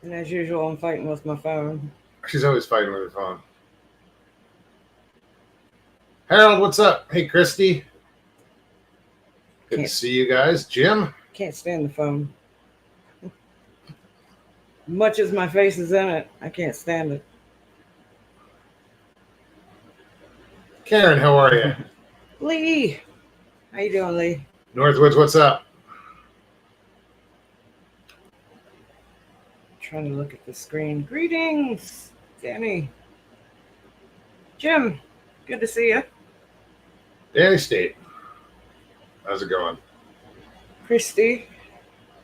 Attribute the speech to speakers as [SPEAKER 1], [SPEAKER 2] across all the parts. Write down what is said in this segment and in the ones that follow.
[SPEAKER 1] And as usual, I'm fighting with my phone.
[SPEAKER 2] She's always fighting with her phone. Harold, what's up? Hey, Christy. Good to see you guys. Jim?
[SPEAKER 1] Can't stand the phone. Much as my face is in it, I can't stand it.
[SPEAKER 2] Karen, how are you?
[SPEAKER 1] Lee! How you doing, Lee?
[SPEAKER 2] Northwoods, what's up?
[SPEAKER 1] Trying to look at the screen. Greetings, Danny. Jim, good to see you.
[SPEAKER 2] Danny State. How's it going?
[SPEAKER 1] Christy,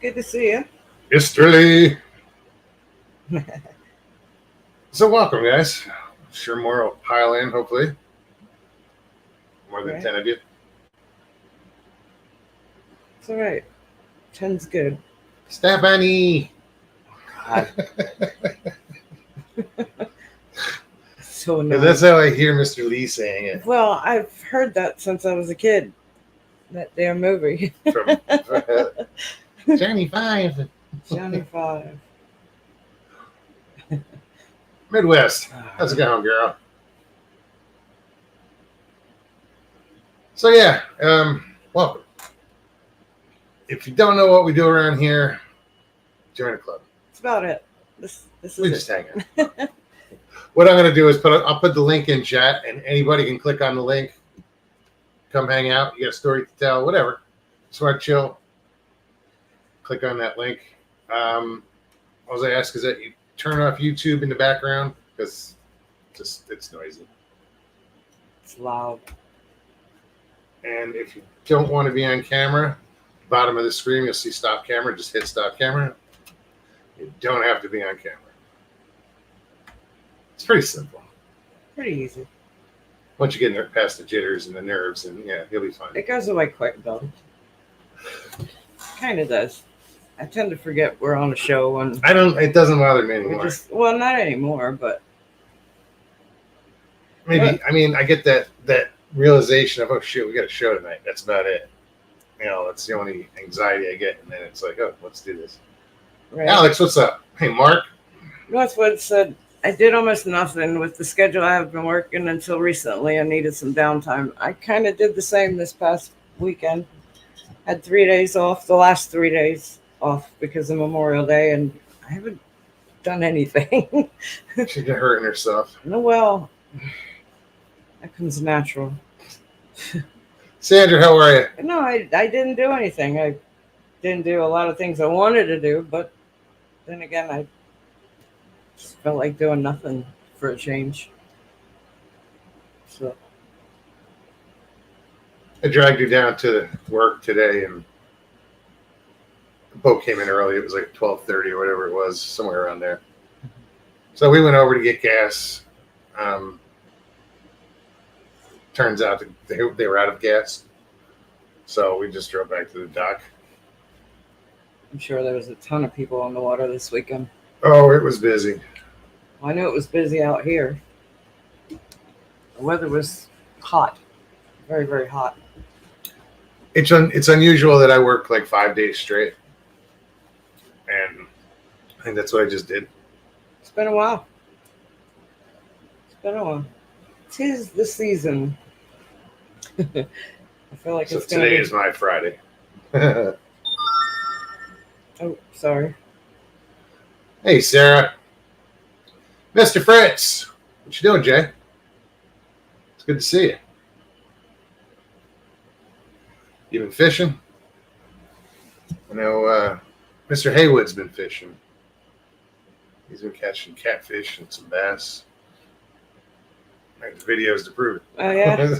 [SPEAKER 1] good to see you.
[SPEAKER 2] Mr. Lee. So welcome, guys. I'm sure more will pile in, hopefully. More than 10 of you.
[SPEAKER 1] It's all right. 10's good.
[SPEAKER 2] Stephanie.
[SPEAKER 1] God. So annoying.
[SPEAKER 2] That's how I hear Mr. Lee saying it.
[SPEAKER 1] Well, I've heard that since I was a kid. That damn movie.
[SPEAKER 2] From Johnny 5.
[SPEAKER 1] Johnny 5.
[SPEAKER 2] Midwest. How's it going, girl? So yeah, welcome. If you don't know what we do around here, join a club.
[SPEAKER 1] That's about it. This is
[SPEAKER 2] we just hang out. What I'm going to do is I'll put the link in chat, and anybody can click on the link, come hang out. You got a story to tell, whatever. Just want to chill. Click on that link. All I ask is that you turn off YouTube in the background because it's noisy.
[SPEAKER 1] It's loud.
[SPEAKER 2] And if you don't want to be on camera, bottom of the screen you'll see stop camera. Just hit stop camera. You don't have to be on camera. It's pretty simple.
[SPEAKER 1] Pretty easy.
[SPEAKER 2] Once you get past the jitters and the nerves, and yeah, you'll be fine.
[SPEAKER 1] It goes away quick though. Kind of does. I tend to forget we're on a show and
[SPEAKER 2] It doesn't bother me anymore.
[SPEAKER 1] Well, not anymore, but
[SPEAKER 2] maybe. I mean, I get that realization of, oh shit, we got a show tonight. That's about it. You know, that's the only anxiety I get, and then it's like, oh, let's do this. Right. Alex, what's up? Hey, Mark.
[SPEAKER 1] Northwood said, I did almost nothing with the schedule I have been working until recently. I needed some downtime. I kind of did the same this past weekend. Had 3 days off, the last 3 days off because of Memorial Day, and I haven't done anything.
[SPEAKER 2] She's hurting herself.
[SPEAKER 1] No, well, that comes natural.
[SPEAKER 2] Sandra, how are you?
[SPEAKER 1] No, I didn't do anything. I didn't do a lot of things I wanted to do, but then again, I just felt like doing nothing for a change. So
[SPEAKER 2] I dragged you down to work today, and the boat came in early. It was like 12:30 or whatever it was, somewhere around there. So we went over to get gas. Turns out they were out of gas. So we just drove back to the dock.
[SPEAKER 1] I'm sure there was a ton of people on the water this weekend.
[SPEAKER 2] Oh, it was busy.
[SPEAKER 1] Well, I knew it was busy out here. The weather was hot. Very, very hot.
[SPEAKER 2] It's unusual that I work like 5 days straight. And I think that's what I just did.
[SPEAKER 1] It's been a while. Tis the season. I feel like it's
[SPEAKER 2] today is my Friday.
[SPEAKER 1] Oh, sorry.
[SPEAKER 2] Hey, Sarah. Mr. Fritz. What you doing, Jay? It's good to see you. You been fishing? I know Mr. Haywood's been fishing. He's been catching catfish and some bass. I have videos to prove it.
[SPEAKER 1] Oh, yeah?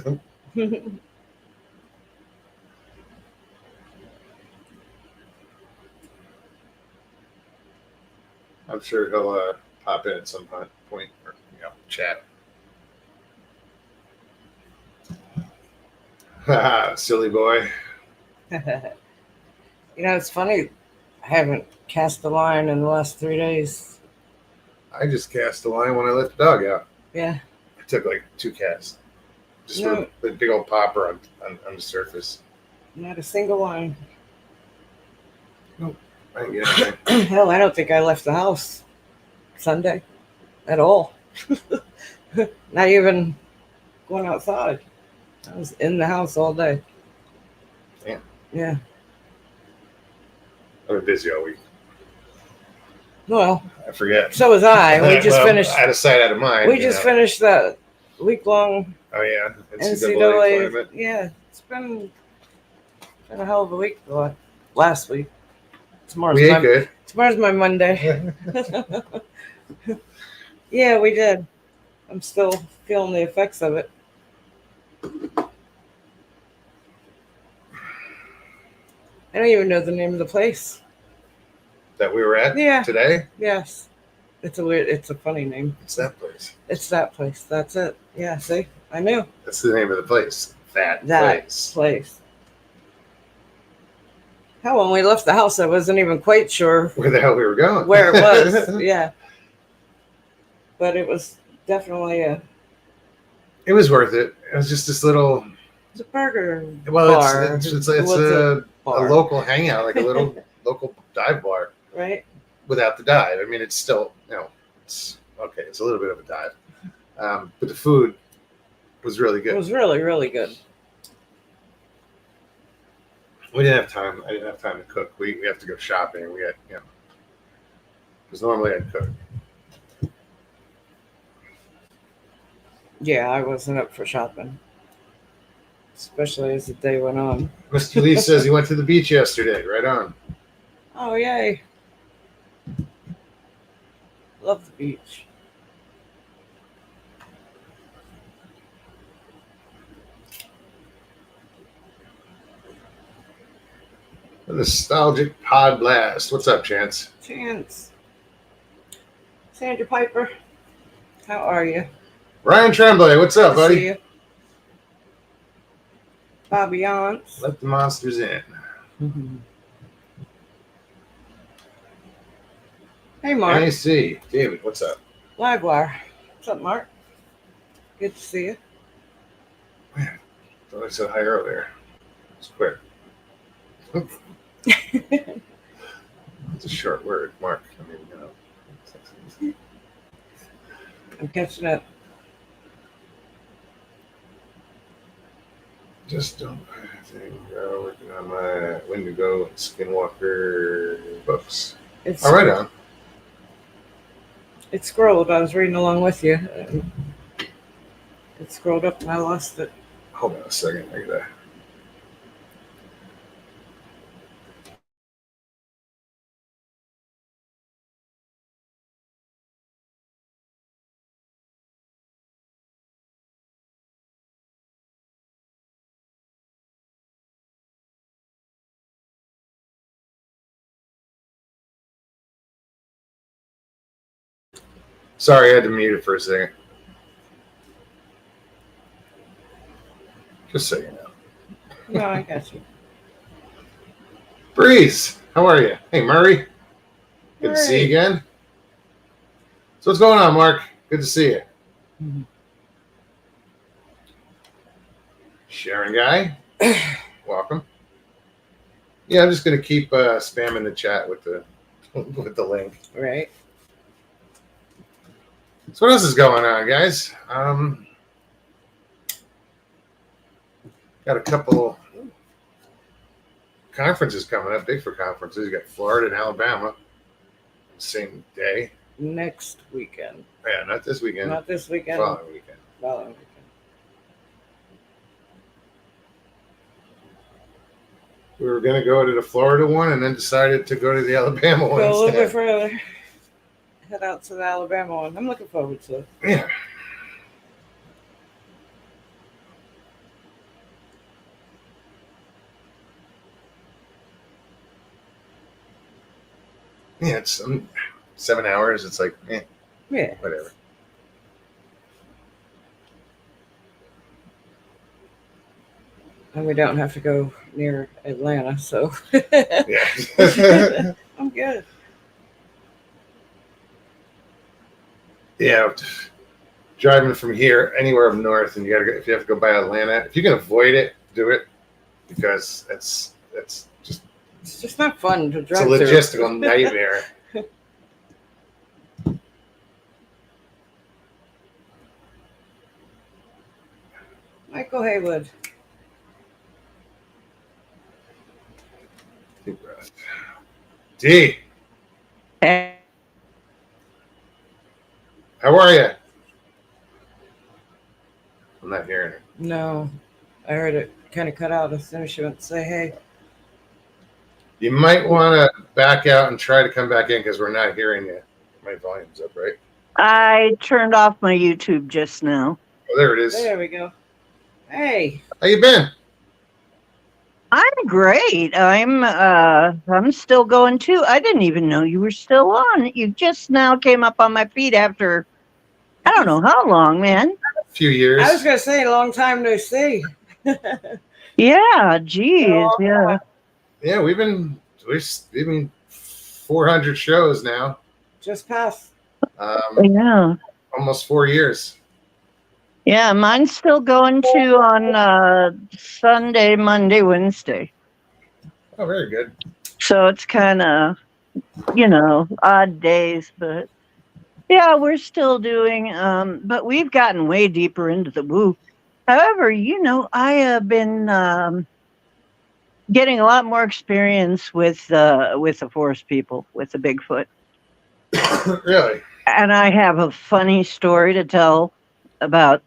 [SPEAKER 2] I'm sure he'll pop in at some point or chat. Silly boy.
[SPEAKER 1] It's funny. I haven't cast a line in the last 3 days.
[SPEAKER 2] I just cast a line when I let the dog out.
[SPEAKER 1] Yeah.
[SPEAKER 2] I took like 2 casts. Just for the big old popper on the surface.
[SPEAKER 1] Not a single line.
[SPEAKER 2] Nope. I didn't get anything.
[SPEAKER 1] Hell, I don't think I left the house Sunday at all. Not even going outside. I was in the house all day.
[SPEAKER 2] Damn.
[SPEAKER 1] Yeah.
[SPEAKER 2] I've been busy all week.
[SPEAKER 1] Well,
[SPEAKER 2] I forget.
[SPEAKER 1] so was I. We just
[SPEAKER 2] Well,
[SPEAKER 1] finished.
[SPEAKER 2] out of sight, out of mind.
[SPEAKER 1] We just finished that week-long
[SPEAKER 2] Oh yeah,
[SPEAKER 1] NCAA.
[SPEAKER 2] tournament.
[SPEAKER 1] Yeah, it's been a hell of a week. Last week. Tomorrow's
[SPEAKER 2] We ate
[SPEAKER 1] my
[SPEAKER 2] good.
[SPEAKER 1] tomorrow's my Monday. Yeah, we did. I'm still feeling the effects of it. I don't even know the name of the place.
[SPEAKER 2] That we were at
[SPEAKER 1] Yeah.
[SPEAKER 2] today.
[SPEAKER 1] Yes. It's a funny name.
[SPEAKER 2] It's that place.
[SPEAKER 1] It's that place. That's it. Yeah, see? I knew.
[SPEAKER 2] That's the name of the place. That
[SPEAKER 1] That
[SPEAKER 2] place.
[SPEAKER 1] Hell, when we left the house, I wasn't even quite sure
[SPEAKER 2] Where the hell we were going?
[SPEAKER 1] where it was. Yeah. But it was definitely
[SPEAKER 2] It was worth it. It was just this little.
[SPEAKER 1] it's a burger
[SPEAKER 2] Well,
[SPEAKER 1] bar.
[SPEAKER 2] it's
[SPEAKER 1] was
[SPEAKER 2] a
[SPEAKER 1] bar,
[SPEAKER 2] local hangout, like a little local dive bar
[SPEAKER 1] right?
[SPEAKER 2] without the dive. I mean, it's still it's okay. It's a little bit of a dive, but the food was really
[SPEAKER 1] It
[SPEAKER 2] good.
[SPEAKER 1] was really, really good.
[SPEAKER 2] We didn't have time. I didn't have time to cook. We have to go shopping. We had because normally I'd cook.
[SPEAKER 1] Yeah, I wasn't up for shopping, especially as the day went on.
[SPEAKER 2] Mr. Lee says he went to the beach yesterday. Right on.
[SPEAKER 1] Oh, yay. Love the beach.
[SPEAKER 2] A nostalgic pod blast. What's up, Chance?
[SPEAKER 1] Chance. Sandra Piper, how are you?
[SPEAKER 2] Ryan Tremblay, what's up,
[SPEAKER 1] Good to see
[SPEAKER 2] buddy?
[SPEAKER 1] you. Bobby Yance.
[SPEAKER 2] Let the monsters in.
[SPEAKER 1] Hey, Mark.
[SPEAKER 2] AC. David, what's up?
[SPEAKER 1] Livewire. What's up, Mark? Good to see you.
[SPEAKER 2] Thought I said hi earlier. It's quick. It's a short word, Mark. I mean,
[SPEAKER 1] I'm catching up.
[SPEAKER 2] just don't. I think working on my Wendigo and Skinwalker books.
[SPEAKER 1] It's
[SPEAKER 2] All right, on.
[SPEAKER 1] It scrolled. I was reading along with you. It scrolled up and I lost it.
[SPEAKER 2] Hold on a second. I gotta. Sorry, I had to mute it for a second. Just so you know.
[SPEAKER 1] No, I got you.
[SPEAKER 2] Breeze, how are you? Hey, Murray. Good to see you again. So what's going on, Mark? Good to see you.
[SPEAKER 1] Mm-hmm.
[SPEAKER 2] Sharon Guy, welcome. Yeah, I'm just gonna keep spamming the chat with the with the link.
[SPEAKER 1] Right.
[SPEAKER 2] So what else is going on, guys? Got a couple conferences coming up, Bigfoot conferences. You got Florida and Alabama, same day.
[SPEAKER 1] Next weekend.
[SPEAKER 2] Yeah, not this weekend.
[SPEAKER 1] Not this weekend.
[SPEAKER 2] Following weekend.
[SPEAKER 1] Following weekend.
[SPEAKER 2] We were going to go to the Florida one and then decided to go to the Alabama one
[SPEAKER 1] Go a little bit
[SPEAKER 2] instead.
[SPEAKER 1] further. Head out to the Alabama one. I'm looking forward to it.
[SPEAKER 2] Yeah. Yeah, it's 7 hours. It's like,
[SPEAKER 1] Yeah.
[SPEAKER 2] whatever.
[SPEAKER 1] And we don't have to go near Atlanta, so
[SPEAKER 2] Yeah.
[SPEAKER 1] I'm good.
[SPEAKER 2] Yeah. Driving from here anywhere up north, and you gotta go, if you have to go by Atlanta, if you can avoid it, do it, because that's just
[SPEAKER 1] It's just not fun to
[SPEAKER 2] it's a
[SPEAKER 1] drive
[SPEAKER 2] logistical nightmare.
[SPEAKER 1] Uncle Haywood.
[SPEAKER 2] Deep breath. D,
[SPEAKER 3] Hey,
[SPEAKER 2] how are you? I'm not hearing her.
[SPEAKER 1] No, I heard it kind of cut out as soon as she went to say hey.
[SPEAKER 2] You might want to back out and try to come back in because we're not hearing you. My volume's up, right?
[SPEAKER 3] I turned off my YouTube just now.
[SPEAKER 2] Oh, there it is.
[SPEAKER 1] There we go. Hey,
[SPEAKER 2] How you been?
[SPEAKER 3] I'm great. I'm still going too. I didn't even know you were still on. You just now came up on my feed after I don't know how long, man.
[SPEAKER 2] A few years.
[SPEAKER 1] I was gonna say long time no see.
[SPEAKER 3] Yeah, geez, yeah.
[SPEAKER 2] Yeah, we've been 400 shows now.
[SPEAKER 1] Just passed.
[SPEAKER 3] Yeah.
[SPEAKER 2] Almost 4 years.
[SPEAKER 3] Yeah, mine's still going too on Sunday, Monday, Wednesday.
[SPEAKER 2] Oh, very good.
[SPEAKER 3] So it's kind of, odd days, but yeah, we're still doing, but we've gotten way deeper into the woo. However, I have been getting a lot more experience with the forest people, with the Bigfoot.
[SPEAKER 2] Really?
[SPEAKER 3] And I have a funny story to tell about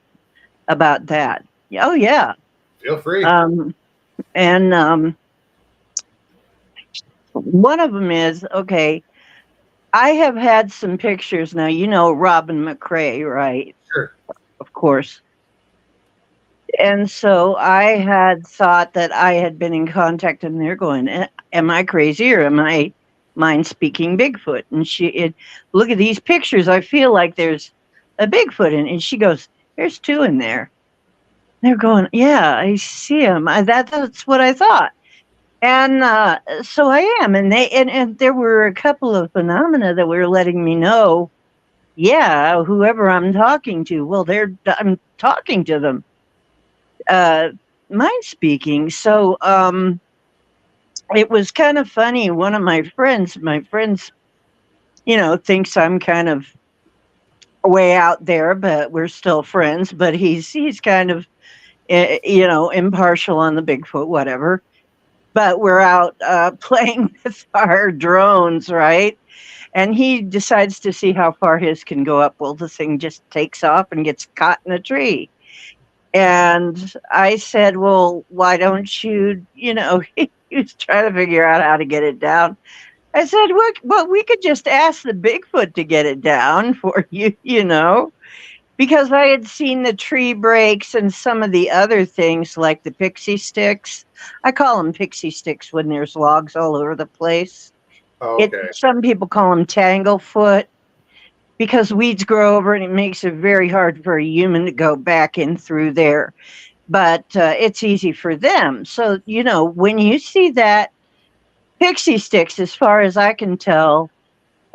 [SPEAKER 3] that. Oh yeah.
[SPEAKER 2] Feel free.
[SPEAKER 3] And one of them is, okay, I have had some pictures now. You know Robin McCrae, right?
[SPEAKER 2] Sure.
[SPEAKER 3] Of course. And so I had thought that I had been in contact, and they're going, am I crazy or am I mind speaking Bigfoot? And look at these pictures. I feel like there's a Bigfoot in it. And she goes, there's two in there. They're going, yeah, I see him. That's what I thought. And so I am. And and there were a couple of phenomena that were letting me know, yeah, whoever I'm talking to, well, I'm talking to them. Mind speaking. So it was kind of funny. One of my friends, thinks I'm kind of way out there, but we're still friends. But he's kind of, impartial on the Bigfoot, whatever. But we're out playing with our drones, right? And he decides to see how far his can go up. Well, the thing just takes off and gets caught in a tree. And I said, well, why don't you, he was trying to figure out how to get it down. I said, well, we could just ask the Bigfoot to get it down for you, because I had seen the tree breaks and some of the other things like the pixie sticks. I call them pixie sticks when there's logs all over the place.
[SPEAKER 2] Oh, okay.
[SPEAKER 3] Some people call them tanglefoot because weeds grow over and it makes it very hard for a human to go back in through there. But it's easy for them. So, when you see that pixie sticks, as far as I can tell,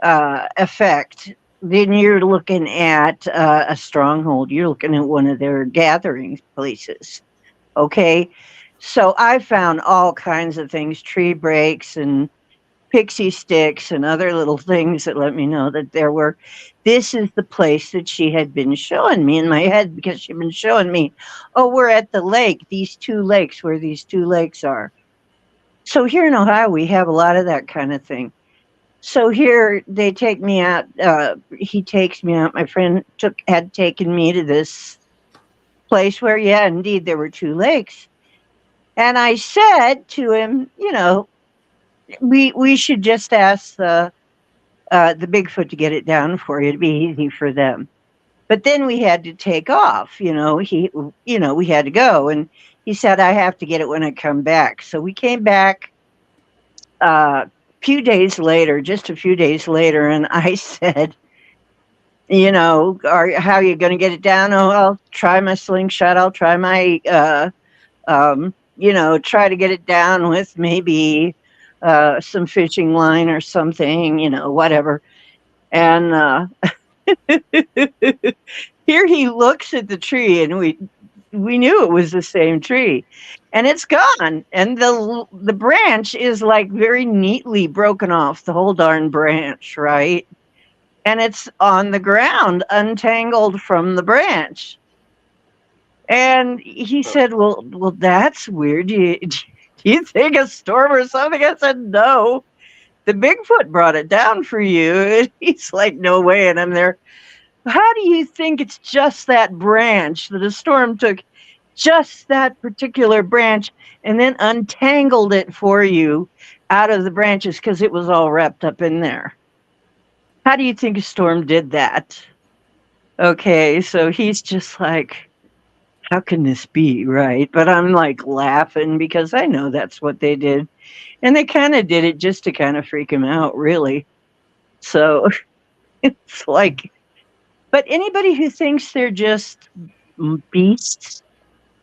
[SPEAKER 3] effect, then you're looking at a stronghold. You're looking at one of their gathering places. Okay. So I found all kinds of things, tree breaks and pixie sticks and other little things that let me know that this is the place that she had been showing me in my head, because she'd been showing me, oh, we're at the lake, these two lakes, where these two lakes are. So here in Ohio, we have a lot of that kind of thing. So here they take me out. He takes me out. My friend had taken me to this place where, yeah, indeed, there were two lakes. And I said to him, we should just ask the Bigfoot to get it down for you. It'd be easy for them. But then we had to take off. We had to go. And he said, I have to get it when I come back. So we came back just a few days later, and I said, how are you going to get it down? Oh, I'll try my slingshot. I'll try my, try to get it down with maybe some fishing line or something, whatever. And here he looks at the tree, and we knew it was the same tree, and it's gone. And the branch is like very neatly broken off, the whole darn branch, right? And it's on the ground, untangled from the branch. And he said, well, that's weird. Do you think a storm or something? I said, no. The Bigfoot brought it down for you. And he's like, no way. And I'm there. How do you think it's just that branch that a storm took just that particular branch and then untangled it for you out of the branches because it was all wrapped up in there? How do you think a storm did that? Okay, so he's just like, how can this be, right? But I'm like laughing because I know that's what they did. And they kind of did it just to kind of freak him out, really. So it's like, but anybody who thinks they're just beasts,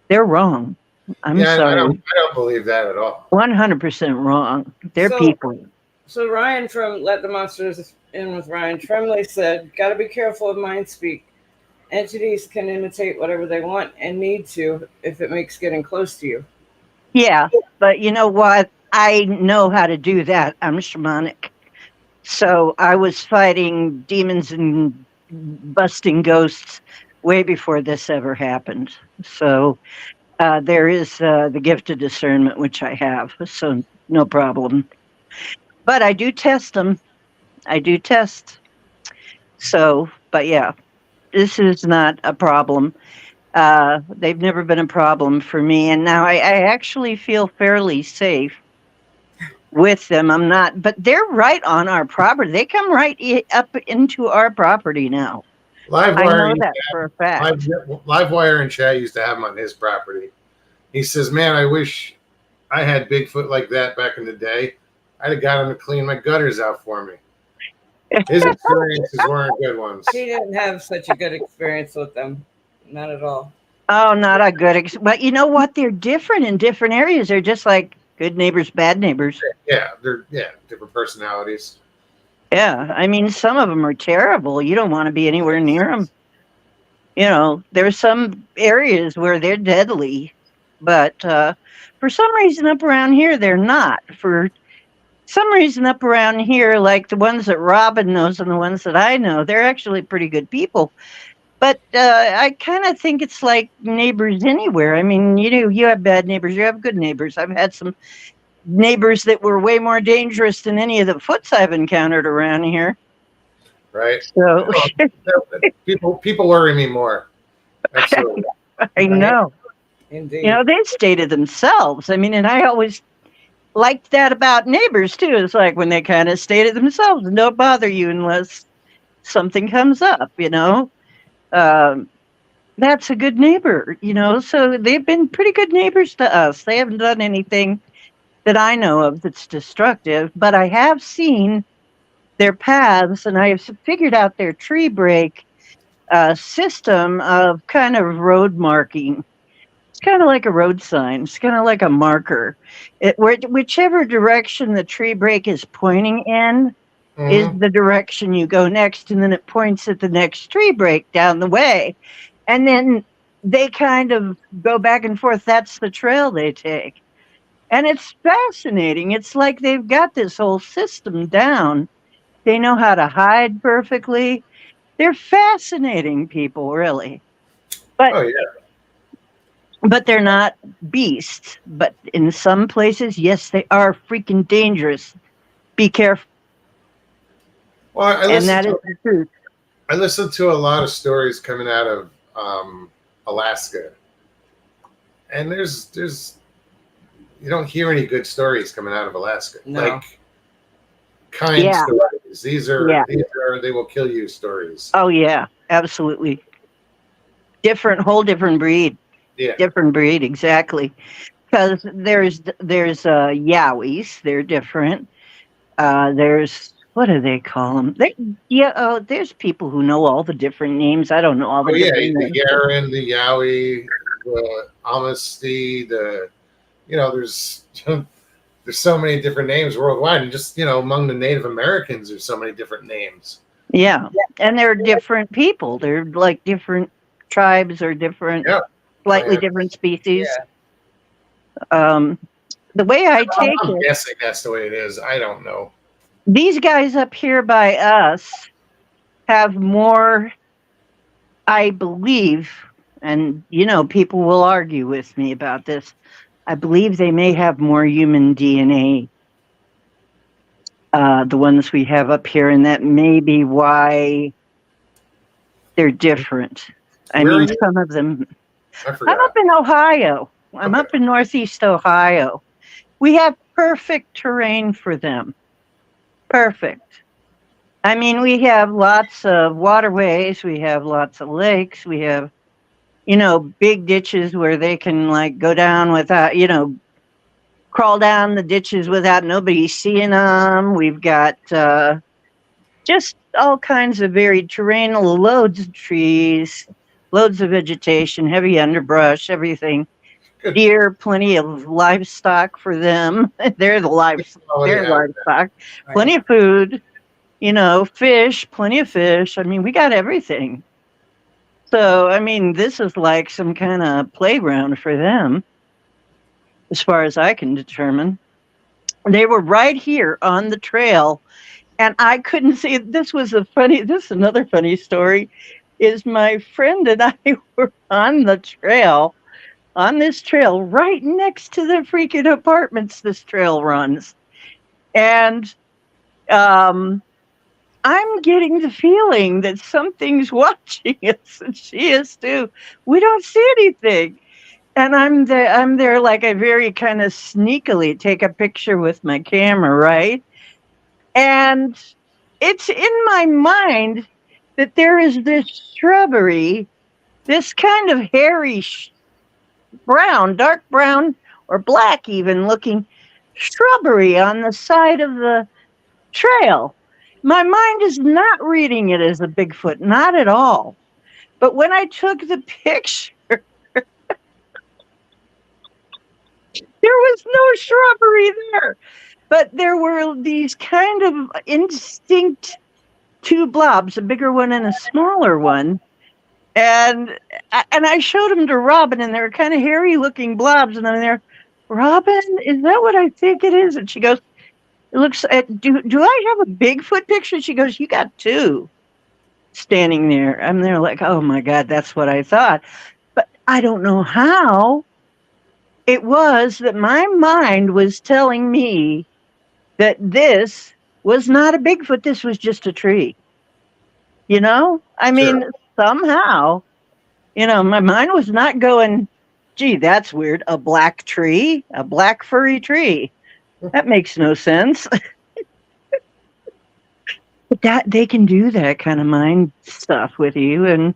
[SPEAKER 3] they're wrong. I'm
[SPEAKER 2] Yeah,
[SPEAKER 3] sorry.
[SPEAKER 2] I don't believe that at all.
[SPEAKER 3] 100% wrong. They're
[SPEAKER 1] So-
[SPEAKER 3] people.
[SPEAKER 1] So Ryan from Let the Monsters In with Ryan Tremlay said, "Got to be careful of mind speak. Entities can imitate whatever they want and need to if it makes getting close to you."
[SPEAKER 3] Yeah, but you know what? I know how to do that. I'm shamanic. So I was fighting demons and busting ghosts way before this ever happened. So there is the gift of discernment, which I have. So no problem. But I do test them. I do test. So, but yeah, this is not a problem. They've never been a problem for me. And now I actually feel fairly safe with them. I'm not, but they're right on our property. They come right up into our property now. I know
[SPEAKER 2] Livewire,
[SPEAKER 3] that for a fact.
[SPEAKER 2] Livewire and Chad used to have him on his property. He says, "Man, I wish I had Bigfoot like that back in the day. I'd have got him to clean my gutters out for me." His experiences weren't good ones.
[SPEAKER 1] He didn't have such a good experience with them. Not at all.
[SPEAKER 3] Oh, not a good, but you know what? They're different in different areas. They're just like good neighbors, bad neighbors.
[SPEAKER 2] Yeah, they're different personalities.
[SPEAKER 3] Yeah, I mean, some of them are terrible. You don't want to be anywhere near them. You know, there's some areas where they're deadly, but for some reason up around here, they're not. For some reason up around here, like the ones that Robin knows and the ones that I know, they're actually pretty good people. But I kind of think it's like neighbors anywhere. I mean, you know, you have bad neighbors, you have good neighbors. I've had some neighbors that were way more dangerous than any of the foots I've encountered around here.
[SPEAKER 2] Right?
[SPEAKER 3] So
[SPEAKER 2] People worry me more. Absolutely.
[SPEAKER 3] I know.
[SPEAKER 1] Indeed.
[SPEAKER 3] You know, they stay to themselves. I mean, and I always liked that about neighbors too. It's like when they kind of stay to themselves and don't bother you unless something comes up, you know. That's a good neighbor, you know. So they've been pretty good neighbors to us. They haven't done anything that I know of that's destructive, but I have seen their paths and I have figured out their tree break system of kind of road marking. It's kind of like a road sign. It's kind of like a marker. Whichever direction the tree break is pointing in is the direction you go next, and then it points at the next tree break down the way. And then they kind of go back and forth. That's the trail they take. And it's fascinating. It's like they've got this whole system down. They know how to hide perfectly. They're fascinating people, really. But
[SPEAKER 2] Oh yeah.
[SPEAKER 3] but they're not beasts. But in some places, yes, they are freaking dangerous. Be careful.
[SPEAKER 2] Well,
[SPEAKER 3] And that is the truth.
[SPEAKER 2] I listened to a lot of stories coming out of Alaska, and there's you don't hear any good stories coming out of Alaska.
[SPEAKER 1] No.
[SPEAKER 2] Like kind
[SPEAKER 3] Yeah.
[SPEAKER 2] stories. These are
[SPEAKER 3] Yeah.
[SPEAKER 2] they will kill you stories.
[SPEAKER 3] Oh yeah, absolutely. Whole different breed.
[SPEAKER 2] Yeah.
[SPEAKER 3] Different breed, exactly. Because there's Yowies. They're different. There's what do they call them? There's people who know all the different names. I don't know all the
[SPEAKER 2] Oh yeah,
[SPEAKER 3] different
[SPEAKER 2] the
[SPEAKER 3] names.
[SPEAKER 2] Yaren, the Yowie, the Amnesty, there's there's so many different names worldwide, and just among the Native Americans, there's so many different names.
[SPEAKER 3] Yeah, and they're different people. They're like different tribes or different, slightly
[SPEAKER 2] Yeah.
[SPEAKER 3] different species.
[SPEAKER 1] Yeah.
[SPEAKER 3] The way I take
[SPEAKER 2] I'm
[SPEAKER 3] it,
[SPEAKER 2] guessing that's the way it is. I don't know.
[SPEAKER 3] these guys up here by us have more, I believe, and people will argue with me about this. I believe they may have more human DNA, the ones we have up here, and that may be why they're different. I
[SPEAKER 2] Where are
[SPEAKER 3] mean,
[SPEAKER 2] you?
[SPEAKER 3] some of them.
[SPEAKER 2] I
[SPEAKER 3] I'm
[SPEAKER 2] forgot.
[SPEAKER 3] up in Ohio. I'm
[SPEAKER 2] Okay.
[SPEAKER 3] up in Northeast Ohio. We have perfect terrain for them. Perfect. I mean, we have lots of waterways, we have lots of lakes, we have, big ditches where they can like go down without, crawl down the ditches without nobody seeing them. We've got just all kinds of varied terrain, loads of trees, loads of vegetation, heavy underbrush, everything.
[SPEAKER 2] Good.
[SPEAKER 3] Deer, plenty of livestock for them. They're the livestock.
[SPEAKER 2] Quality
[SPEAKER 3] They're
[SPEAKER 2] habitat.
[SPEAKER 3] livestock. Plenty of food. Fish, plenty of fish. I mean, we got everything. So, I mean, this is like some kind of playground for them, as far as I can determine. They were right here on the trail, and I couldn't see it. This is another funny story, is my friend and I were on this trail right next to the freaking apartments this trail runs. And I'm getting the feeling that something's watching us, and she is too. We don't see anything. And I'm there like I very kind of sneakily take a picture with my camera, right? And it's in my mind that there is this shrubbery, this kind of hairy brown, dark brown, or black even looking shrubbery on the side of the trail. My mind is not reading it as a Bigfoot, not at all. But when I took the picture, there was no shrubbery there. But there were these kind of indistinct two blobs, a bigger one and a smaller one. And I showed them to Robin, and they were kind of hairy looking blobs. And I'm there, Robin, is that what I think it is? And she goes, it looks at, do I have a Bigfoot picture? She goes, you got two standing there. I'm there like, oh my God, that's what I thought. But I don't know how it was that my mind was telling me that this was not a Bigfoot. This was just a tree. I mean, somehow, my mind was not going, gee, that's weird. A black tree, a black furry tree. That makes no sense. But that they can do that kind of mind stuff with you, and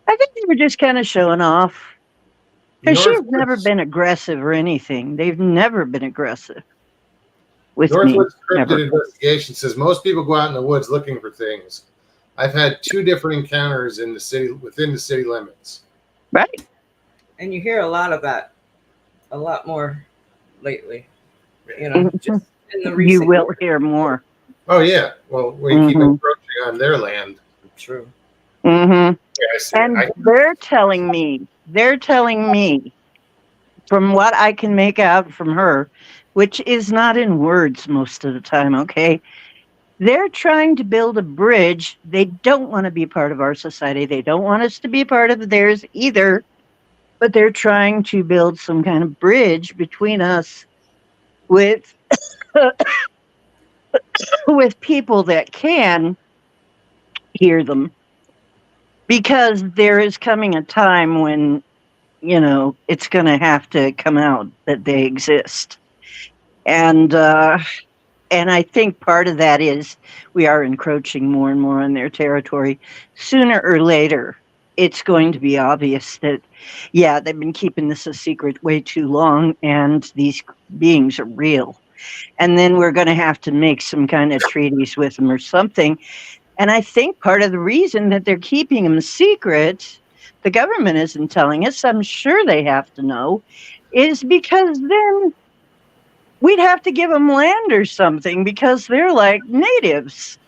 [SPEAKER 3] I think they were just kind of showing off. Because she's never been aggressive or anything. They've never been aggressive with me.
[SPEAKER 2] Northwoods Cryptid
[SPEAKER 3] Never.
[SPEAKER 2] Investigation says most people go out in the woods looking for things. I've had 2 different encounters in the city, within the city limits.
[SPEAKER 3] Right.
[SPEAKER 1] And you hear a lot of that, a lot more lately. Just in the
[SPEAKER 3] You
[SPEAKER 1] recent
[SPEAKER 3] will
[SPEAKER 1] years.
[SPEAKER 3] hear more.
[SPEAKER 2] Oh yeah, well we keep encroaching on their land.
[SPEAKER 1] True.
[SPEAKER 3] Mm-hmm.
[SPEAKER 2] Yeah, I see.
[SPEAKER 3] And they're telling me, from what I can make out from her, which is not in words most of the time, okay? They're trying to build a bridge. They don't want to be part of our society. They don't want us to be part of theirs either. But they're trying to build some kind of bridge between us with with people that can hear them. Because there is coming a time when, it's going to have to come out that they exist. And I think part of that is we are encroaching more and more on their territory. Sooner or later, it's going to be obvious that, yeah, they've been keeping this a secret way too long, and these beings are real. And then we're going to have to make some kind of treaties with them or something. And I think part of the reason that they're keeping them secret, the government isn't telling us, I'm sure they have to know, is because then we'd have to give them land or something, because they're like natives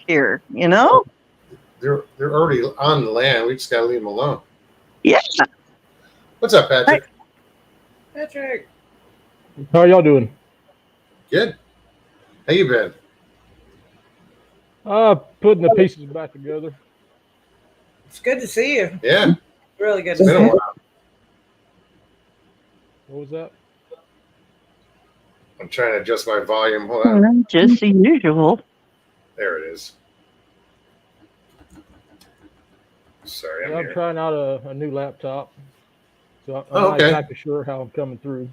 [SPEAKER 3] here,
[SPEAKER 2] They're already on the land. We just gotta leave them alone.
[SPEAKER 3] Yeah.
[SPEAKER 2] What's up, Patrick?
[SPEAKER 1] Patrick.
[SPEAKER 4] How are y'all doing?
[SPEAKER 2] Good. How you been?
[SPEAKER 4] Putting the pieces back together.
[SPEAKER 1] It's good to see you.
[SPEAKER 2] Yeah.
[SPEAKER 1] Really good.
[SPEAKER 2] It's been a while.
[SPEAKER 4] What was that?
[SPEAKER 2] I'm trying to adjust my volume. Hold on.
[SPEAKER 3] Just the usual.
[SPEAKER 2] There it is. Sorry,
[SPEAKER 4] Yeah,
[SPEAKER 2] I'm
[SPEAKER 4] I'm
[SPEAKER 2] here.
[SPEAKER 4] trying out a new laptop, so I'm
[SPEAKER 2] Oh,
[SPEAKER 4] not
[SPEAKER 2] okay.
[SPEAKER 4] exactly sure how I'm coming through.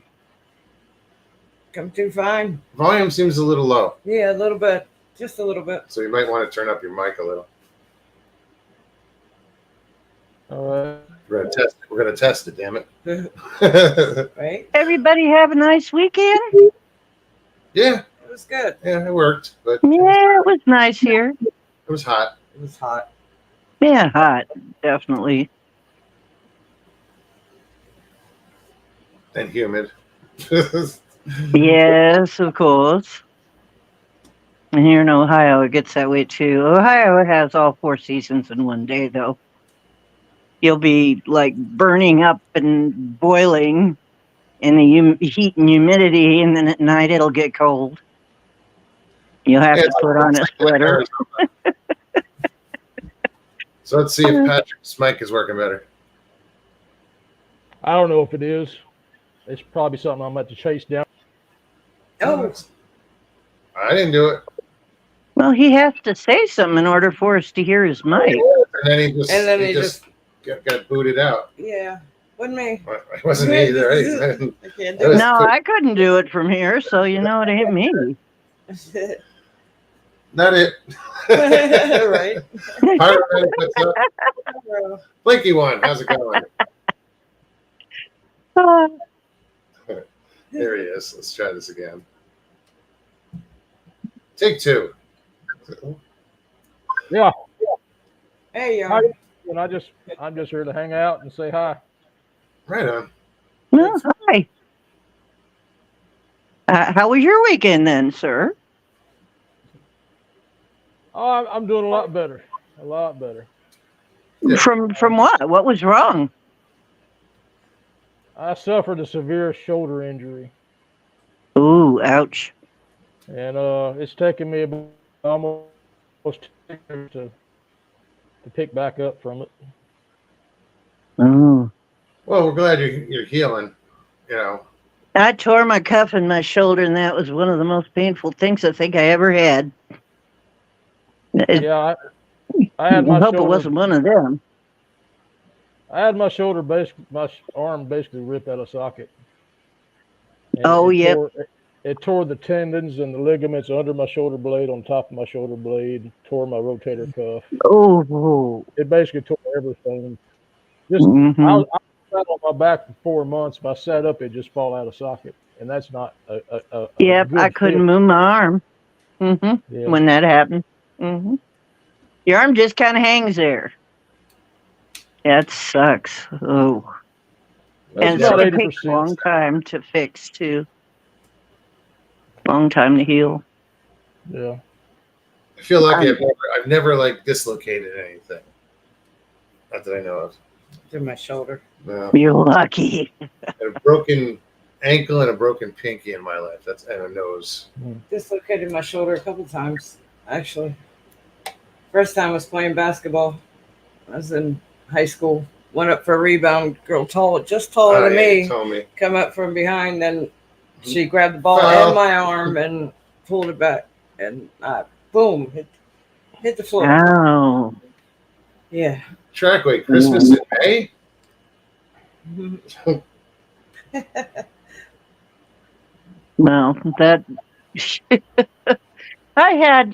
[SPEAKER 1] Come through fine.
[SPEAKER 2] Volume seems a little low,
[SPEAKER 1] Yeah, a little bit. Just a little bit.
[SPEAKER 2] so you might want to turn up your mic a little.
[SPEAKER 4] All right.
[SPEAKER 2] We're gonna test it. We're gonna test it. Damn it.
[SPEAKER 1] Right?
[SPEAKER 3] Everybody have a nice weekend?
[SPEAKER 2] Yeah,
[SPEAKER 1] It was good.
[SPEAKER 2] yeah, it worked, but
[SPEAKER 3] Yeah, it was nice here.
[SPEAKER 2] it was hot.
[SPEAKER 1] It was hot.
[SPEAKER 3] Yeah, hot, definitely.
[SPEAKER 2] And humid.
[SPEAKER 3] Yes, of course. And here in Ohio, it gets that way too. Ohio has all 4 seasons in one day, though. You'll be like burning up and boiling in the heat and humidity, and then at night it'll get cold. You'll have to put on a sweater.
[SPEAKER 2] So let's see if Patrick's mic is working better.
[SPEAKER 4] I don't know if it is. It's probably something I'm about to chase down.
[SPEAKER 1] Oh,
[SPEAKER 2] I didn't do it.
[SPEAKER 3] Well, he has to say something in order for us to hear his mic.
[SPEAKER 2] And then he just got booted out.
[SPEAKER 1] yeah. Wasn't me.
[SPEAKER 2] It wasn't me either. Right?
[SPEAKER 1] I can't
[SPEAKER 2] That
[SPEAKER 1] do
[SPEAKER 2] was-
[SPEAKER 3] No, I couldn't do it from here, so you know it ain't me.
[SPEAKER 1] it.
[SPEAKER 2] Not it.
[SPEAKER 1] Right?
[SPEAKER 2] Pyramedic, what's up? Blinky one, how's it going? There he is. Let's try this again. Take 2.
[SPEAKER 4] Yeah.
[SPEAKER 1] Hey,
[SPEAKER 4] Hi. And I'm just here to hang out and say hi.
[SPEAKER 2] Right on.
[SPEAKER 3] Well, hi. How was your weekend then, sir?
[SPEAKER 4] Oh, I'm doing a lot better. A lot better.
[SPEAKER 2] Yeah.
[SPEAKER 3] From what? What was wrong?
[SPEAKER 4] I suffered a severe shoulder injury,
[SPEAKER 3] Ooh, ouch.
[SPEAKER 4] and it's taken me about almost 2 years to pick back up from it.
[SPEAKER 3] Oh.
[SPEAKER 2] Well, we're glad you're healing. You know,
[SPEAKER 3] I tore my cuff in my shoulder, and that was one of the most painful things I think I ever had.
[SPEAKER 4] Yeah, I had my
[SPEAKER 3] I hope it
[SPEAKER 4] shoulder.
[SPEAKER 3] wasn't one of them.
[SPEAKER 4] I had my shoulder my arm basically ripped out of socket. And
[SPEAKER 3] Oh, yep.
[SPEAKER 4] It tore the tendons and the ligaments under my shoulder blade, on top of my shoulder blade, tore my rotator cuff.
[SPEAKER 3] Oh.
[SPEAKER 4] It basically tore everything. Just
[SPEAKER 3] Mhm.
[SPEAKER 4] I sat on my back for 4 months. If I sat up, it'd just fall out of socket, and that's not a
[SPEAKER 3] Yep,
[SPEAKER 4] good
[SPEAKER 3] I couldn't
[SPEAKER 4] fit.
[SPEAKER 3] move my arm.
[SPEAKER 4] Yeah.
[SPEAKER 3] When that happened. Your arm just kind of hangs there. That sucks. Oh. And
[SPEAKER 4] about
[SPEAKER 3] so it takes
[SPEAKER 4] 80%.
[SPEAKER 3] a long time to fix, too. Long time to heal.
[SPEAKER 4] Yeah.
[SPEAKER 2] I feel lucky. I've never like dislocated anything. Not that I know of.
[SPEAKER 1] Through my shoulder.
[SPEAKER 2] No.
[SPEAKER 3] You're lucky.
[SPEAKER 2] I had a broken ankle and a broken pinky in my life. That's and a nose.
[SPEAKER 1] Dislocated my shoulder a couple times, actually. First time I was playing basketball. I was in high school. Went up for a rebound. Girl just taller than
[SPEAKER 2] Yeah, you
[SPEAKER 1] me.
[SPEAKER 2] told me.
[SPEAKER 1] Come up from behind, and she grabbed the ball
[SPEAKER 2] Fell.
[SPEAKER 1] and my arm and pulled it back, and boom, hit the floor.
[SPEAKER 3] Oh.
[SPEAKER 1] Yeah.
[SPEAKER 2] Trackway Christmas in May.
[SPEAKER 3] Well, that. I had,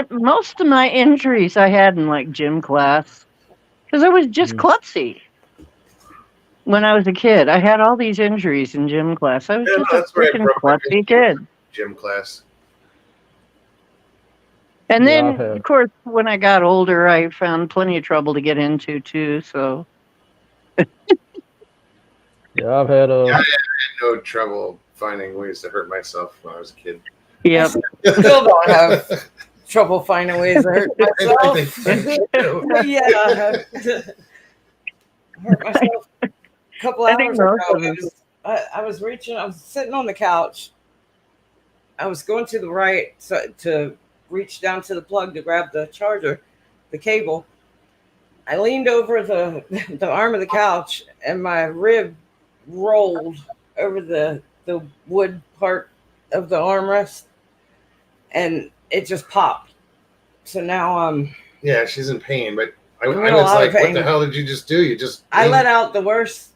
[SPEAKER 3] most of my injuries I had in like gym class because I was just klutzy when I was a kid. I had all these injuries in gym class. I was
[SPEAKER 2] Yeah,
[SPEAKER 3] just
[SPEAKER 2] that's
[SPEAKER 3] a
[SPEAKER 2] where I
[SPEAKER 3] freaking
[SPEAKER 2] broke my
[SPEAKER 3] klutzy kid.
[SPEAKER 2] Gym class.
[SPEAKER 3] And
[SPEAKER 4] Yeah,
[SPEAKER 3] then,
[SPEAKER 4] I've had-
[SPEAKER 3] of course, when I got older, I found plenty of trouble to get into too. So,
[SPEAKER 4] Yeah, I've had
[SPEAKER 2] I had no trouble finding ways to hurt myself when I was a kid.
[SPEAKER 3] yep.
[SPEAKER 1] Still don't have trouble finding ways to hurt myself.
[SPEAKER 2] I think
[SPEAKER 1] Yeah, I have hurt myself a couple
[SPEAKER 3] I think
[SPEAKER 1] hours
[SPEAKER 3] most
[SPEAKER 1] ago.
[SPEAKER 3] of us-
[SPEAKER 1] I was sitting on the couch. I was going to the right to reach down to the plug to grab the charger, the cable. I leaned over the the arm of the couch, and my rib rolled over the wood part of the armrest, and it just popped. So now
[SPEAKER 2] Yeah, she's in pain, but I
[SPEAKER 1] I'm in a
[SPEAKER 2] was
[SPEAKER 1] lot
[SPEAKER 2] like,
[SPEAKER 1] of
[SPEAKER 2] what
[SPEAKER 1] pain.
[SPEAKER 2] the hell did you just do? You just
[SPEAKER 1] I let out the worst.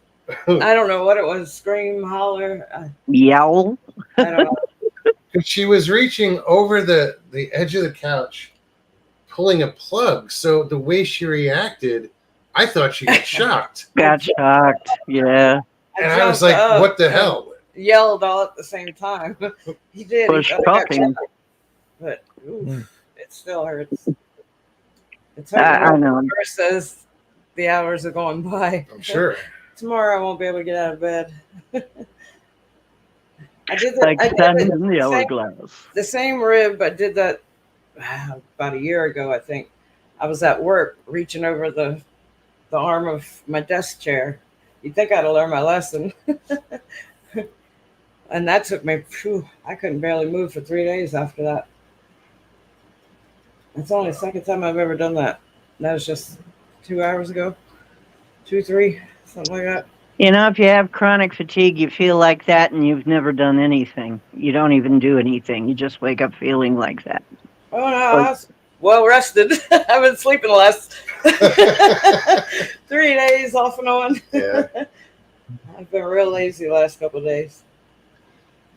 [SPEAKER 1] I don't know what it was. Scream, holler.
[SPEAKER 3] Yowl.
[SPEAKER 1] I don't know.
[SPEAKER 2] She was reaching over the edge of the couch, pulling a plug. So the way she reacted, I thought she got shocked.
[SPEAKER 3] Got shocked. Yeah.
[SPEAKER 2] And I was
[SPEAKER 1] jumped
[SPEAKER 2] like,
[SPEAKER 1] up
[SPEAKER 2] what the
[SPEAKER 1] and
[SPEAKER 2] hell?
[SPEAKER 1] Yelled all at the same time. He did.
[SPEAKER 3] Was
[SPEAKER 1] He thought I got
[SPEAKER 3] shocking.
[SPEAKER 1] shot. But oof,
[SPEAKER 4] Mm.
[SPEAKER 1] it still hurts. It's
[SPEAKER 3] I
[SPEAKER 1] hurting.
[SPEAKER 3] know.
[SPEAKER 1] First as the hours are going by.
[SPEAKER 2] I'm sure.
[SPEAKER 1] Tomorrow I won't be able to get out of bed. I did that.
[SPEAKER 3] Like
[SPEAKER 1] I did
[SPEAKER 3] sun
[SPEAKER 1] it,
[SPEAKER 3] in the hourglass.
[SPEAKER 1] the same rib. I did that about a year ago, I think. I was at work reaching over the arm of my desk chair. You'd think I'd have learned my lesson. And that took me, I couldn't barely move for 3 days after that. That's only the second time I've ever done that. That was just 2 hours ago. 2, 3, something like that.
[SPEAKER 3] You know, if you have chronic fatigue, you feel like that and you've never done anything. You don't even do anything. You just wake up feeling like that.
[SPEAKER 1] Oh, no, I was well rested. I've been sleeping the last 3 days off and on.
[SPEAKER 2] Yeah.
[SPEAKER 1] I've been real lazy the last couple of days.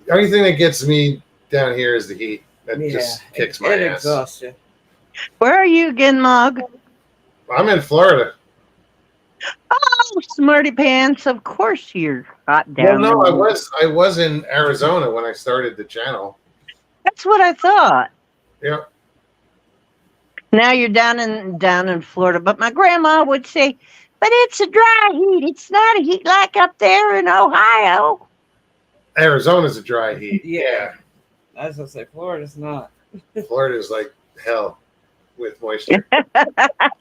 [SPEAKER 2] The only thing that gets me down here is the heat. That just kicks my
[SPEAKER 1] it
[SPEAKER 2] ass.
[SPEAKER 1] exhausts you.
[SPEAKER 3] Where are you again, Mog?
[SPEAKER 2] I'm in Florida.
[SPEAKER 3] Oh, smarty pants. Of course you're hot
[SPEAKER 2] Well,
[SPEAKER 3] down
[SPEAKER 2] no,
[SPEAKER 3] there.
[SPEAKER 2] I was in Arizona when I started the channel.
[SPEAKER 3] That's what I thought.
[SPEAKER 2] Yeah.
[SPEAKER 3] Now you're down in Florida. But my grandma would say, but it's a dry heat. It's not a heat like up there in Ohio.
[SPEAKER 2] Arizona's a dry heat.
[SPEAKER 1] Yeah. I was going to say, Florida's not.
[SPEAKER 2] Florida's like hell with moisture.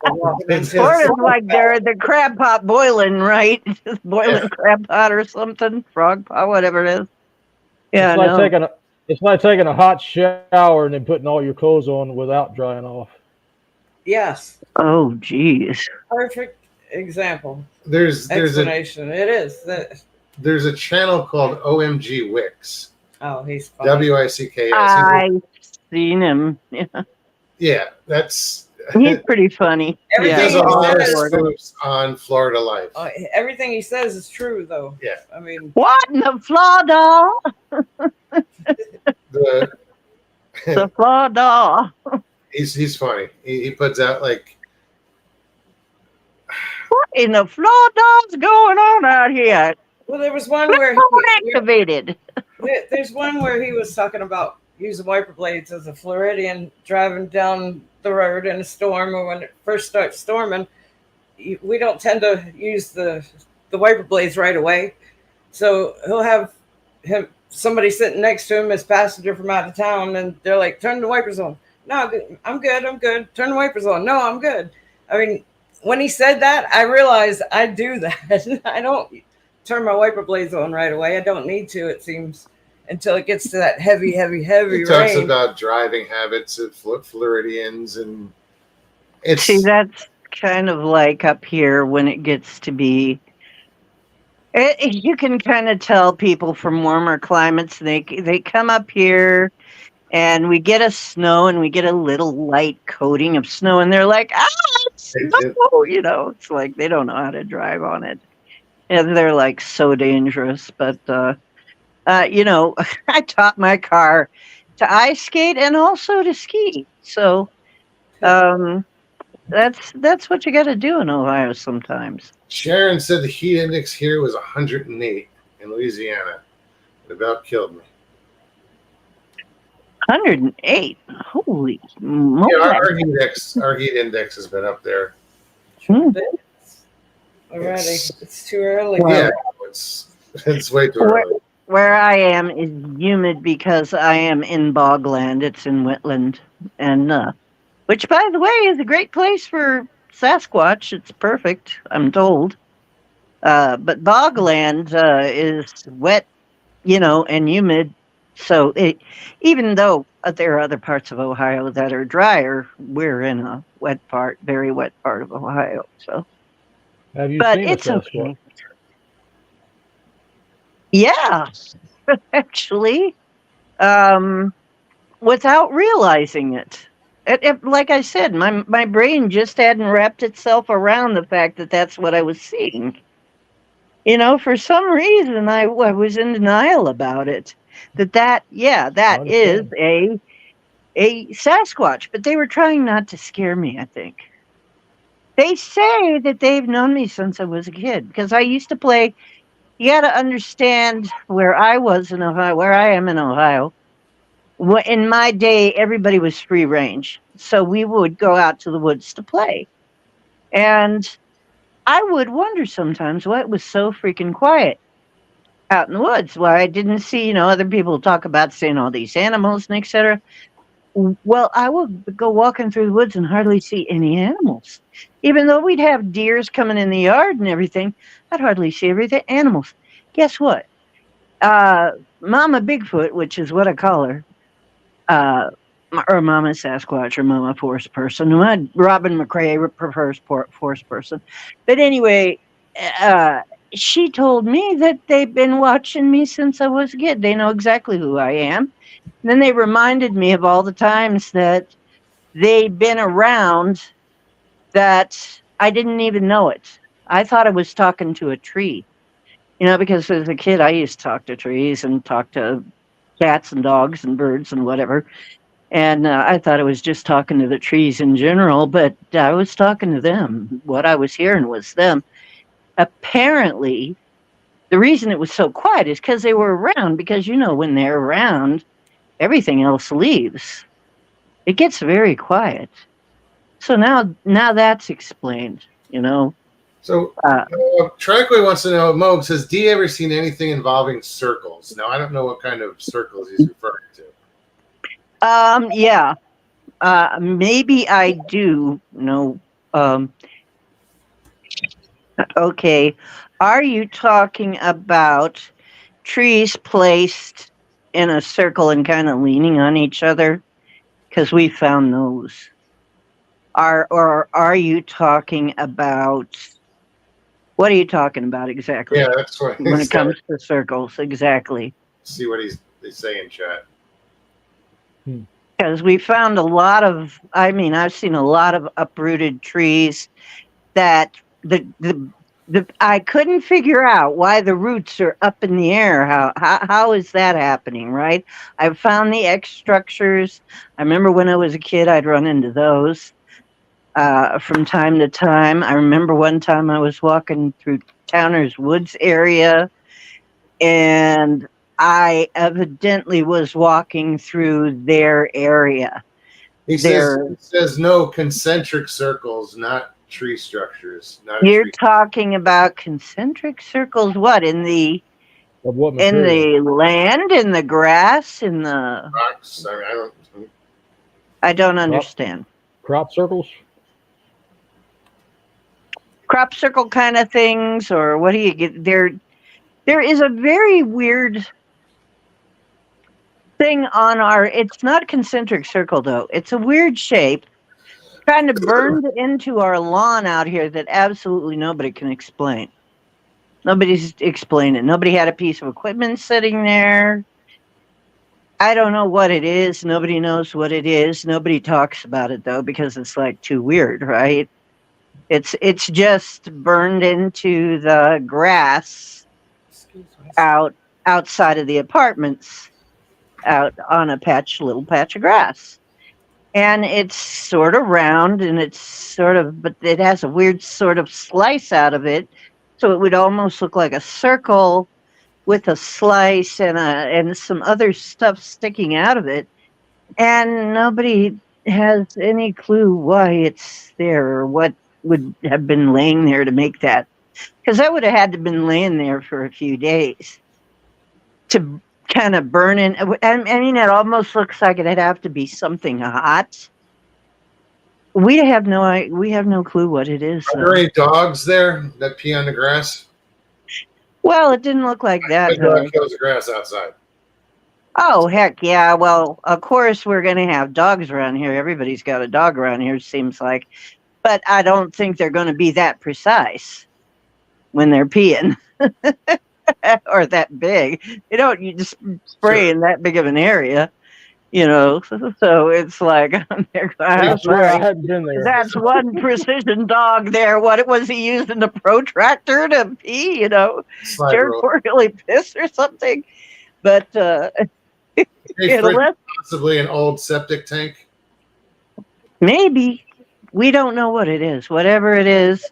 [SPEAKER 3] Florida's like the crab pot boiling, right? Just boiling crab pot or something, frog pot, whatever it is. Yeah,
[SPEAKER 4] It's like taking a hot shower and then putting all your clothes on without drying off.
[SPEAKER 1] Yes.
[SPEAKER 3] Oh, geez.
[SPEAKER 1] Perfect example.
[SPEAKER 2] There's
[SPEAKER 1] Explanation. It is.
[SPEAKER 2] there's a channel called OMG Wicks.
[SPEAKER 1] Oh, he's funny.
[SPEAKER 2] WICKS.
[SPEAKER 3] I've seen him. Yeah.
[SPEAKER 2] Yeah, that's
[SPEAKER 3] He's pretty funny.
[SPEAKER 1] Everything
[SPEAKER 2] there's
[SPEAKER 1] he
[SPEAKER 2] a lot of
[SPEAKER 1] says-
[SPEAKER 2] scoops on Florida life.
[SPEAKER 1] Everything he says is true, though.
[SPEAKER 2] Yeah.
[SPEAKER 1] I mean,
[SPEAKER 3] What in the flaw doll?
[SPEAKER 2] The
[SPEAKER 3] The flaw doll.
[SPEAKER 2] he's funny. He puts out like
[SPEAKER 3] What in the flaw doll's going on out here?
[SPEAKER 1] well, there was one where
[SPEAKER 3] Activated.
[SPEAKER 1] there's one where he was talking about using wiper blades as a Floridian driving down the road in a storm, or when it first starts storming. We don't tend to use the wiper blades right away, so he'll have somebody sitting next to him as passenger from out of town, and they're like, "Turn the wipers on." No, I'm good. Turn the wipers on. No, I'm good. I mean, when he said that, I realized I do that. I don't turn my wiper blades on right away. I don't need to, it seems, until it gets to that heavy
[SPEAKER 2] he
[SPEAKER 1] rain.
[SPEAKER 2] talks about driving habits of Floridians, and it's
[SPEAKER 3] See, that's kind of like up here when it gets to be. You can kind of tell people from warmer climates. They come up here, and we get a snow, and we get a little light coating of snow, and they're like, it's snow. You know, it's like they don't know how to drive on it, and they're like so dangerous. But you know, I taught my car to ice skate and also to ski. So that's what you got to do in Ohio sometimes.
[SPEAKER 2] Sharon said the heat index here was 108 in Louisiana. It about killed me.
[SPEAKER 3] 108. Holy moly.
[SPEAKER 2] Yeah, our heat index has been up there.
[SPEAKER 3] Hmm.
[SPEAKER 1] Already, it's too early.
[SPEAKER 2] Yeah, it's way too early.
[SPEAKER 3] Where I am is humid because I am in bogland. It's in wetland, and which, by the way, is a great place for Sasquatch. It's perfect, I'm told. But bogland is wet, you know, and humid. So even though there are other parts of Ohio that are drier. We're in a wet part, very wet part of Ohio. So,
[SPEAKER 4] Have you
[SPEAKER 3] but
[SPEAKER 4] seen a
[SPEAKER 3] it's
[SPEAKER 4] Sasquatch?
[SPEAKER 3] okay. Yeah, actually, um, without realizing it. Like I said, my brain just hadn't wrapped itself around the fact that that's what I was seeing. You know, for some reason, I was in denial about it. That
[SPEAKER 4] I
[SPEAKER 3] is
[SPEAKER 4] understand.
[SPEAKER 3] a Sasquatch, but they were trying not to scare me, I think. They say that they've known me since I was a kid because I used to play. You got to understand where I was in Ohio, where I am in Ohio. In my day, everybody was free range. So we would go out to the woods to play. And I would wonder sometimes why it was so freaking quiet out in the woods, why I didn't see, other people talk about seeing all these animals and etc. Well, I would go walking through the woods and hardly see any animals. Even though we'd have deers coming in the yard and everything, I'd hardly see everything. Animals. Guess what? Mama Bigfoot, which is what I call her, or Mama Sasquatch or Mama Forest Person. Robin McCrae prefers Forest Person. But anyway, she told me that they've been watching me since I was a kid. They know exactly who I am. And then they reminded me of all the times that they'd been around that I didn't even know it. I thought I was talking to a tree. Because as a kid, I used to talk to trees and talk to cats and dogs and birds and whatever. And I thought I was just talking to the trees in general, but I was talking to them. What I was hearing was them. Apparently, the reason it was so quiet is because they were around, because, when they're around, everything else leaves. It gets very quiet. So now that's explained,
[SPEAKER 2] So, Tranquil wants to know, Moog says, "Do you ever seen anything involving circles?" Now, I don't know what kind of circles he's referring to.
[SPEAKER 3] Yeah. Maybe I do know. Okay. Are you talking about trees placed in a circle and kind of leaning on each other? Because we found those. Or are you talking about, what are you talking about exactly?
[SPEAKER 2] Yeah, that's what
[SPEAKER 3] when it comes to circles, exactly.
[SPEAKER 2] See what they say in chat.
[SPEAKER 3] Because we found a lot of, I've seen a lot of uprooted trees that I couldn't figure out why the roots are up in the air. How is that happening, right? I've found the X structures. I remember when I was a kid, I'd run into those from time to time. I remember one time I was walking through Towner's Woods area, and I evidently was walking through their area.
[SPEAKER 2] He says no concentric circles, not tree structures.
[SPEAKER 3] You're talking about concentric circles. What, in the land, in the grass, in the
[SPEAKER 2] rocks?
[SPEAKER 3] I don't understand.
[SPEAKER 4] Crop circles?
[SPEAKER 3] Crop circle kind of things, or what do you get there? There is a very weird thing on it's not a concentric circle though. It's a weird shape kind of burned into our lawn out here that absolutely nobody can explain. Nobody's explained it. Nobody had a piece of equipment sitting there. I don't know what it is. Nobody knows what it is. Nobody talks about it though, because it's like too weird, right? It's just burned into the grass outside of the apartments, out on a little patch of grass. And it's sort of round, and but it has a weird sort of slice out of it. So it would almost look like a circle with a slice and some other stuff sticking out of it. And nobody has any clue why it's there or what would have been laying there to make that. Because that would have had to have been laying there for a few days to kind of burn in. It almost looks like it'd have to be something hot. We have no clue what it is.
[SPEAKER 2] Are there any dogs there that pee on the grass?
[SPEAKER 3] Well, it didn't look like that.
[SPEAKER 2] My dog kills the grass outside.
[SPEAKER 3] Oh, heck yeah. Well, of course, we're going to have dogs around here. Everybody's got a dog around here, it seems like. But I don't think they're going to be that precise when they're peeing or that big. You just spray
[SPEAKER 2] Sure.
[SPEAKER 3] in that big of an area, you know. So it's like, they're going
[SPEAKER 4] I
[SPEAKER 3] to
[SPEAKER 4] swear I hadn't been there.
[SPEAKER 3] that's one precision dog there. What was he using a protractor to pee,
[SPEAKER 2] Slide rule.
[SPEAKER 3] territorially piss or something? But
[SPEAKER 2] Hey,
[SPEAKER 3] it'll
[SPEAKER 2] Fred,
[SPEAKER 3] let
[SPEAKER 2] possibly an old septic tank.
[SPEAKER 3] maybe. We don't know what it is, whatever it is.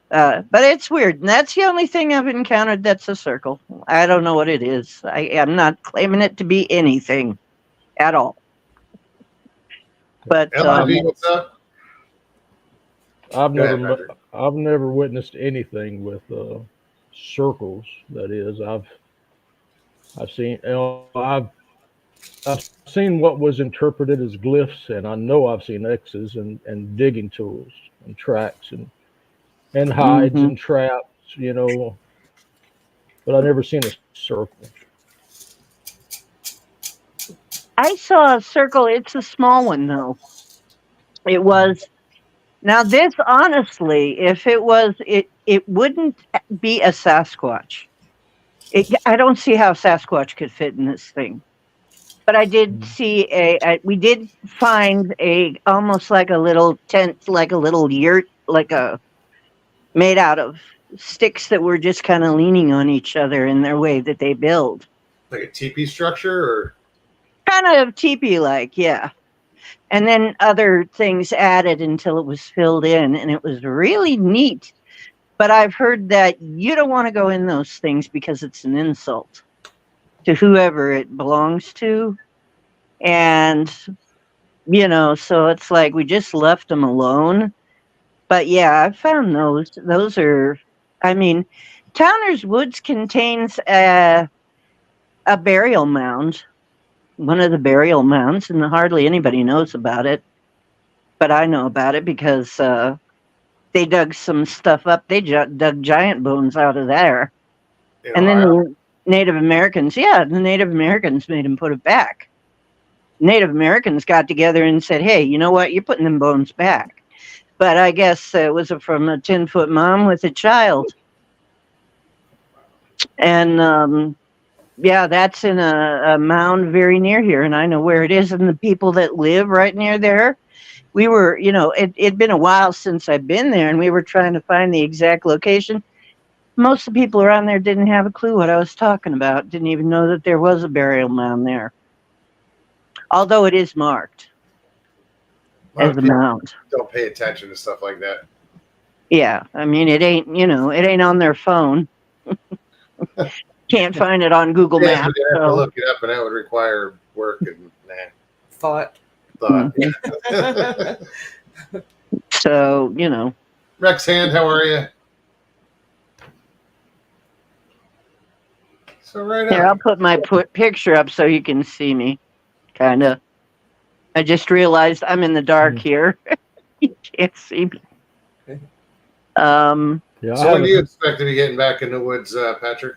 [SPEAKER 3] But it's weird. And that's the only thing I've encountered that's a circle. I don't know what it is. I'm not claiming it to be anything at all. But
[SPEAKER 2] LIV, what's up?
[SPEAKER 4] I've
[SPEAKER 2] Go ahead,
[SPEAKER 4] never,
[SPEAKER 2] Patrick.
[SPEAKER 4] I've never witnessed anything with circles. That is, I've seen, I've seen what was interpreted as glyphs, and I know I've seen X's and digging tools and tracks and hides
[SPEAKER 3] Mhm.
[SPEAKER 4] and traps, but I've never seen a circle.
[SPEAKER 3] I saw a circle. It's a small one, though. It was. Now, this honestly, if it was, it wouldn't be a Sasquatch. I don't see how Sasquatch could fit in this thing. But I did see we did find almost like a little tent, like a little yurt, made out of sticks that were just kind of leaning on each other in their way that they build.
[SPEAKER 2] Like a teepee structure, or
[SPEAKER 3] Kind of teepee-like, yeah. And then other things added until it was filled in, and it was really neat. But I've heard that you don't want to go in those things because it's an insult to whoever it belongs to. And, so it's like we just left them alone. But yeah, I found those. Those are, Towner's Woods contains a burial mound, one of the burial mounds, and hardly anybody knows about it. But I know about it because they dug some stuff up. They dug giant bones out of there. And then the Native Americans made them put it back. Native Americans got together and said, hey, you know what? You're putting them bones back. But I guess it was from a 10-foot mom with a child. And yeah, that's in a mound very near here, and I know where it is. And the people that live right near there, we were, it'd been a while since I'd been there, and we were trying to find the exact location. Most of the people around there didn't have a clue what I was talking about, didn't even know that there was a burial mound there. Although it is marked as a mound.
[SPEAKER 2] Don't pay attention to stuff like that.
[SPEAKER 3] Yeah, it ain't, it ain't on their phone. Can't find it on Google
[SPEAKER 2] Yeah,
[SPEAKER 3] Maps.
[SPEAKER 2] you'd have to
[SPEAKER 3] So.
[SPEAKER 2] look it up, and that would require work and
[SPEAKER 1] Thought.
[SPEAKER 3] So,
[SPEAKER 2] Rex Hand, how are you? So right
[SPEAKER 3] Here, I'll
[SPEAKER 2] on.
[SPEAKER 3] put my picture up so you can see me. Kind of. I just realized I'm in the dark here. You can't see me.
[SPEAKER 4] Yeah,
[SPEAKER 2] So when do you expect to be getting back in the woods, Patrick?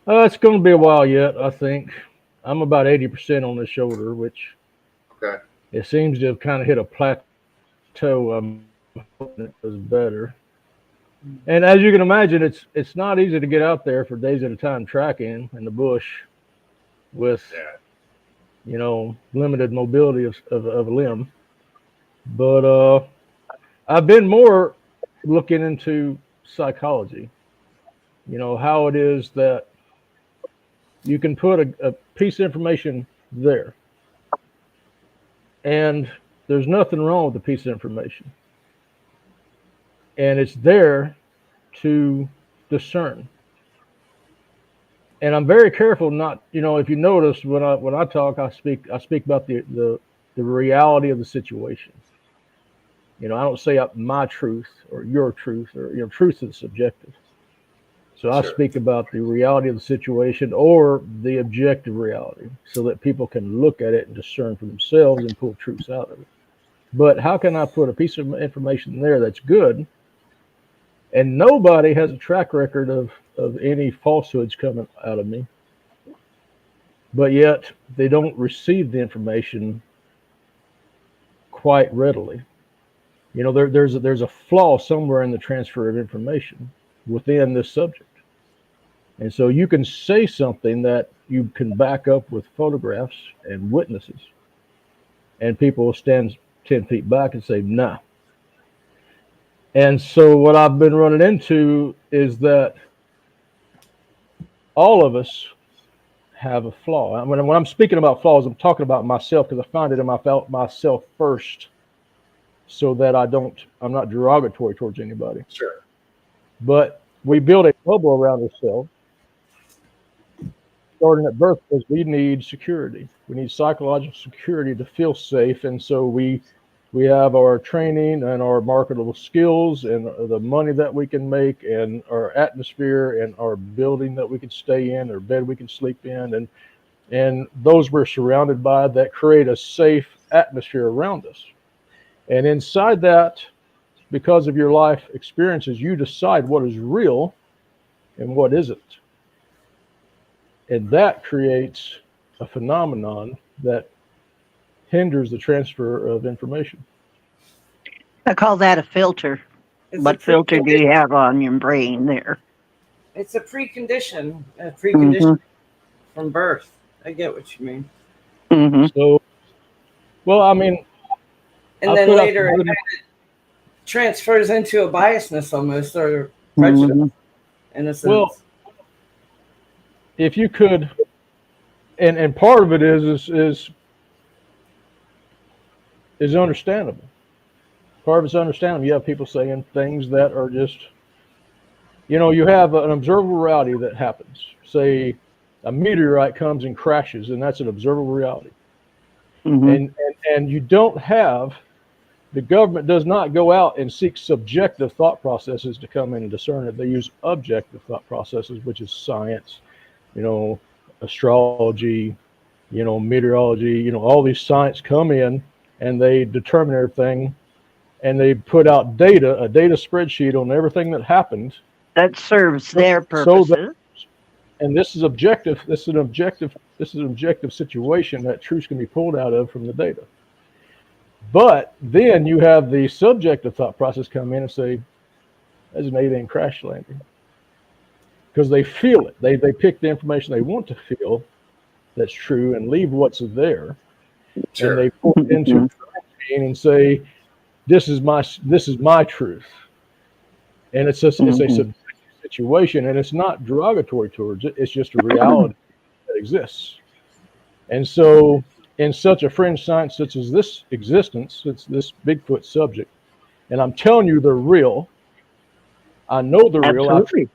[SPEAKER 4] It's going to be a while yet, I think. I'm about 80% on the shoulder, which
[SPEAKER 2] Okay.
[SPEAKER 4] it seems to have kind of hit a plateau. I'm hoping it does better. And as you can imagine, it's not easy to get out there for days at a time tracking in the bush with, limited mobility of a limb. But I've been more looking into psychology, how it is that you can put a piece of information there. And there's nothing wrong with the piece of information. And it's there to discern. And I'm very careful not, if you notice when I talk, I speak about the reality of the situation. I don't say my truth or your truth, or truth is subjective. So I speak about the reality of the situation or the objective reality so that people can look at it and discern for themselves and pull truths out of it. But how can I put a piece of information there that's good, and nobody has a track record of any falsehoods coming out of me? but yet they don't receive the information quite readily. You know, there's a flaw somewhere in the transfer of information within this subject. And so you can say something that you can back up with photographs and witnesses, and people will stand 10 feet back and say, nah. And so what I've been running into is that all of us have a flaw. When I'm speaking about flaws, I'm talking about myself, because I find it in myself first, so that I'm not derogatory towards anybody.
[SPEAKER 2] Sure.
[SPEAKER 4] But we build a bubble around ourselves, starting at birth, because we need security. We need psychological security to feel safe. And so we have our training and our marketable skills and the money that we can make and our atmosphere and our building that we can stay in or bed we can sleep in, and those we're surrounded by that create a safe atmosphere around us. And inside that, because of your life experiences, you decide what is real and what isn't. And that creates a phenomenon that hinders the transfer of information.
[SPEAKER 3] I call that a filter.
[SPEAKER 1] It's
[SPEAKER 3] What
[SPEAKER 1] a
[SPEAKER 3] filter do you have on your brain there?
[SPEAKER 1] It's a precondition
[SPEAKER 3] Mhm.
[SPEAKER 1] from birth. I get what you mean.
[SPEAKER 3] Hmm.
[SPEAKER 4] So, well, I mean,
[SPEAKER 1] And
[SPEAKER 4] I'll
[SPEAKER 1] then
[SPEAKER 4] put out
[SPEAKER 1] later it
[SPEAKER 4] some
[SPEAKER 1] kind of transfers into a biasness almost, or prejudice
[SPEAKER 3] Mhm.
[SPEAKER 1] in a sense.
[SPEAKER 4] Well, if you could, and part of it is understandable. Part of it's understandable. You have people saying things that are just, you know, you have an observable reality that happens. Say a meteorite comes and crashes, and that's an observable reality.
[SPEAKER 3] Mhm.
[SPEAKER 4] And you don't have, the government does not go out and seek subjective thought processes to come in and discern it. They use objective thought processes, which is science, you know, astrology, you know, meteorology, you know, all these science come in and they determine everything, and they put out data, a data spreadsheet on everything that happened.
[SPEAKER 3] That serves their
[SPEAKER 4] So that,
[SPEAKER 3] purposes.
[SPEAKER 4] and this is objective. This is an objective situation that truth can be pulled out of from the data. But then you have the subjective thought process come in and say, "There's an alien crash landing," because they feel it. They pick the information they want to feel that's true and leave what's there,
[SPEAKER 2] Sure.
[SPEAKER 4] and they put it into
[SPEAKER 3] Mhm.
[SPEAKER 4] and say, "This is my truth," and it's a subjective situation, and it's not derogatory towards it. It's just a reality that exists. And so, in such a fringe science such as this existence, it's this Bigfoot subject, and I'm telling you they're real. I know they're real.
[SPEAKER 3] Absolutely.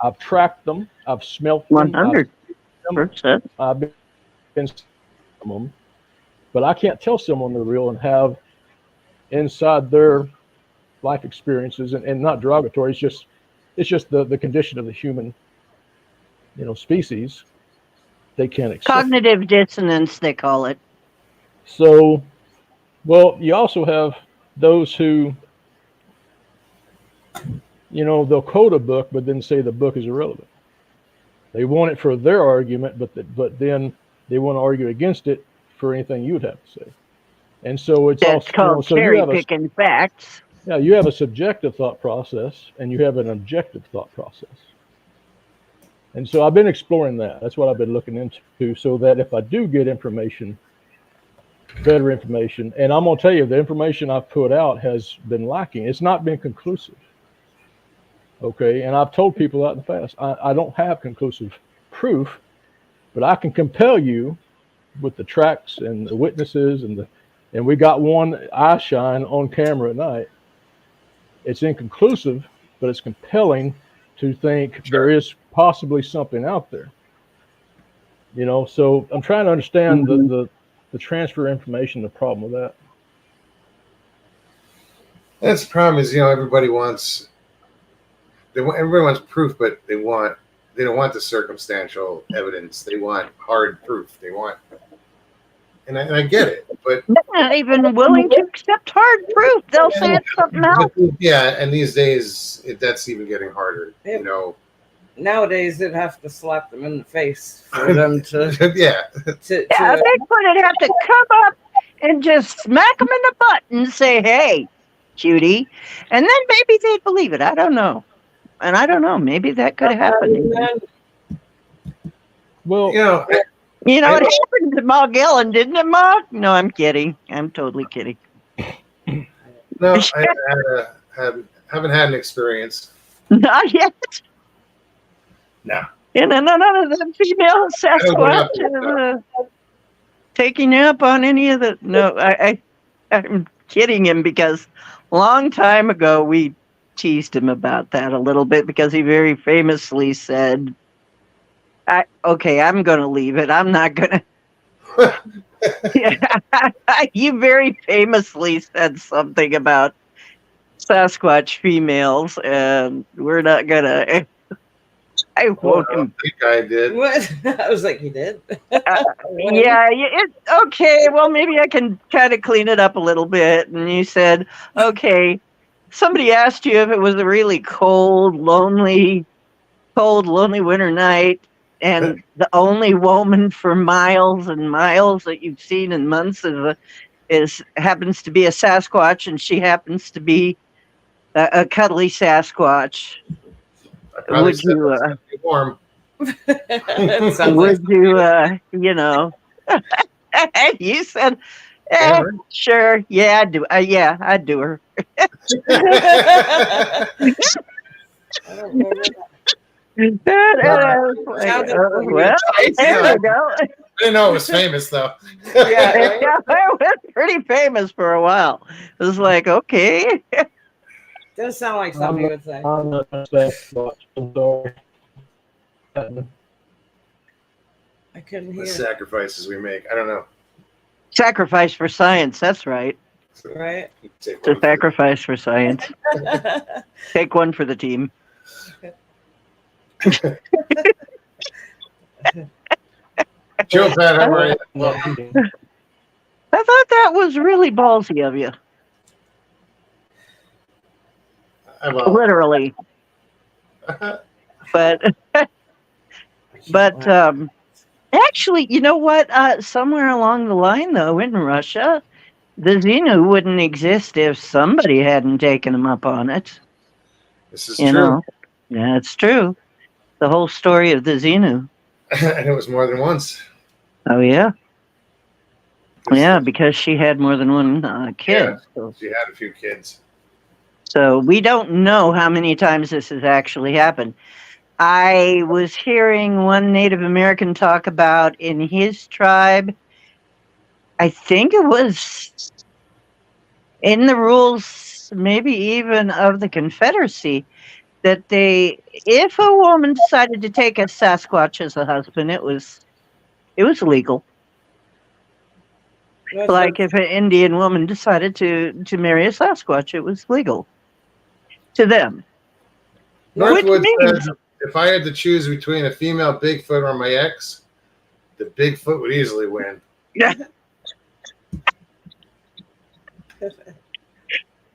[SPEAKER 4] I've tracked them. I've smelt them.
[SPEAKER 3] 100%.
[SPEAKER 4] I've been them, but I can't tell someone they're real and have inside their life experiences, and not derogatory. It's just the condition of the human, you know, species. They can't accept it.
[SPEAKER 3] Cognitive dissonance, they call it.
[SPEAKER 4] So, well, you also have those who, you know, they'll quote a book, but then say the book is irrelevant. They want it for their argument, but then they want to argue against it for anything you would have to say. And so it's
[SPEAKER 3] That's
[SPEAKER 4] also,
[SPEAKER 3] called
[SPEAKER 4] so you
[SPEAKER 3] cherry
[SPEAKER 4] have
[SPEAKER 3] picking facts.
[SPEAKER 4] you have a subjective thought process and you have an objective thought process. And so I've been exploring that. That's what I've been looking into, so that if I do get information, better information, and I'm going to tell you, the information I've put out has been lacking. It's not been conclusive. Okay. And I've told people that in the past, I don't have conclusive proof, but I can compel you with the tracks and the witnesses and we got one eye shine on camera at night. It's inconclusive, but it's compelling to think there is possibly something out there. You know, so I'm trying to understand the transfer of information, the problem with that.
[SPEAKER 2] That's the problem is, you know, everybody wants proof, but they don't want the circumstantial evidence. They want hard proof. They want, and I get it, but
[SPEAKER 3] They're not even willing to accept hard proof. They'll say it's something else.
[SPEAKER 2] yeah, and these days that's even getting harder.
[SPEAKER 1] Yeah.
[SPEAKER 2] You know,
[SPEAKER 1] nowadays they'd have to slap them in the face for them to
[SPEAKER 2] Yeah.
[SPEAKER 3] Yeah, Bigfoot would have to come up and just smack them in the butt and say, "Hey, cutie," and then maybe they'd believe it. I don't know, and I don't know. Maybe that could happen.
[SPEAKER 4] Well,
[SPEAKER 2] You know,
[SPEAKER 3] You know, it happened to Ma Gillen, didn't it, Ma? No, I'm kidding. I'm totally kidding.
[SPEAKER 2] no, haven't had an experience.
[SPEAKER 3] Not yet.
[SPEAKER 2] No.
[SPEAKER 3] You know, none of the female Sasquatch is taking you up on any of the. No, I'm kidding him because a long time ago we teased him about that a little bit because he very famously said, "Okay, I'm going to leave it. I'm not going to." You very famously said something about Sasquatch females, and we're not going to. I won't.
[SPEAKER 2] I think I did.
[SPEAKER 1] What? I was like, he did.
[SPEAKER 3] Yeah, okay, well, maybe I can kind of clean it up a little bit. And you said, okay, somebody asked you if it was a really cold, lonely winter night, and the only woman for miles and miles that you've seen in months happens to be a Sasquatch, and she happens to be a cuddly Sasquatch. Would you,
[SPEAKER 2] warm.
[SPEAKER 1] That sounds
[SPEAKER 3] would you, you know, you said,
[SPEAKER 2] Yeah, right.
[SPEAKER 3] sure, yeah, I do. Yeah, I'd do her.
[SPEAKER 1] I don't remember that.
[SPEAKER 3] Well, there we go.
[SPEAKER 2] I didn't know it was famous though.
[SPEAKER 1] Yeah, right?
[SPEAKER 3] Yeah, it was pretty famous for a while. It was like, okay.
[SPEAKER 1] Does sound like something you would say.
[SPEAKER 4] I'm not going to say much. I'm sorry.
[SPEAKER 1] I couldn't
[SPEAKER 2] The
[SPEAKER 1] hear.
[SPEAKER 2] sacrifices we make. I don't know.
[SPEAKER 3] Sacrifice for science. That's right.
[SPEAKER 1] Right?
[SPEAKER 2] Take
[SPEAKER 3] It's a
[SPEAKER 2] one.
[SPEAKER 3] sacrifice for science. Take one for the team.
[SPEAKER 2] Joe, Pat, how are you?
[SPEAKER 3] I thought that was really ballsy of you.
[SPEAKER 2] Well,
[SPEAKER 3] Literally. But actually, you know what? Somewhere along the line, though, in Russia, the Xenu wouldn't exist if somebody hadn't taken them up on it.
[SPEAKER 2] this is
[SPEAKER 3] You
[SPEAKER 2] true.
[SPEAKER 3] know, yeah, it's true. The whole story of the Xenu.
[SPEAKER 2] And it was more than once.
[SPEAKER 3] Oh yeah, yeah, because she had more than one kid.
[SPEAKER 2] Yeah.
[SPEAKER 3] So,
[SPEAKER 2] She had a few kids.
[SPEAKER 3] so we don't know how many times this has actually happened. I was hearing one Native American talk about in his tribe. I think it was in the rules, maybe even of the Confederacy, that if a woman decided to take a Sasquatch as a husband, it was legal. Like if an Indian woman decided to marry a Sasquatch, it was legal to them.
[SPEAKER 2] Northwood
[SPEAKER 3] means-
[SPEAKER 2] said, if I had to choose between a female Bigfoot or my ex, the Bigfoot would easily win.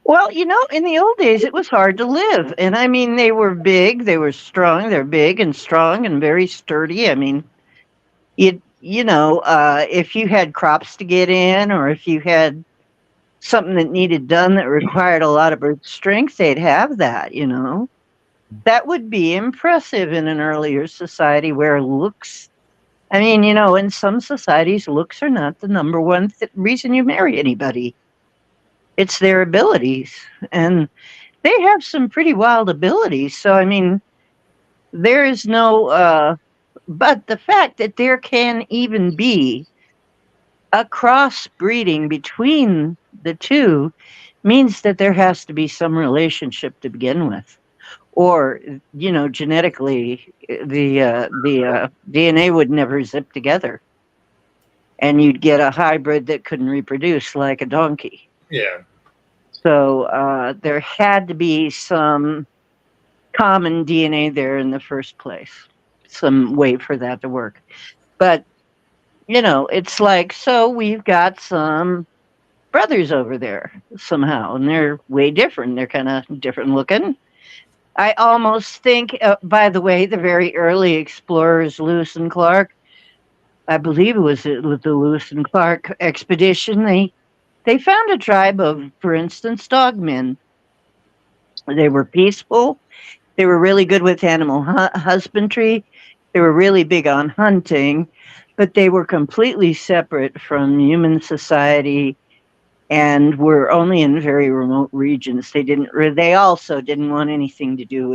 [SPEAKER 3] Well, you know, in the old days, it was hard to live. And I mean, they were big, they were strong, they're big and strong and very sturdy. I mean, if you had crops to get in or if you had something that needed done that required a lot of brute strength, they'd have that, you know. That would be impressive in an earlier society where looks, I mean, you know, in some societies, looks are not the number one reason you marry anybody. It's their abilities. And they have some pretty wild abilities. So, I mean, there is no, but the fact that there can even be a crossbreeding between the two means that there has to be some relationship to begin with. Or, you know, genetically, the DNA would never zip together. And you'd get a hybrid that couldn't reproduce like a donkey.
[SPEAKER 2] Yeah.
[SPEAKER 3] So there had to be some common DNA there in the first place, some way for that to work. But, you know, it's like, so we've got some brothers over there somehow, and they're way different. They're kind of different looking. I almost think, by the way, the very early explorers, Lewis and Clark, I believe it was the Lewis and Clark expedition. They found a tribe of, for instance, dogmen. They were peaceful. They were really good with animal husbandry. They were really big on hunting, but they were completely separate from human society and were only in very remote regions. They also didn't want anything to do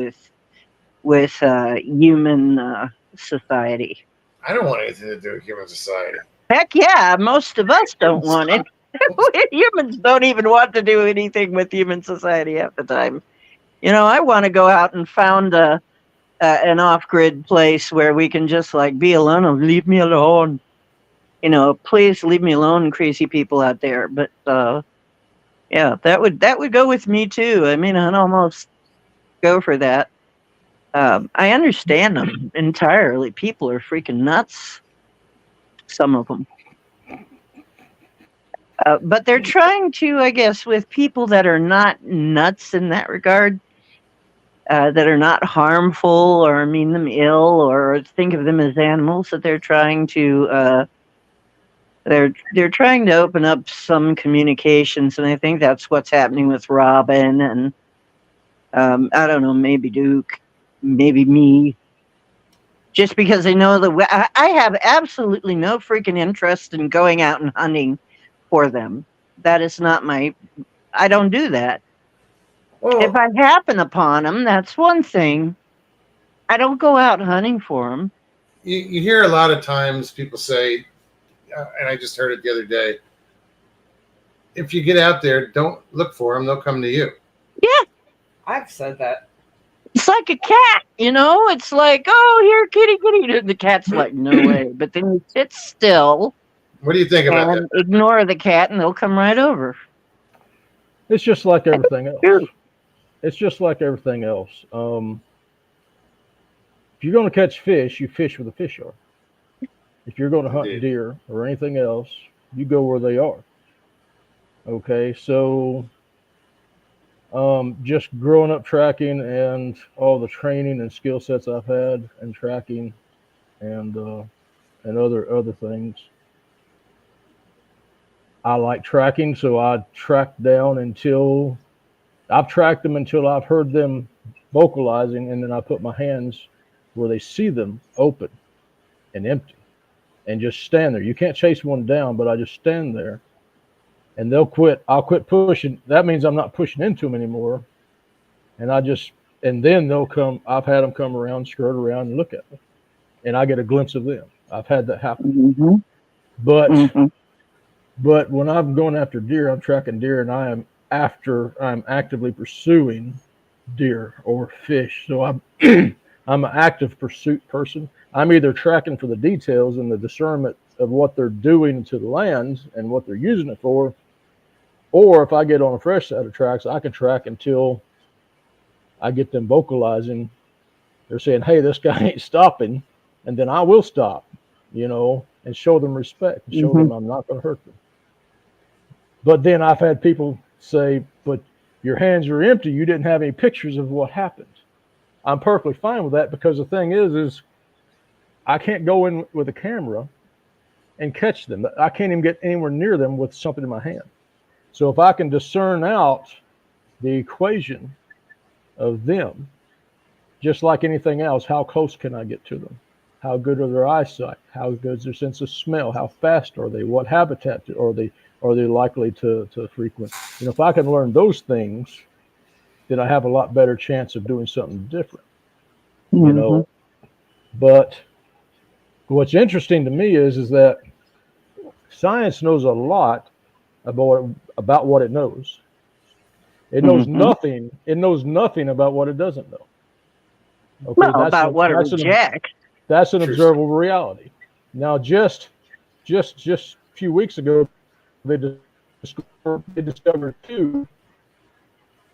[SPEAKER 3] with human society.
[SPEAKER 2] I don't want anything to do with human society.
[SPEAKER 3] Heck yeah, most of us don't want it. Humans don't even want to do anything with human society half the time. You know, I want to go out and found an off-grid place where we can just like be alone and leave me alone. You know, please leave me alone, crazy people out there. But yeah, that would go with me too. I mean, I'd almost go for that. I understand them entirely. People are freaking nuts. Some of them. But they're trying to, I guess, with people that are not nuts in that regard, that are not harmful or mean them ill or think of them as animals, that they're trying to they're trying to open up some communications, and I think that's what's happening with Robin and I don't know, maybe Duke, maybe me. Just because I know I have absolutely no freaking interest in going out and hunting for them. That is not I don't do that.
[SPEAKER 2] Well,
[SPEAKER 3] If I happen upon them, that's one thing. I don't go out hunting for them.
[SPEAKER 2] you hear a lot of times people say, and I just heard it the other day, if you get out there, don't look for them, they'll come to you.
[SPEAKER 3] Yeah,
[SPEAKER 1] I've said that.
[SPEAKER 3] it's like a cat, you know? It's like, oh, here, kitty, kitty. And the cat's like, no way. But then you sit still
[SPEAKER 2] What do you think about
[SPEAKER 3] and ignore the cat, and they'll come right over.
[SPEAKER 4] It's just like everything else.
[SPEAKER 3] True.
[SPEAKER 4] It's just like everything else. If you're going to catch fish, you fish where the fish are. If you're going to hunt
[SPEAKER 2] Indeed.
[SPEAKER 4] deer or anything else, you go where they are. Okay, so just growing up tracking and all the training and skill sets I've had and tracking and other things. I like tracking, so I track down until I've tracked them until I've heard them vocalizing, and then I put my hands where they see them open and empty and just stand there. You can't chase one down, but I just stand there and they'll quit. I'll quit pushing. That means I'm not pushing into them anymore. And then they'll come. I've had them come around, skirt around and look at me, and I get a glimpse of them. I've had that happen.
[SPEAKER 3] Mm-hmm.
[SPEAKER 4] But when I'm going after deer, I'm tracking deer, and I'm actively pursuing deer or fish. So I'm I'm an active pursuit person. I'm either tracking for the details and the discernment of what they're doing to the land and what they're using it for, or if I get on a fresh set of tracks, I can track until I get them vocalizing. They're saying, "Hey, this guy ain't stopping," and then I will stop, and show them respect, and show them I'm not going to hurt them. But then I've had people say, "But your hands are empty. You didn't have any pictures of what happened." I'm perfectly fine with that, because the thing is I can't go in with a camera and catch them. I can't even get anywhere near them with something in my hand. So if I can discern out the equation of them, just like anything else, how close can I get to them? How good are their eyesight? How good is their sense of smell? How fast are they? What habitat are they likely to frequent? If I can learn those things, then I have a lot better chance of doing something different. But what's interesting to me is that science knows a lot about what it knows. It knows nothing. It knows nothing about what it doesn't know. Okay,
[SPEAKER 3] Well, about what it rejects.
[SPEAKER 4] That's an observable reality. Now, just a few weeks ago, they discovered 2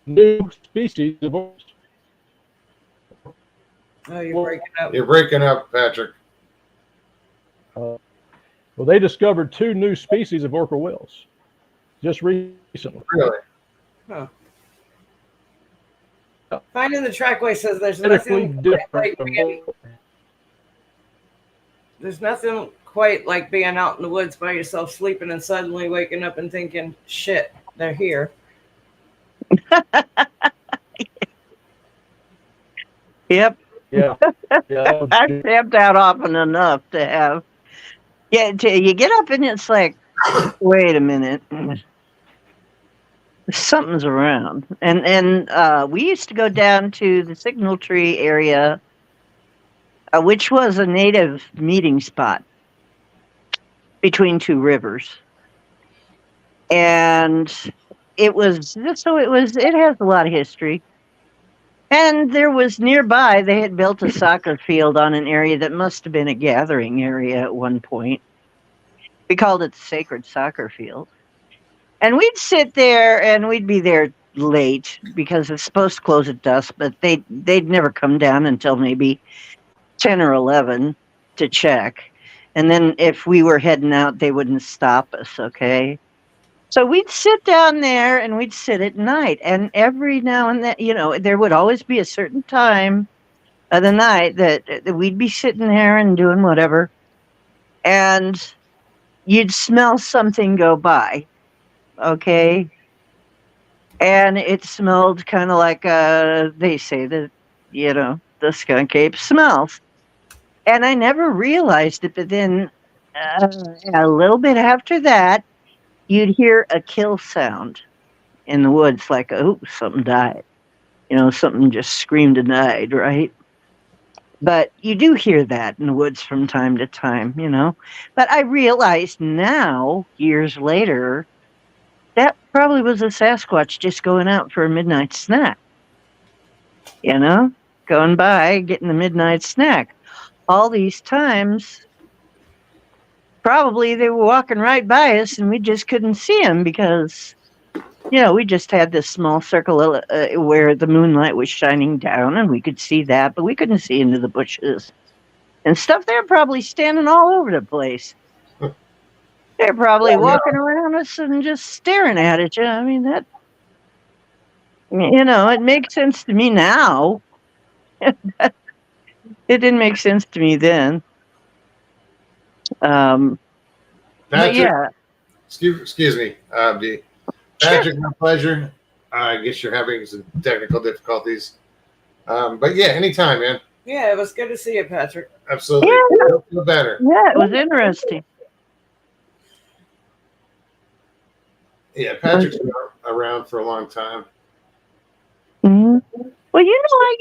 [SPEAKER 4] new species of orcas.
[SPEAKER 1] Oh, you're breaking up.
[SPEAKER 2] You're breaking up, Patrick.
[SPEAKER 4] Well, they discovered 2 new species of orca whales just recently.
[SPEAKER 2] Really?
[SPEAKER 1] Huh. Finding the trackway says there's
[SPEAKER 4] Radically
[SPEAKER 1] nothing
[SPEAKER 4] different
[SPEAKER 1] like
[SPEAKER 4] from
[SPEAKER 1] being, there's nothing quite like being out in the woods by yourself sleeping and suddenly waking up and thinking, shit, they're here.
[SPEAKER 3] Yep.
[SPEAKER 4] yeah. Yeah.
[SPEAKER 3] I've camped out often enough to have. Yeah, you get up and it's like, wait a minute, something's around. And we used to go down to the Signal Tree area, which was a native meeting spot between two rivers, and it has a lot of history. And there was nearby, they had built a soccer field on an area that must have been a gathering area at one point. We called it the Sacred Soccer Field. And we'd sit there and we'd be there late because it's supposed to close at dusk, but they'd never come down until maybe 10 or 11 to check. And then if we were heading out, they wouldn't stop us, okay? So we'd sit down there and we'd sit at night. And every now and then, there would always be a certain time of the night that we'd be sitting there and doing whatever. And you'd smell something go by, okay? And it smelled kind of like, they say that, the skunk ape smells. And I never realized it, but then a little bit after that, you'd hear a kill sound in the woods, like, oh, something died. Something just screamed and died, right? But you do hear that in the woods from time to time, But I realized now, years later, that probably was a Sasquatch just going out for a midnight snack. Going by, getting the midnight snack. All these times, probably they were walking right by us and we just couldn't see them because, we just had this small circle where the moonlight was shining down and we could see that, but we couldn't see into the bushes and stuff. They're probably standing all over the place. They're probably walking around us and just staring at it. I mean, that, it makes sense to me now. It didn't make sense to me then. But
[SPEAKER 2] Patrick,
[SPEAKER 3] yeah.
[SPEAKER 2] Excuse me, D. Patrick, sure. My pleasure. I guess you're having some technical difficulties. But yeah, anytime, man.
[SPEAKER 1] Yeah, it was good to see you, Patrick.
[SPEAKER 2] Absolutely.
[SPEAKER 3] Yeah.
[SPEAKER 2] Feel better.
[SPEAKER 3] Yeah, it was interesting.
[SPEAKER 2] Yeah, Patrick's been around for a long time.
[SPEAKER 3] Mm-hmm. Well, I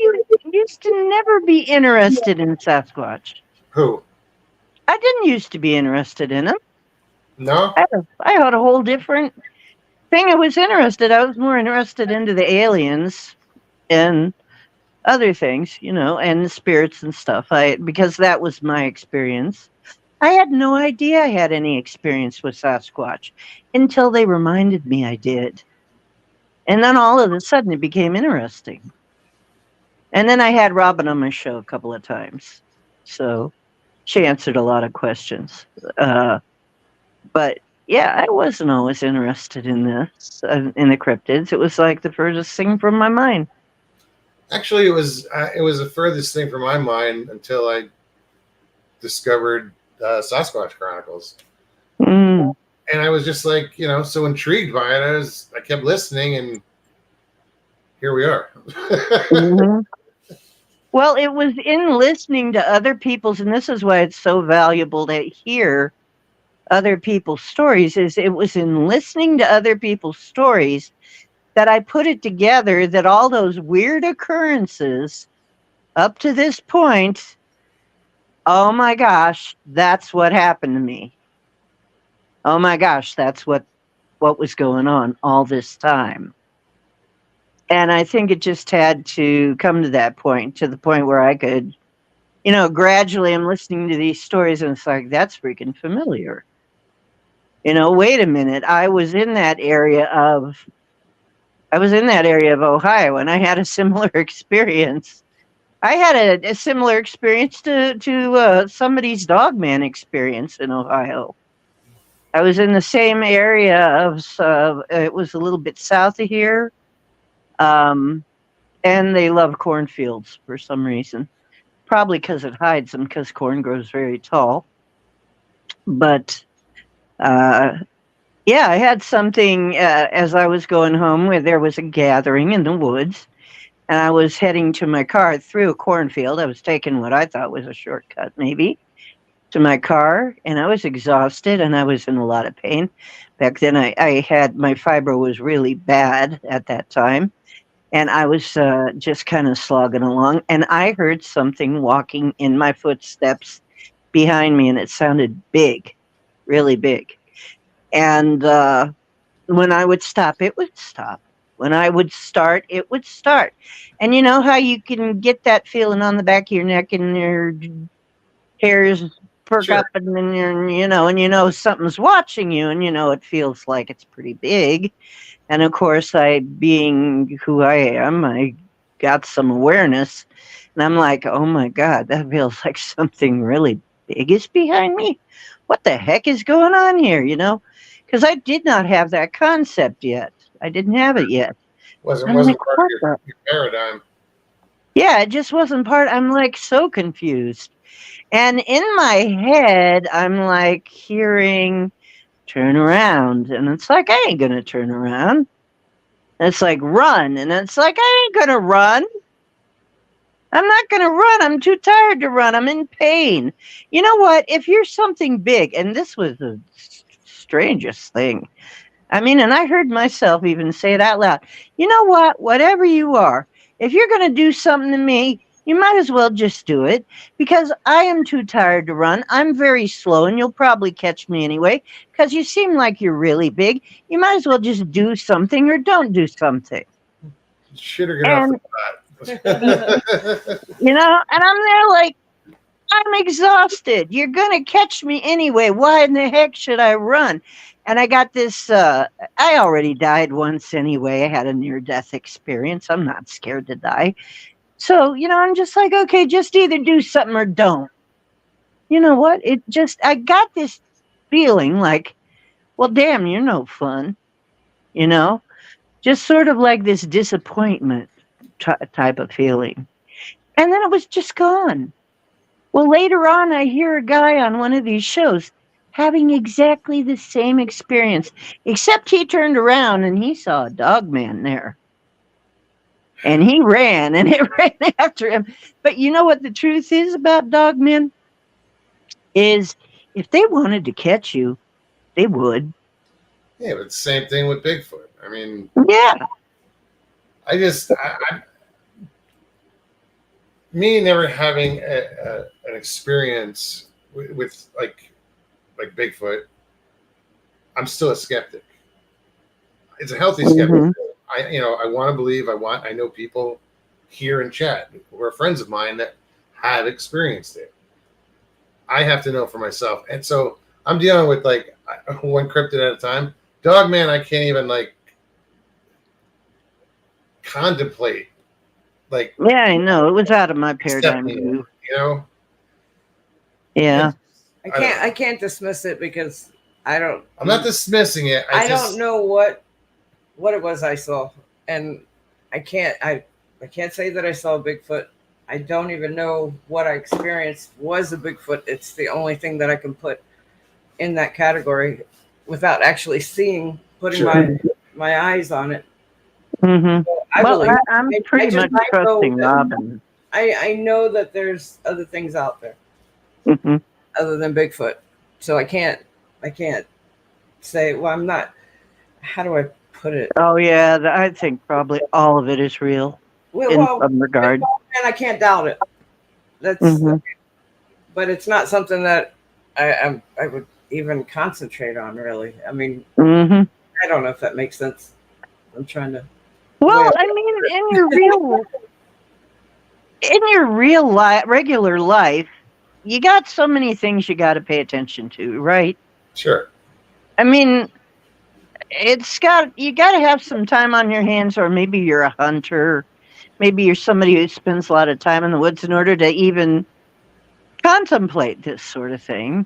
[SPEAKER 3] used to never be interested in Sasquatch.
[SPEAKER 2] Who?
[SPEAKER 3] I didn't used to be interested in them.
[SPEAKER 2] No?
[SPEAKER 3] I had a whole different thing. I was more interested into the aliens and other things, and the spirits and stuff. Because that was my experience. I had no idea I had any experience with Sasquatch until they reminded me I did. And then all of a sudden it became interesting. And then I had Robin on my show a couple of times. So she answered a lot of questions. But yeah, I wasn't always interested in this, in the cryptids. It was like the furthest thing from my mind.
[SPEAKER 2] Actually, it was the furthest thing from my mind until I discovered Sasquatch Chronicles.
[SPEAKER 3] Mm.
[SPEAKER 2] And I was just like, so intrigued by it. I kept listening, and here we are.
[SPEAKER 3] Mm-hmm. Well, it was in listening to other people's, and this is why it's so valuable to hear other people's stories, it was in listening to other people's stories that I put it together that all those weird occurrences up to this point, oh my gosh, that's what happened to me. Oh my gosh, that's what was going on all this time. And I think it just had to come to that point, to the point where I could, gradually I'm listening to these stories and it's like, that's freaking familiar. Wait a minute. I was in that area of Ohio and I had a similar experience. I had a similar experience to somebody's Dogman experience in Ohio. I was in the same area of, it was a little bit south of here. And And they love cornfields for some reason. Probably because it hides them, because corn grows very tall. But yeah, I had something as I was going home where there was a gathering in the woods, and I was heading to my car through a cornfield. I was taking what I thought was a shortcut, maybe, to my car, and I was exhausted and I was in a lot of pain. Back then, I had my fibro was really bad at that time, and I was just kind of slogging along, and I heard something walking in my footsteps behind me, and it sounded big, really big. And when I would stop, it would stop. When I would start, it would start. And you know how you can get that feeling on the back of your neck and your hairs perk
[SPEAKER 2] Sure.
[SPEAKER 3] up, and then and something's watching you, and it feels like it's pretty big. And of course, I, being who I am, I got some awareness, and I'm like, oh my God, that feels like something really big is behind me. What the heck is going on here? Because I did not have that concept yet. I didn't have it yet.
[SPEAKER 2] Wasn't
[SPEAKER 3] I'm
[SPEAKER 2] wasn't
[SPEAKER 3] like,
[SPEAKER 2] part of
[SPEAKER 3] what
[SPEAKER 2] your paradigm.
[SPEAKER 3] Yeah, it just wasn't part. I'm like so confused. And in my head, I'm like hearing, turn around. And it's like, I ain't going to turn around. And it's like, run. And it's like, I ain't going to run. I'm not going to run. I'm too tired to run. I'm in pain. You know what? If you're something big, and this was the strangest thing. I mean, and I heard myself even say it out loud. You know what? Whatever you are, if you're going to do something to me, you might as well just do it, because I am too tired to run. I'm very slow, and you'll probably catch me anyway, because you seem like you're really big. You might as well just do something or don't do something.
[SPEAKER 2] Shit or get off
[SPEAKER 3] And,
[SPEAKER 2] the pot.
[SPEAKER 3] and I'm there like, I'm exhausted. You're going to catch me anyway. Why in the heck should I run? And I got this, I already died once anyway. I had a near-death experience. I'm not scared to die. So, I'm just like, okay, just either do something or don't. You know what? I got this feeling like, well, damn, you're no fun. Just sort of like this disappointment type of feeling. And then it was just gone. Well, later on, I hear a guy on one of these shows having exactly the same experience, except he turned around and he saw a dog man there. And he ran, and it ran after him. But you know what the truth is about dog men? Is if they wanted to catch you, they would.
[SPEAKER 2] Yeah, but same thing with Bigfoot. I mean,
[SPEAKER 3] Yeah.
[SPEAKER 2] Me never having an experience with like Bigfoot, I'm still a skeptic. It's a healthy skepticism. I want to believe. I know people here in chat who are friends of mine that have experienced it. I have to know for myself, and so I'm dealing with like one cryptid at a time. Dog man, I can't even like contemplate. Like,
[SPEAKER 3] Yeah, I know. It was out of my paradigm
[SPEAKER 2] accepting it,
[SPEAKER 3] view.
[SPEAKER 2] Yeah.
[SPEAKER 1] I can't dismiss it because I'm
[SPEAKER 2] not dismissing it.
[SPEAKER 1] I don't know what it was I saw, and I can't say that I saw a Bigfoot. I don't even know what I experienced was a Bigfoot. It's the only thing that I can put in that category without actually putting my eyes on it.
[SPEAKER 3] Mm-hmm.
[SPEAKER 1] So
[SPEAKER 3] I'm pretty much trusting Robin.
[SPEAKER 1] I know that there's other things out there other than Bigfoot. So I can't say, well, I'm not, how do I put it?
[SPEAKER 3] Oh yeah, I think probably all of it is real in some regard.
[SPEAKER 1] And I can't doubt it. That's, but it's not something that I would even concentrate on, really. I mean, I don't know if that makes sense. I'm trying to.
[SPEAKER 3] Well, I mean, in your real life, regular life, you got so many things you got to pay attention to, right?
[SPEAKER 2] Sure.
[SPEAKER 3] I mean, you got to have some time on your hands, or maybe you're a hunter. Maybe you're somebody who spends a lot of time in the woods in order to even contemplate this sort of thing.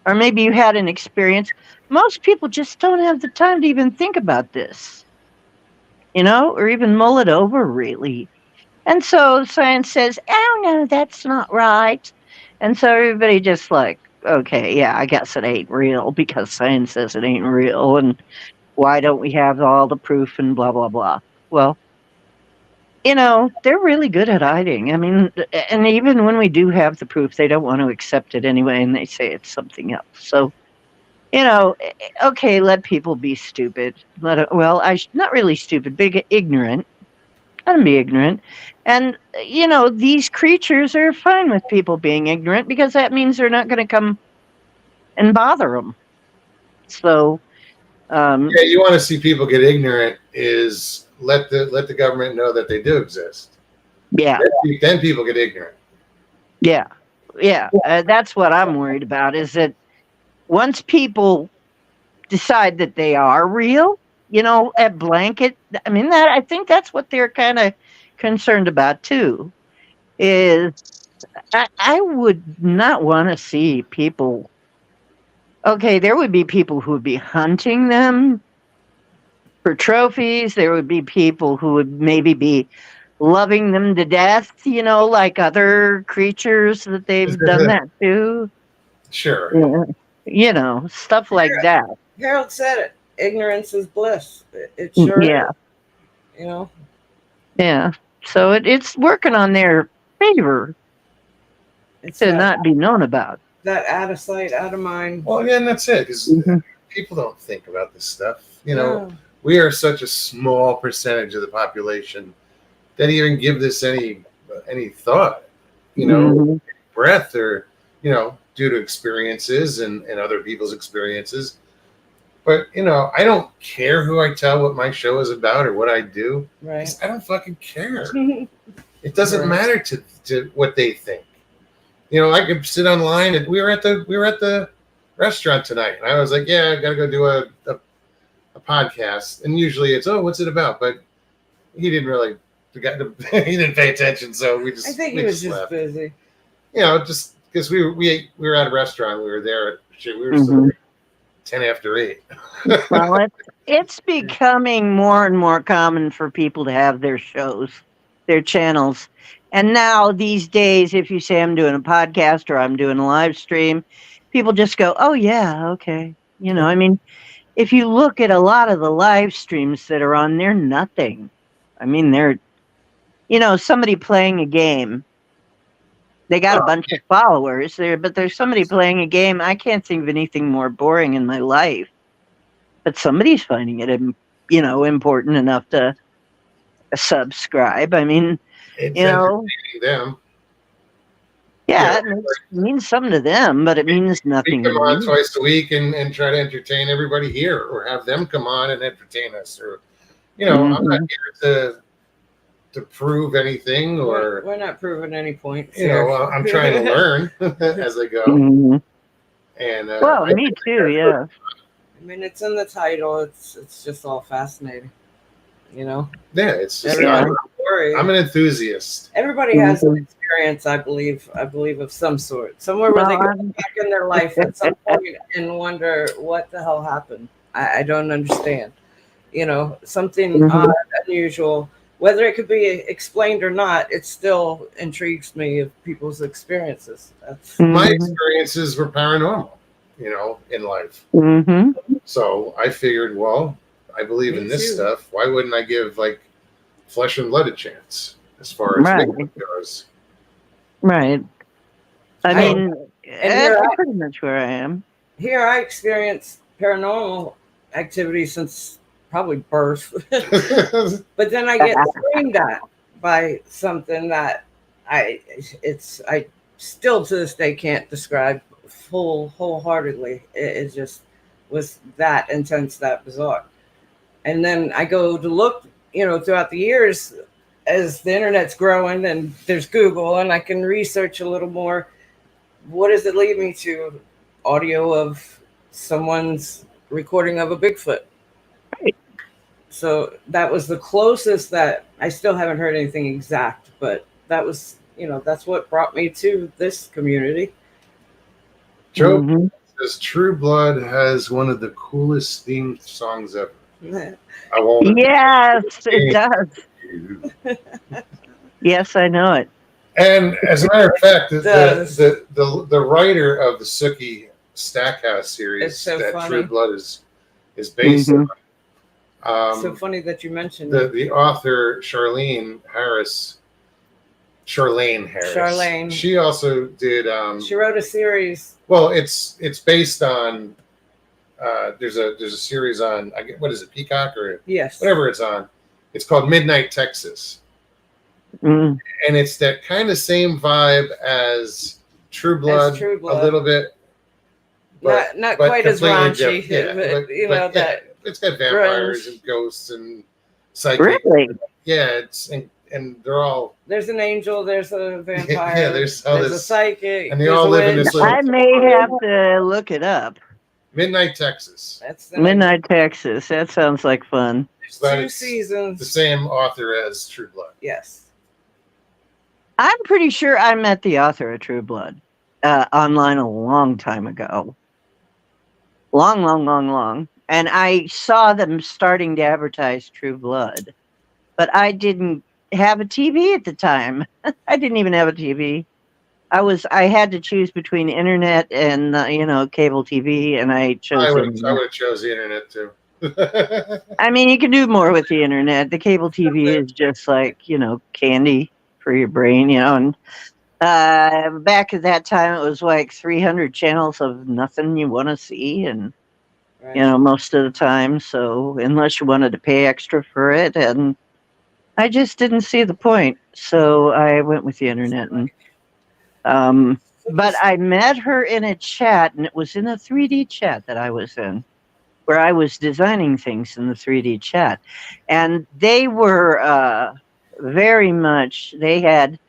[SPEAKER 3] Or maybe you had an experience. Most people just don't have the time to even think about this, or even mull it over, really. And so science says, oh, no, that's not right. And so everybody just like, okay, yeah, I guess it ain't real because science says it ain't real. And why don't we have all the proof and blah, blah, blah. Well, they're really good at hiding. I mean, and even when we do have the proof, they don't want to accept it anyway, and they say it's something else. So, okay, let people be stupid. Not really stupid, big ignorant. Let them be ignorant. And, these creatures are fine with people being ignorant because that means they're not going to come and bother them. So,
[SPEAKER 2] Yeah, you want to see people get ignorant is let the government know that they do exist.
[SPEAKER 3] yeah.
[SPEAKER 2] Then people get ignorant.
[SPEAKER 3] Yeah. That's what I'm worried about is that once people decide that they are real, at blanket, I mean, I think that's what they're kind of concerned about too, is I would not want to see people. Okay, there would be people who would be hunting them for trophies. There would be people who would maybe be loving them to death, like other creatures that they've done that to.
[SPEAKER 2] Sure.
[SPEAKER 3] Stuff like that.
[SPEAKER 1] Harold said it. Ignorance is bliss. It sure
[SPEAKER 3] Yeah.
[SPEAKER 1] is.
[SPEAKER 3] Yeah. So it's working on their favor
[SPEAKER 1] It's
[SPEAKER 3] to not be known about.
[SPEAKER 1] that out of sight, out of mind.
[SPEAKER 2] Well, yeah, and that's it. Because people don't think about this stuff. We are such a small percentage of the population that even give this any thought. Breath or due to experiences and other people's experiences. But I don't care who I tell what my show is about or what I do.
[SPEAKER 1] Right.
[SPEAKER 2] I don't fucking care. It doesn't matter to what they think. I could sit online and we were at the restaurant tonight, and I was like, yeah, I gotta go do a podcast. And usually it's, oh, what's it about? But he didn't really he didn't pay attention, so we just
[SPEAKER 1] I think he was just
[SPEAKER 2] left.
[SPEAKER 1] busy.
[SPEAKER 2] Just because we were at a restaurant, we were there. We were still 10 after 8.
[SPEAKER 3] Well, it's becoming more and more common for people to have their shows, their channels. And now these days, if you say I'm doing a podcast or I'm doing a live stream, people just go, oh, yeah, okay. I mean, if you look at a lot of the live streams that are on, they're nothing. I mean, they're, somebody playing a game. They got a bunch of followers there, but there's somebody playing a game. I can't think of anything more boring in my life. But somebody's finding it, important enough to subscribe. I mean,
[SPEAKER 2] it's entertaining them.
[SPEAKER 3] Yeah, it means something to them, but it means nothing
[SPEAKER 2] We
[SPEAKER 3] to
[SPEAKER 2] come on
[SPEAKER 3] me.
[SPEAKER 2] twice a week and try to entertain everybody here, or have them come on and entertain us, or I'm not here to prove anything, or
[SPEAKER 1] We're not proving any points.
[SPEAKER 2] I'm trying to learn as I go.
[SPEAKER 3] Mhm.
[SPEAKER 2] And
[SPEAKER 3] Well, me too. Yeah.
[SPEAKER 1] I mean, it's in the title. It's just all fascinating.
[SPEAKER 2] Yeah, it's just
[SPEAKER 1] Everybody's story.
[SPEAKER 2] I'm an enthusiast.
[SPEAKER 1] Everybody has an experience, I believe of some sort. Somewhere where they go back in their life at some point and wonder what the hell happened. I don't understand. Something odd, unusual. Whether it could be explained or not, it still intrigues me of people's experiences.
[SPEAKER 2] My experiences were paranormal, in life. So I figured, well, I believe
[SPEAKER 1] Me
[SPEAKER 2] in this
[SPEAKER 1] too.
[SPEAKER 2] stuff. Why wouldn't I give Flesh and Blood a chance as far as Bigfoot goes?
[SPEAKER 3] Right. I mean,
[SPEAKER 1] here
[SPEAKER 3] that's pretty much where I am.
[SPEAKER 1] Here I experienced paranormal activity since probably birth. But then I get screamed at by something that I still to this day can't describe wholeheartedly. It just was that intense, that bizarre. And then I go to look, throughout the years as the internet's growing and there's Google and I can research a little more. What does it lead me to? Audio of someone's recording of a Bigfoot. So that was the closest that I still haven't heard anything exact, but that was, that's what brought me to this community.
[SPEAKER 2] Joe says True Blood has one of the coolest theme songs ever. I won't.
[SPEAKER 3] Yes, it does. Yes, I know it.
[SPEAKER 2] And as a matter of fact,
[SPEAKER 1] Does.
[SPEAKER 2] the writer of the Sookie Stackhouse series
[SPEAKER 1] It's so
[SPEAKER 2] that
[SPEAKER 1] funny.
[SPEAKER 2] True Blood is based
[SPEAKER 3] Mhm.
[SPEAKER 2] on.
[SPEAKER 1] So funny that you mentioned
[SPEAKER 2] The author Charlene Harris.
[SPEAKER 1] Charlene.
[SPEAKER 2] She also did.
[SPEAKER 1] She wrote a series.
[SPEAKER 2] Well, it's based on. There's a series on. What is it? Peacock or
[SPEAKER 1] Yes.
[SPEAKER 2] whatever it's on. It's called Midnight Texas,
[SPEAKER 3] Mm.
[SPEAKER 2] and it's that kind of same vibe as True Blood,
[SPEAKER 1] True Blood.
[SPEAKER 2] a little bit.
[SPEAKER 1] Not
[SPEAKER 2] but
[SPEAKER 1] quite as
[SPEAKER 2] completely
[SPEAKER 1] raunchy,
[SPEAKER 2] different. Yeah,
[SPEAKER 1] but, you know, that
[SPEAKER 2] it's got vampires
[SPEAKER 1] grunge.
[SPEAKER 2] and ghosts and psychic.
[SPEAKER 3] Really?
[SPEAKER 2] Yeah, and they're all
[SPEAKER 1] there's an angel, there's a vampire,
[SPEAKER 2] yeah. There's all
[SPEAKER 1] a
[SPEAKER 2] this,
[SPEAKER 1] psychic,
[SPEAKER 2] and they
[SPEAKER 1] there's
[SPEAKER 2] all
[SPEAKER 1] a
[SPEAKER 2] live in
[SPEAKER 1] witch.
[SPEAKER 2] this little
[SPEAKER 3] I may have to look it up.
[SPEAKER 2] Midnight Texas.
[SPEAKER 1] That's the name.
[SPEAKER 3] Midnight Texas. That sounds like fun.
[SPEAKER 2] So that
[SPEAKER 1] Two
[SPEAKER 2] it's
[SPEAKER 1] seasons.
[SPEAKER 2] the same author as True Blood.
[SPEAKER 1] Yes.
[SPEAKER 3] I'm pretty sure I met the author of True Blood online a long time ago. Long. And I saw them starting to advertise True Blood. But I didn't have a TV at the time. I didn't even have a TV. I had to choose between internet and cable TV, and I chose
[SPEAKER 2] I would
[SPEAKER 3] internet.
[SPEAKER 2] have chose the internet too.
[SPEAKER 3] I mean, you can do more with the internet. The cable TV is just like, candy for your brain, and back at that time it was like 300 channels of nothing you want to see, and
[SPEAKER 1] Right.
[SPEAKER 3] most of the time. So unless you wanted to pay extra for it, and I just didn't see the point. So I went with the internet, and but I met her in a chat, and it was in a 3D chat that I was in, where I was designing things in the 3D chat. And they were very much, they had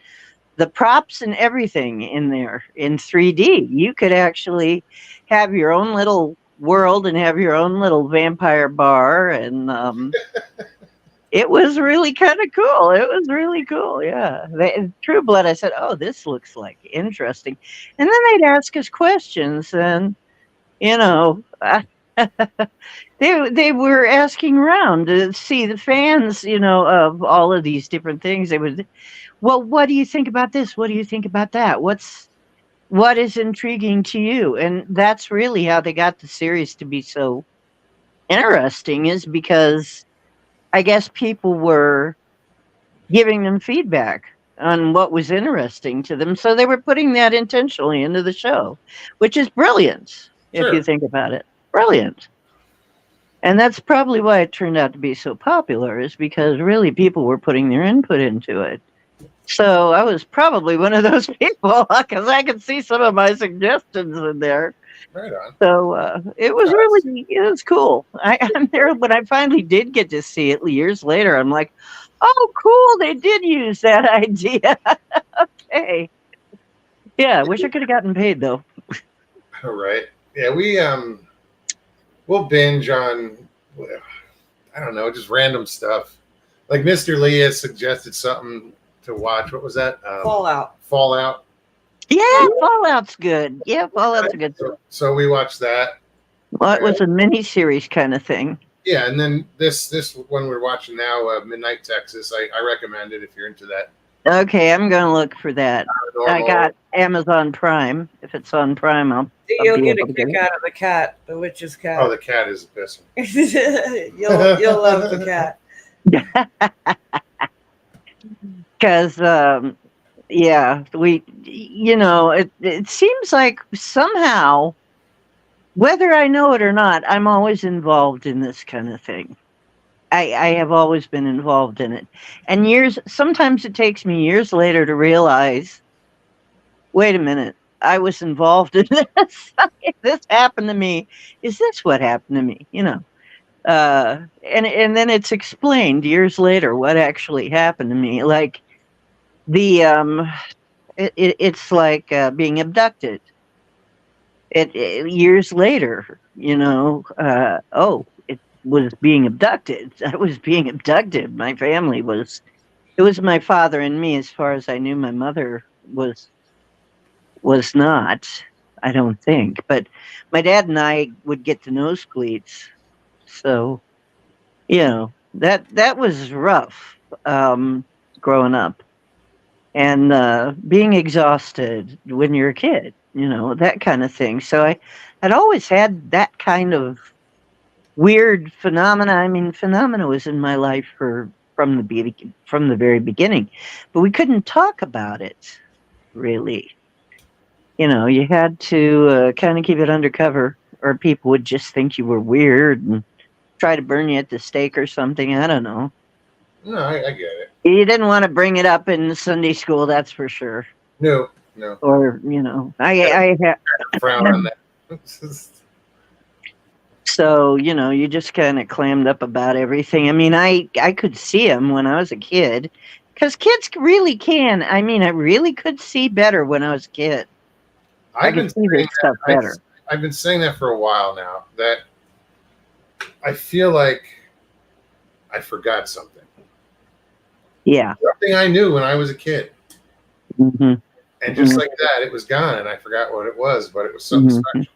[SPEAKER 3] the props and everything in there in 3D. You could actually have your own little world and have your own little vampire bar. And it was really kind of cool. It was really cool. Yeah. True Blood, I said, oh, this looks like interesting. And then they'd ask us questions, and, they were asking around to see the fans, of all of these different things. They would, well, what do you think about this? What do you think about that? What is intriguing to you? And that's really how they got the series to be so interesting, is because I guess people were giving them feedback on what was interesting to them. So they were putting that intentionally into the show, which is brilliant if
[SPEAKER 2] Sure.
[SPEAKER 3] you think about it. Brilliant. And that's probably why it turned out to be so popular, is because really people were putting their input into it. So I was probably one of those people, because I could see some of my suggestions in there.
[SPEAKER 2] Right on.
[SPEAKER 3] So it was cool. I'm there when I finally did get to see it years later. I'm like, oh, cool, they did use that idea. Okay. Yeah, I wish I could have gotten paid though.
[SPEAKER 2] All right. Yeah, we'll binge on, I don't know, just random stuff. Like Mr. Lee has suggested something to watch. What was that? Fallout.
[SPEAKER 3] Yeah, Fallout's good. Yeah, Fallout's a good.
[SPEAKER 2] So we watched that.
[SPEAKER 3] Well, it was a mini-series kind of thing.
[SPEAKER 2] Yeah, and then this one we're watching now, Midnight Texas. I recommend it if you're into that.
[SPEAKER 3] Okay, I'm gonna look for that. I
[SPEAKER 2] Paranormal.
[SPEAKER 3] got Amazon Prime. If it's on Prime, I'll
[SPEAKER 1] You'll
[SPEAKER 3] be
[SPEAKER 1] get a
[SPEAKER 3] able to
[SPEAKER 1] kick
[SPEAKER 3] get it.
[SPEAKER 1] out of the cat, the witch's cat.
[SPEAKER 2] Oh, the cat is a pisser.
[SPEAKER 1] You'll love the cat.
[SPEAKER 3] Because yeah, it seems like somehow, whether I know it or not, I'm always involved in this kind of thing. I have always been involved in it. And sometimes it takes me years later to realize, wait a minute, I was involved in this. This happened to me. Is this what happened to me? And then it's explained years later what actually happened to me. Like it's like being abducted. Years later, it was being abducted. I was being abducted. My family was. It was my father and me. As far as I knew, my mother was not. I don't think. But my dad and I would get the nosebleeds. So, that was rough growing up. and being exhausted when you're a kid, that kind of thing. So I'd always had that kind of weird phenomena. I mean, phenomena was in my life from the very beginning, but we couldn't talk about it really. You had to kind of keep it undercover, or people would just think you were weird and try to burn you at the stake or something. I don't know.
[SPEAKER 2] No, I get it.
[SPEAKER 3] You didn't want to bring it up in Sunday school, that's for sure.
[SPEAKER 2] No.
[SPEAKER 3] Or I
[SPEAKER 2] Frown on that.
[SPEAKER 3] so you just kind of clammed up about everything. I mean, I could see him when I was a kid, because kids really can. I mean, I really could see better when I was a kid. I could see this stuff better.
[SPEAKER 2] I've been saying that for a while now, that I feel like I forgot something.
[SPEAKER 3] Yeah.
[SPEAKER 2] Something I knew when I was a kid.
[SPEAKER 3] Mm-hmm.
[SPEAKER 2] And just like that, it was gone, and I forgot what it was, but it was something special.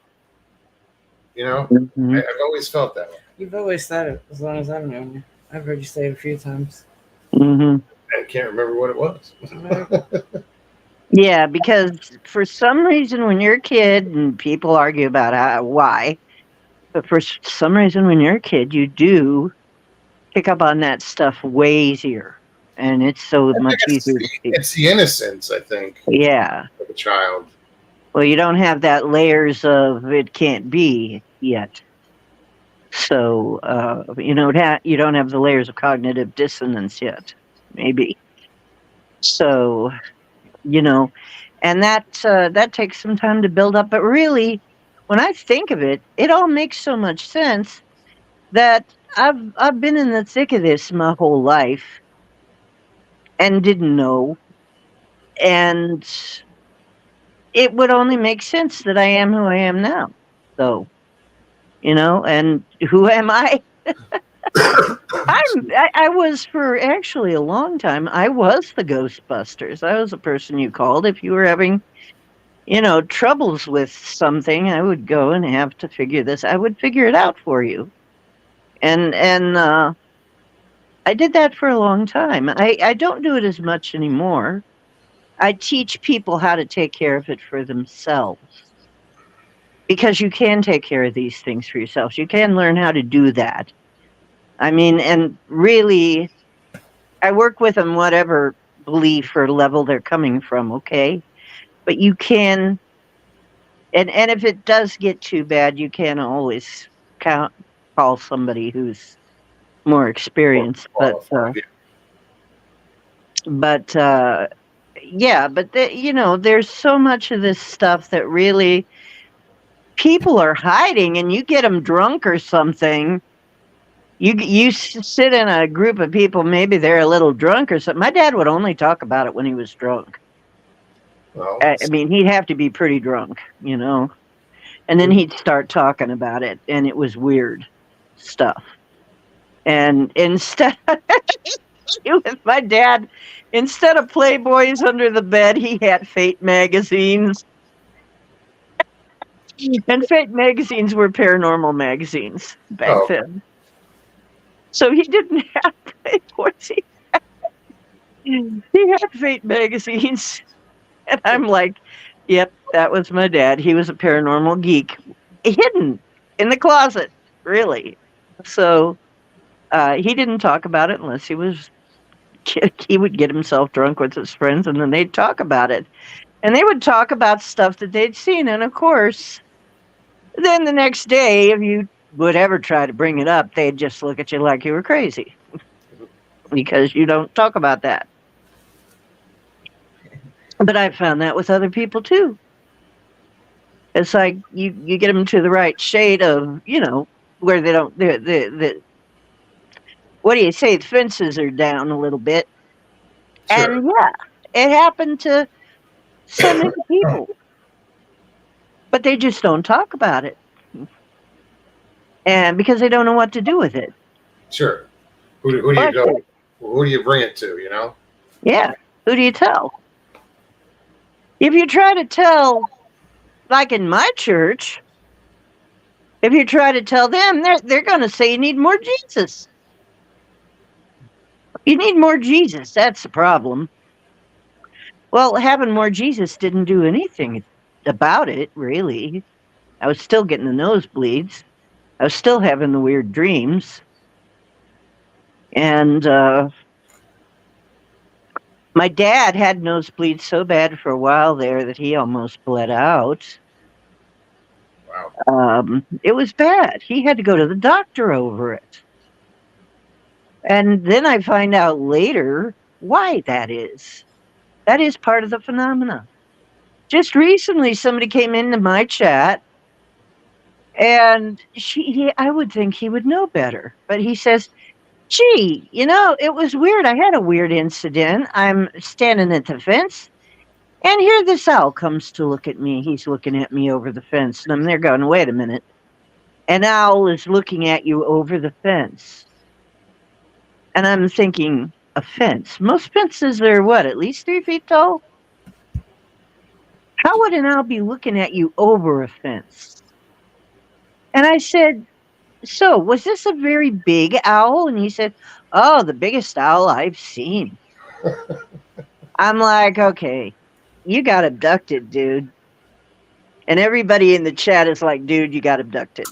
[SPEAKER 3] Mm-hmm.
[SPEAKER 2] I've always felt that way.
[SPEAKER 1] You've always said it as long as I've known you. I've heard you say it a few times.
[SPEAKER 3] Mm-hmm.
[SPEAKER 2] I can't remember what it was.
[SPEAKER 3] Yeah, because for some reason when you're a kid, and people argue about why, but for some reason when you're a kid, you do pick up on that stuff way easier. And it's so much easier to see.
[SPEAKER 2] It's the innocence, I think.
[SPEAKER 3] Yeah.
[SPEAKER 2] Of a child.
[SPEAKER 3] Well, you don't have that layers of it can't be yet. So, you don't have the layers of cognitive dissonance yet, maybe. So, and that takes some time to build up. But really, when I think of it, it all makes so much sense that I've been in the thick of this my whole life and didn't know. And it would only make sense that I am who I am now. So, and who am I? I was for actually a long time. I was the Ghostbusters. I was the person you called if you were having, troubles with something. I would go and have to figure this. I would figure it out for you, and I did that for a long time. I don't do it as much anymore. I teach people how to take care of it for themselves, because you can take care of these things for yourselves. You can learn how to do that. I mean, and really, I work with them whatever belief or level they're coming from, okay? But you can, and if it does get too bad, you can always call somebody who's more experienced. But there's so much of this stuff that really people are hiding, and you get them drunk or something. You sit in a group of people, maybe they're a little drunk or something. My dad would only talk about it when he was drunk.
[SPEAKER 2] Well,
[SPEAKER 3] I mean, he'd have to be pretty drunk, and then he'd start talking about it, and it was weird stuff. And instead, with my dad, instead of Playboys under the bed, he had Fate magazines. And Fate magazines were paranormal magazines back then. So he didn't have Playboys. He had Fate magazines. And I'm like, yep, that was my dad. He was a paranormal geek. Hidden in the closet, really. So he didn't talk about it unless he would get himself drunk with his friends, and then they'd talk about it. And they would talk about stuff that they'd seen. And of course, then the next day, if you would ever try to bring it up, they'd just look at you like you were crazy because you don't talk about that. But I found that with other people too. It's like you get them to the right shade of, where they don't, what do you say? The fences are down a little bit. Sure. And yeah, it happened to so many people, but they just don't talk about it. And because they don't know what to do with it.
[SPEAKER 2] Sure. Who do you go? Who do you bring it to,
[SPEAKER 3] Yeah. Who do you tell? If you try to tell, like in my church, if you try to tell them, they're going to say you need more Jesus. You need more Jesus. That's the problem. Well, having more Jesus didn't do anything about it, really. I was still getting the nosebleeds. I was still having the weird dreams. And my dad had nosebleeds so bad for a while there that he almost bled out.
[SPEAKER 2] Wow.
[SPEAKER 3] It was bad. He had to go to the doctor over it. And then I find out later why that is. That is part of the phenomena. Just recently, somebody came into my chat, and I would think he would know better. But he says, gee, it was weird. I had a weird incident. I'm standing at the fence, and here this owl comes to look at me. He's looking at me over the fence, and I'm there going, wait a minute. An owl is looking at you over the fence. And I'm thinking, a fence? Most fences are what, at least 3 feet tall? How would an owl be looking at you over a fence? And I said, so was this a very big owl? And he said, oh, the biggest owl I've seen. I'm like, okay, you got abducted, dude. And everybody in the chat is like, dude, you got abducted.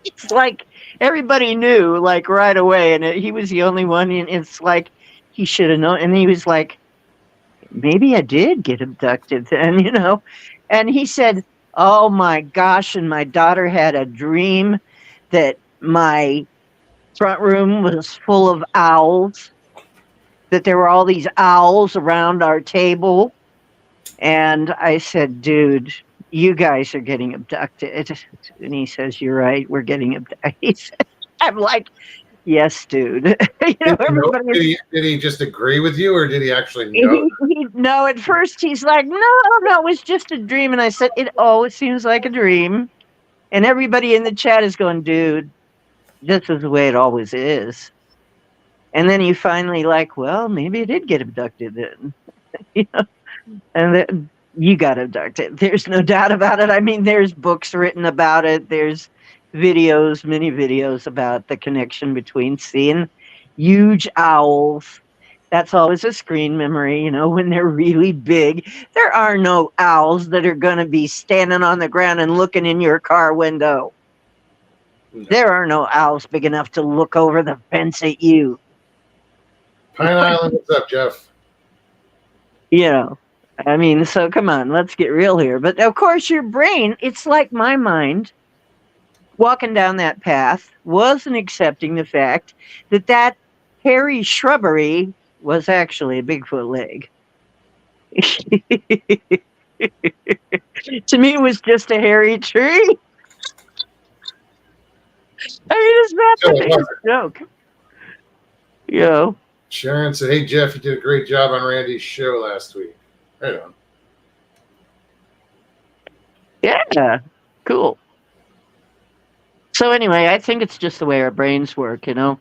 [SPEAKER 3] It's like everybody knew, like, right away. And he was the only one. And it's like, he should have known. And he was like, maybe I did get abducted then, And he said, oh my gosh. And my daughter had a dream that my front room was full of owls, that there were all these owls around our table. And I said, dude, you guys are getting abducted. And he says, you're right, we're getting abducted. I'm like, yes, dude.
[SPEAKER 2] Did he just agree with you, or did he actually know?
[SPEAKER 3] No, at first he's like, no, it was just a dream. And I said, it always seems like a dream. And everybody in the chat is going, dude, this is the way it always is. And then he finally like, well, maybe I did get abducted then. And then you got abducted. There's no doubt about it. I mean, there's books written about it. There's videos, many videos about the connection between seeing huge owls. That's always a screen memory, when they're really big. There are no owls that are going to be standing on the ground and looking in your car window. No. There are no owls big enough to look over the fence at you.
[SPEAKER 2] Pine Island, what's up, Jeff?
[SPEAKER 3] I mean, so come on, let's get real here. But of course, your brain, it's like my mind walking down that path wasn't accepting the fact that hairy shrubbery was actually a Bigfoot leg. To me, it was just a hairy tree. I mean, it's not a joke.
[SPEAKER 2] Sharon said, hey, Jeff, you did a great job on Randy's show last week. Right on.
[SPEAKER 3] Yeah, cool. So anyway, I think it's just the way our brains work, And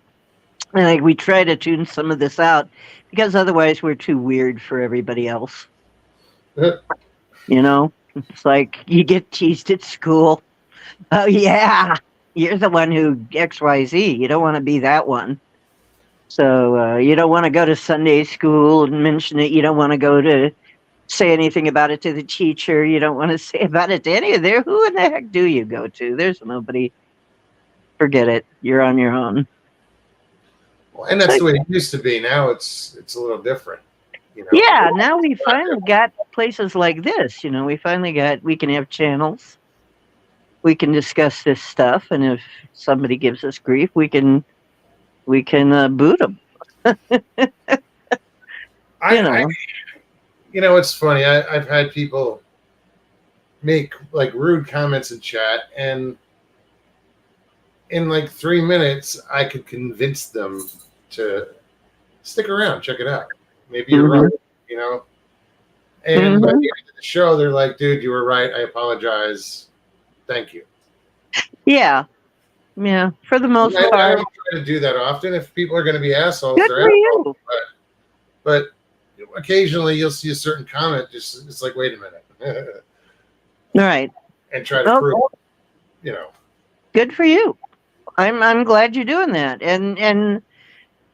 [SPEAKER 3] like we try to tune some of this out because otherwise we're too weird for everybody else. It's like you get teased at school. Oh yeah, you're the one who XYZ. You don't want to be that one. So you don't want to go to Sunday school and mention it. You don't want to go to say anything about it to the teacher. You don't want to say about it to any of there. Who in the heck do you go to? There's nobody. Forget it. You're on your own.
[SPEAKER 2] Well, and that's the way it used to be. Now it's a little different.
[SPEAKER 3] Yeah, now we finally got places like this. We can have channels. We can discuss this stuff, and if somebody gives us grief, we can boot them.
[SPEAKER 2] It's funny. I've had people make like rude comments in chat, and in like 3 minutes, I could convince them to stick around, check it out. Maybe you're right, And by the end of the show, they're like, dude, you were right. I apologize. Thank you.
[SPEAKER 3] Yeah. Yeah. For the most part.
[SPEAKER 2] I don't try to do that often. If people are going to be assholes,
[SPEAKER 3] good
[SPEAKER 2] they're
[SPEAKER 3] for
[SPEAKER 2] assholes. But occasionally you'll see a certain comment. It's like, wait a minute.
[SPEAKER 3] All right.
[SPEAKER 2] And try to prove,
[SPEAKER 3] Good for you. I'm glad you're doing that. And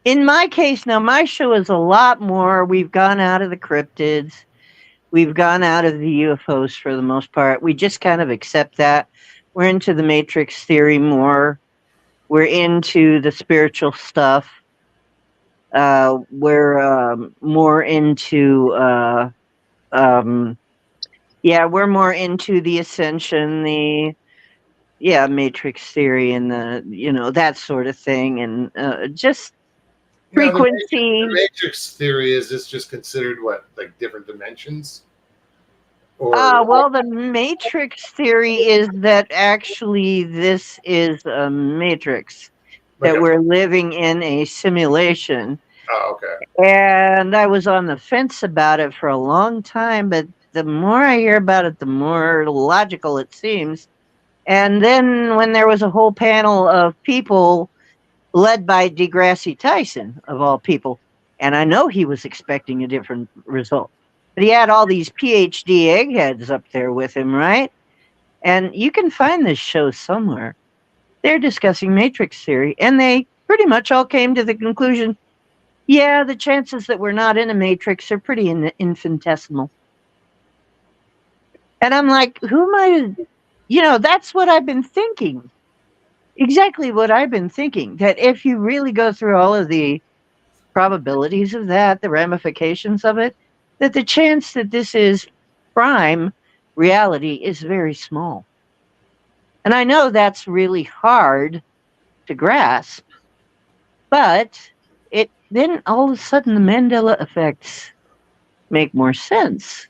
[SPEAKER 3] in my case, now my show is a lot more. We've gone out of the cryptids. We've gone out of the UFOs for the most part. We just kind of accept that. We're into the Matrix theory more. We're into the spiritual stuff. We're more into, we're more into the ascension, Matrix theory, and that sort of thing, and just
[SPEAKER 2] Now,
[SPEAKER 3] frequency.
[SPEAKER 2] the Matrix theory, is this just considered what, like different dimensions? Or
[SPEAKER 3] Well, the Matrix theory is that actually this is a matrix,
[SPEAKER 2] like
[SPEAKER 3] that we're living in a simulation.
[SPEAKER 2] oh, okay.
[SPEAKER 3] And I was on the fence about it for a long time, but the more I hear about it, the more logical it seems. And then when there was a whole panel of people led by Degrassi Tyson, of all people, and I know he was expecting a different result, but he had all these PhD eggheads up there with him, right? And you can find this show somewhere. They're discussing matrix theory, and they pretty much all came to the conclusion, yeah, the chances that we're not in a matrix are pretty infinitesimal. And I'm like, who am I? That's what I've been thinking. Exactly what I've been thinking. That if you really go through all of the probabilities of that, the ramifications of it, that the chance that this is prime reality is very small. And I know that's really hard to grasp, but then all of a sudden the Mandela effects make more sense.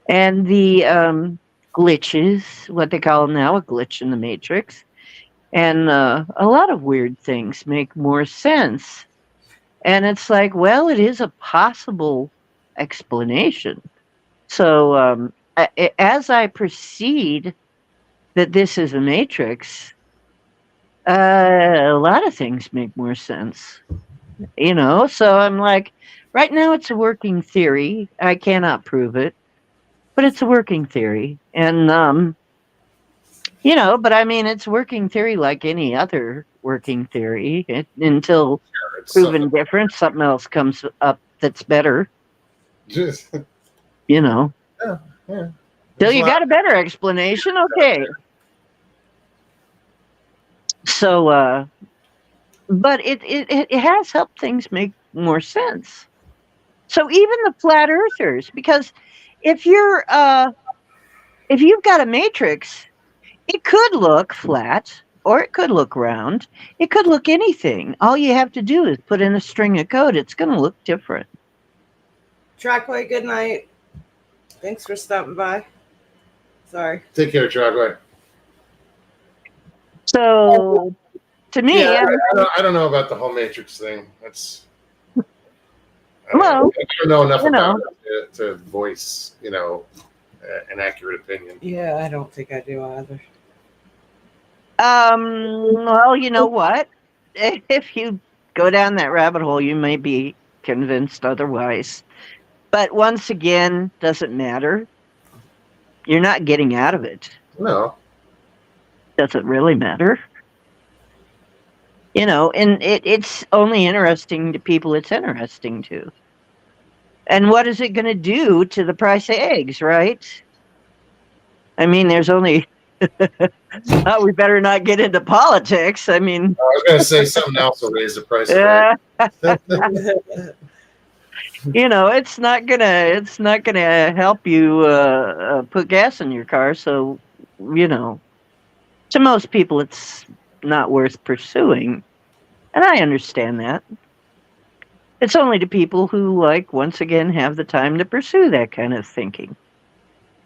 [SPEAKER 3] And the glitches, what they call now a glitch in the matrix, and a lot of weird things make more sense. And it's like, well, it is a possible explanation. So as I proceed that this is a matrix, a lot of things make more sense. So I'm like, right now it's a working theory. I cannot prove it, but it's a working theory. And, but I mean, it's working theory like any other working theory until
[SPEAKER 2] It's
[SPEAKER 3] proven different, something else comes up that's better,
[SPEAKER 2] just,
[SPEAKER 3] Yeah. Till you
[SPEAKER 2] There's a
[SPEAKER 3] got a better explanation, okay. So, but it has helped things make more sense. So even the flat earthers, because if you've got a matrix, it could look flat or it could look round. It could look anything. All you have to do is put in a string of code. It's going to look different.
[SPEAKER 1] Trackway, good night. Thanks for stopping by. Sorry.
[SPEAKER 2] Take care, Trogway.
[SPEAKER 3] So to me,
[SPEAKER 2] Yeah, I don't know about the whole Matrix thing. That's I
[SPEAKER 3] Well,
[SPEAKER 2] don't know enough
[SPEAKER 3] you know.
[SPEAKER 2] about it to voice, an accurate opinion.
[SPEAKER 1] Yeah, I don't think I do either.
[SPEAKER 3] well, you know what? If you go down that rabbit hole, you may be convinced otherwise. But once again, doesn't matter. You're not getting out of it.
[SPEAKER 2] No.
[SPEAKER 3] Doesn't really matter. And it's only interesting to people it's interesting to. And what is it going to do to the price of eggs, right? I mean, there's only... we better not get into politics. I mean...
[SPEAKER 2] I was going to say something else will raise the price of eggs.
[SPEAKER 3] It's not gonna help you put gas in your car. So, to most people, it's not worth pursuing, and I understand that. It's only to people who, once again, have the time to pursue that kind of thinking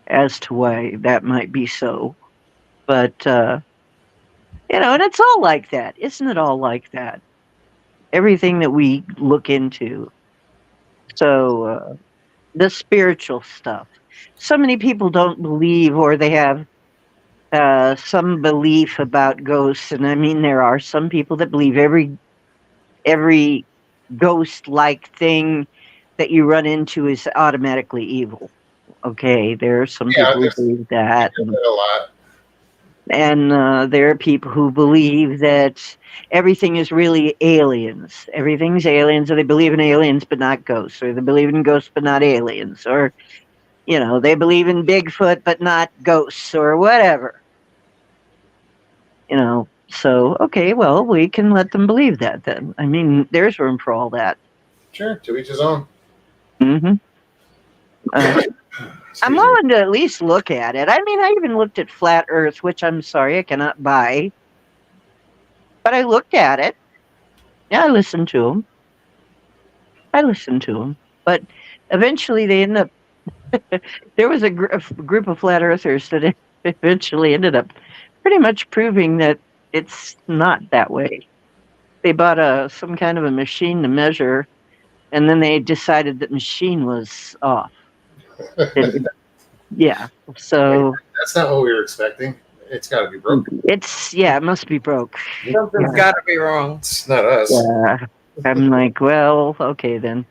[SPEAKER 3] as to why that might be so. But and it's all like that, isn't it? All like that. Everything that we look into. So, the spiritual stuff. So many people don't believe, or they have some belief about ghosts. And I mean, there are some people that believe every ghost-like thing that you run into is automatically evil. Okay, there are some people who believe that.
[SPEAKER 2] A lot.
[SPEAKER 3] And there are people who believe that everything is really aliens. Everything's aliens, or they believe in aliens but not ghosts, or they believe in ghosts but not aliens, or they believe in Bigfoot but not ghosts, or whatever. So okay, well, we can let them believe that then. I mean, there's room for all that.
[SPEAKER 2] Sure, to each his own.
[SPEAKER 3] Mm-hmm. I'm
[SPEAKER 2] Excuse me.
[SPEAKER 3] willing to at least look at it. I mean, I even looked at Flat Earth, which I'm sorry I cannot buy. But I looked at it. Yeah, I listened to them. But eventually they ended up, there was a group of flat earthers that eventually ended up pretty much proving that it's not that way. They bought some kind of a machine to measure, and then they decided that machine was off. Yeah. So
[SPEAKER 2] That's not what we were expecting. It's got to be broken.
[SPEAKER 3] it must be broke.
[SPEAKER 1] Something's got to be wrong.
[SPEAKER 2] It's not us.
[SPEAKER 3] Yeah. I'm like, well, okay then.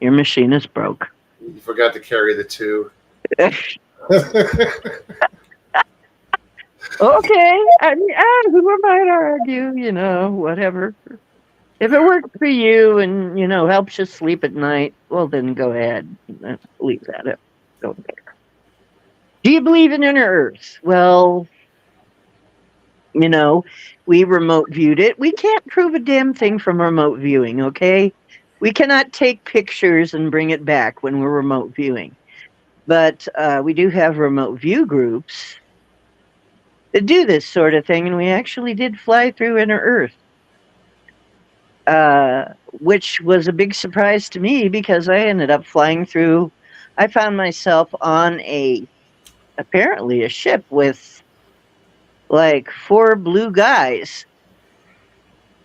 [SPEAKER 3] Your machine is broke.
[SPEAKER 2] You forgot to carry the 2.
[SPEAKER 3] Okay. I mean, who am I to argue? Whatever. If it worked for you and, helps you sleep at night, well, then go ahead. Leave that up. Don't care. Do you believe in inner Earth? Well, we remote viewed it. We can't prove a damn thing from remote viewing, okay? We cannot take pictures and bring it back when we're remote viewing. But we do have remote view groups that do this sort of thing, and we actually did fly through inner Earth. Which was a big surprise to me because I ended up flying through. I found myself on apparently a ship with like 4 blue guys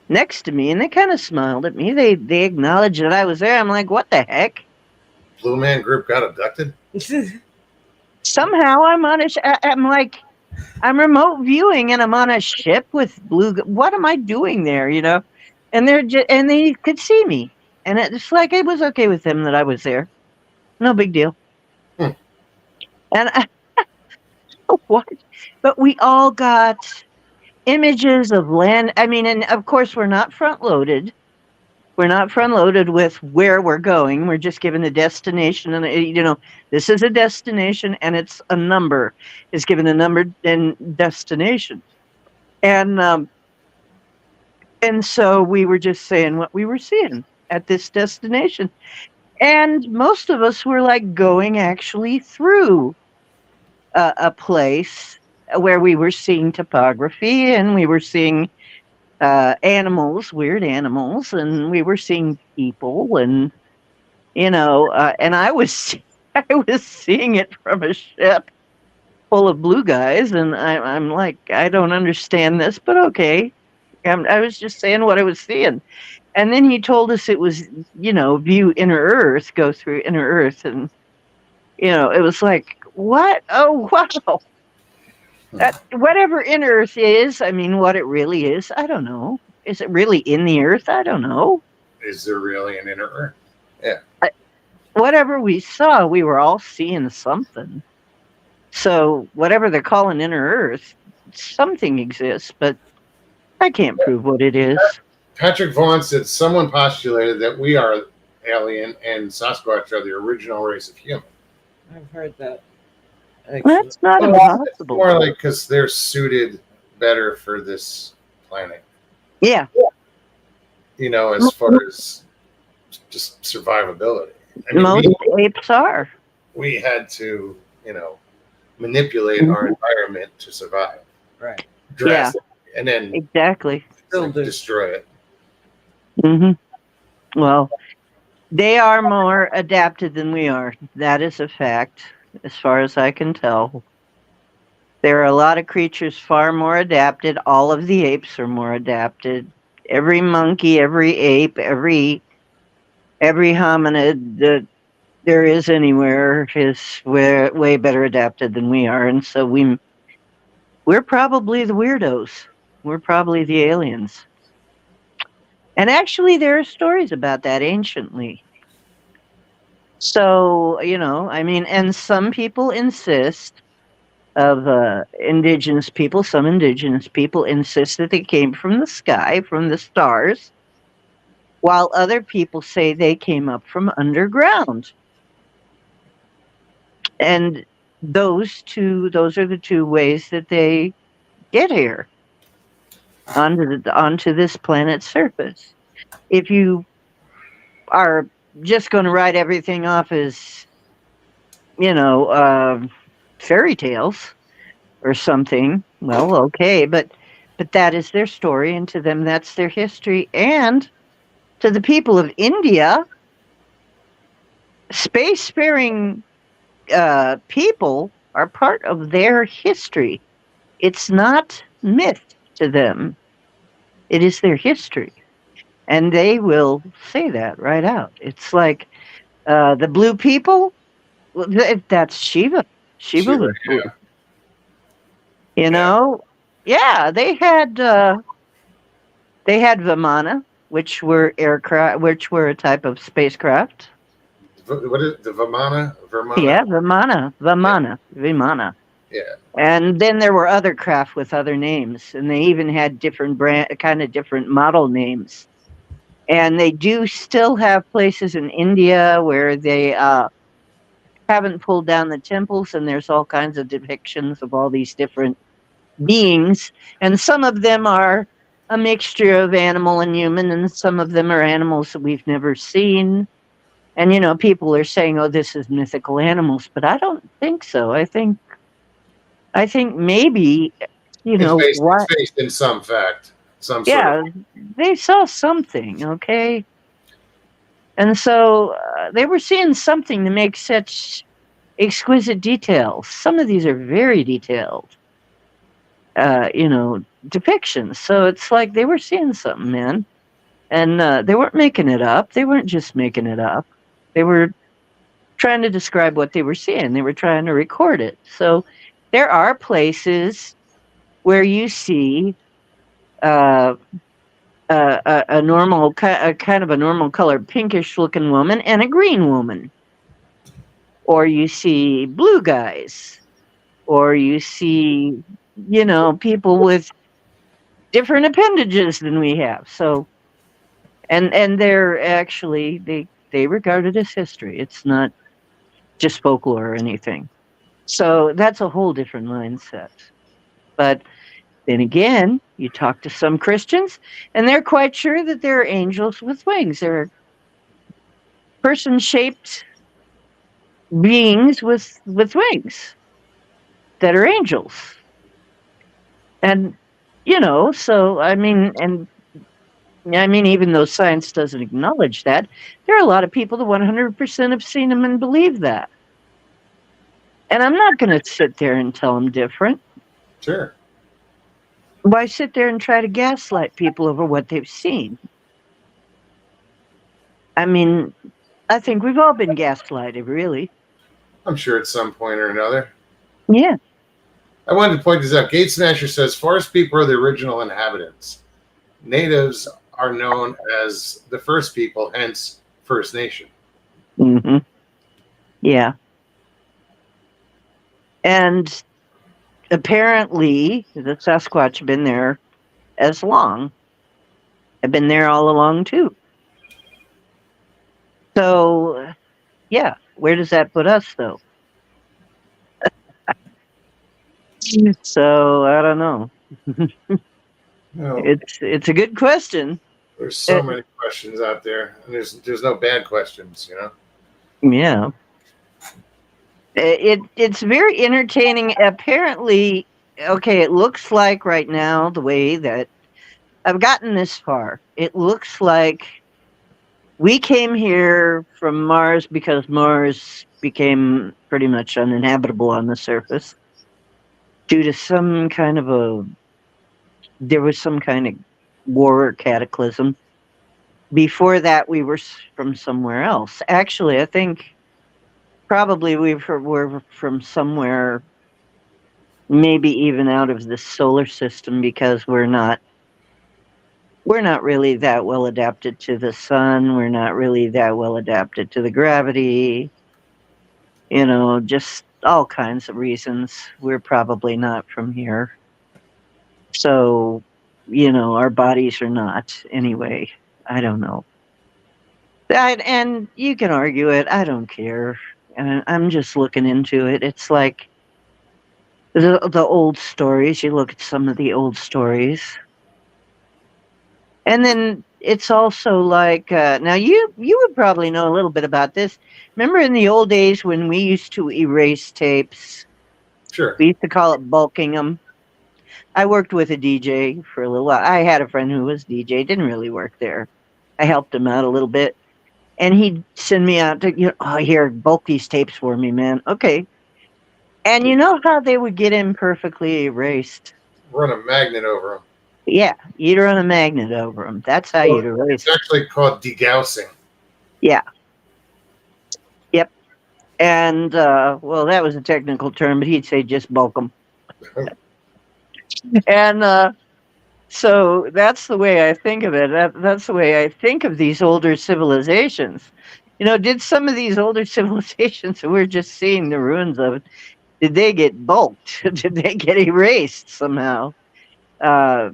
[SPEAKER 3] next to me, and they kind of smiled at me. They acknowledged that I was there. I'm like, what the heck?
[SPEAKER 2] Blue Man Group got abducted?
[SPEAKER 3] Somehow I'm on I'm like, I'm remote viewing and I'm on a ship with what am I doing there, And and they could see me, and it's like it was okay with them that I was there. No big deal.
[SPEAKER 2] Hmm.
[SPEAKER 3] And what? But we all got images of land. I mean, and of course we're not front loaded. We're not front loaded with where we're going. We're just given a destination, and this is a destination, and it's a number. It's given a number and destination, and so we were just saying what we were seeing at this destination. And most of us were like going actually through a place where we were seeing topography, and we were seeing animals, weird animals, and we were seeing people, and and I was seeing it from a ship full of blue guys, and I'm like, I don't understand this, but okay. I was just saying what I was seeing. And then he told us it was, view inner Earth, go through inner Earth. And, it was like, what? Oh, wow. Whatever inner Earth is, I mean, what it really is, I don't know. Is it really in the Earth? I don't know.
[SPEAKER 2] Is there really an inner Earth? Yeah.
[SPEAKER 3] Whatever we saw, we were all seeing something. So whatever they're calling inner Earth, something exists, but I can't prove what it is.
[SPEAKER 2] Patrick Vaughn said someone postulated that we are alien and Sasquatch are the original race of human.
[SPEAKER 1] I've heard that.
[SPEAKER 3] That's not
[SPEAKER 2] It's
[SPEAKER 3] impossible.
[SPEAKER 2] more like because they're suited better for this planet.
[SPEAKER 3] Yeah.
[SPEAKER 2] As far as just survivability. I mean,
[SPEAKER 3] Most apes are.
[SPEAKER 2] we had to, manipulate our environment to survive.
[SPEAKER 1] Right.
[SPEAKER 2] Drastically. And then
[SPEAKER 3] Exactly.
[SPEAKER 1] Still do.
[SPEAKER 2] destroy it.
[SPEAKER 3] Mm-hmm. Well, they are more adapted than we are. That is a fact, as far as I can tell. There are a lot of creatures far more adapted. All of the apes are more adapted. Every monkey, every ape, every hominid that there is anywhere is way better adapted than we are, and so we're probably the weirdos. We're probably the aliens. And actually, there are stories about that anciently. So, I mean, and some people insist indigenous people. Some indigenous people insist that they came from the sky, from the stars, while other people say they came up from underground. And those are the two ways that they get here onto this planet's surface. If you are just going to write everything off as, fairy tales or something, well, okay, but that is their story, and to them that's their history. And to the people of India, spacefaring people are part of their history. It's not myth to them. It is their history. And they will say that right out. It's like the blue people, that's Shiva. Shiva was blue. Yeah, they had Vimana, which were aircraft, which were a type of spacecraft.
[SPEAKER 2] What is the Vimana?
[SPEAKER 3] Yeah, Vimana.
[SPEAKER 2] Yeah.
[SPEAKER 3] And then there were other craft with other names, and they even had different different model names. And they do still have places in India where they haven't pulled down the temples, and there's all kinds of depictions of all these different beings. And some of them are a mixture of animal and human, and some of them are animals that we've never seen. And, people are saying, oh, this is mythical animals, but I don't think so. I think maybe,
[SPEAKER 2] it's based in some fact.
[SPEAKER 3] They saw something, okay? And so they were seeing something to make such exquisite details. Some of these are very detailed, depictions. So it's like they were seeing something, man. And they weren't making it up. They weren't just making it up. They were trying to describe what they were seeing. They were trying to record it. So there are places where you see a normal, kind of a normal colored pinkish-looking woman and a green woman, or you see blue guys, or you see, people with different appendages than we have. So, and they're actually they regard it as history. It's not just folklore or anything. So that's a whole different mindset. But then again, you talk to some Christians, and they're quite sure that there are angels with wings. There are person-shaped beings with wings that are angels. And, so, even though science doesn't acknowledge that, there are a lot of people that 100% have seen them and believe that. And I'm not going to sit there and tell them different.
[SPEAKER 2] Sure.
[SPEAKER 3] Why sit there and try to gaslight people over what they've seen? I think we've all been gaslighted, really.
[SPEAKER 2] I'm sure at some point or another.
[SPEAKER 3] Yeah.
[SPEAKER 2] I wanted to point this out. Gate Smasher says forest people are the original inhabitants. Natives are known as the first people, hence First Nation.
[SPEAKER 3] Mm-hmm. Yeah. And apparently, the Sasquatch have been there as long. I've been there all along, too. So, yeah, where does that put us, though? So, I don't know. It's a good question.
[SPEAKER 2] There's so many questions out there, and there's no bad questions,
[SPEAKER 3] Yeah. It's very entertaining. Apparently, okay, it looks like right now, the way that I've gotten this far, it looks like we came here from Mars because Mars became pretty much uninhabitable on the surface due to some kind of there was some kind of war or cataclysm. Before that, we were from somewhere else. Actually, I think probably we're from somewhere, maybe even out of the solar system, because we're not really that well adapted to the sun. We're not really that well adapted to the gravity. Just all kinds of reasons. We're probably not from here. So, our bodies are not anyway. I don't know. And you can argue it. I don't care. And I'm just looking into it. It's like the old stories. You look at some of the old stories. And then it's also like now you would probably know a little bit about this. Remember in the old days when we used to erase tapes?
[SPEAKER 2] Sure.
[SPEAKER 3] We used to call it bulking them. I worked with a DJ for a little while. I had a friend who was DJ, didn't really work there. I helped him out a little bit. And he'd send me out to, here, bulk these tapes for me, man. Okay. And you know how they would get imperfectly erased?
[SPEAKER 2] Run a magnet over them.
[SPEAKER 3] Yeah, you'd run a magnet over them. That's how you'd erase
[SPEAKER 2] It's actually called degaussing.
[SPEAKER 3] Yeah. Yep. And, well, that was a technical term, but he'd say just bulk them. And so that's the way I think of it. That's the way I think of these older civilizations. Did some of these older civilizations that we're just seeing the ruins of, did they get bulked? Did they get erased somehow?
[SPEAKER 2] Well,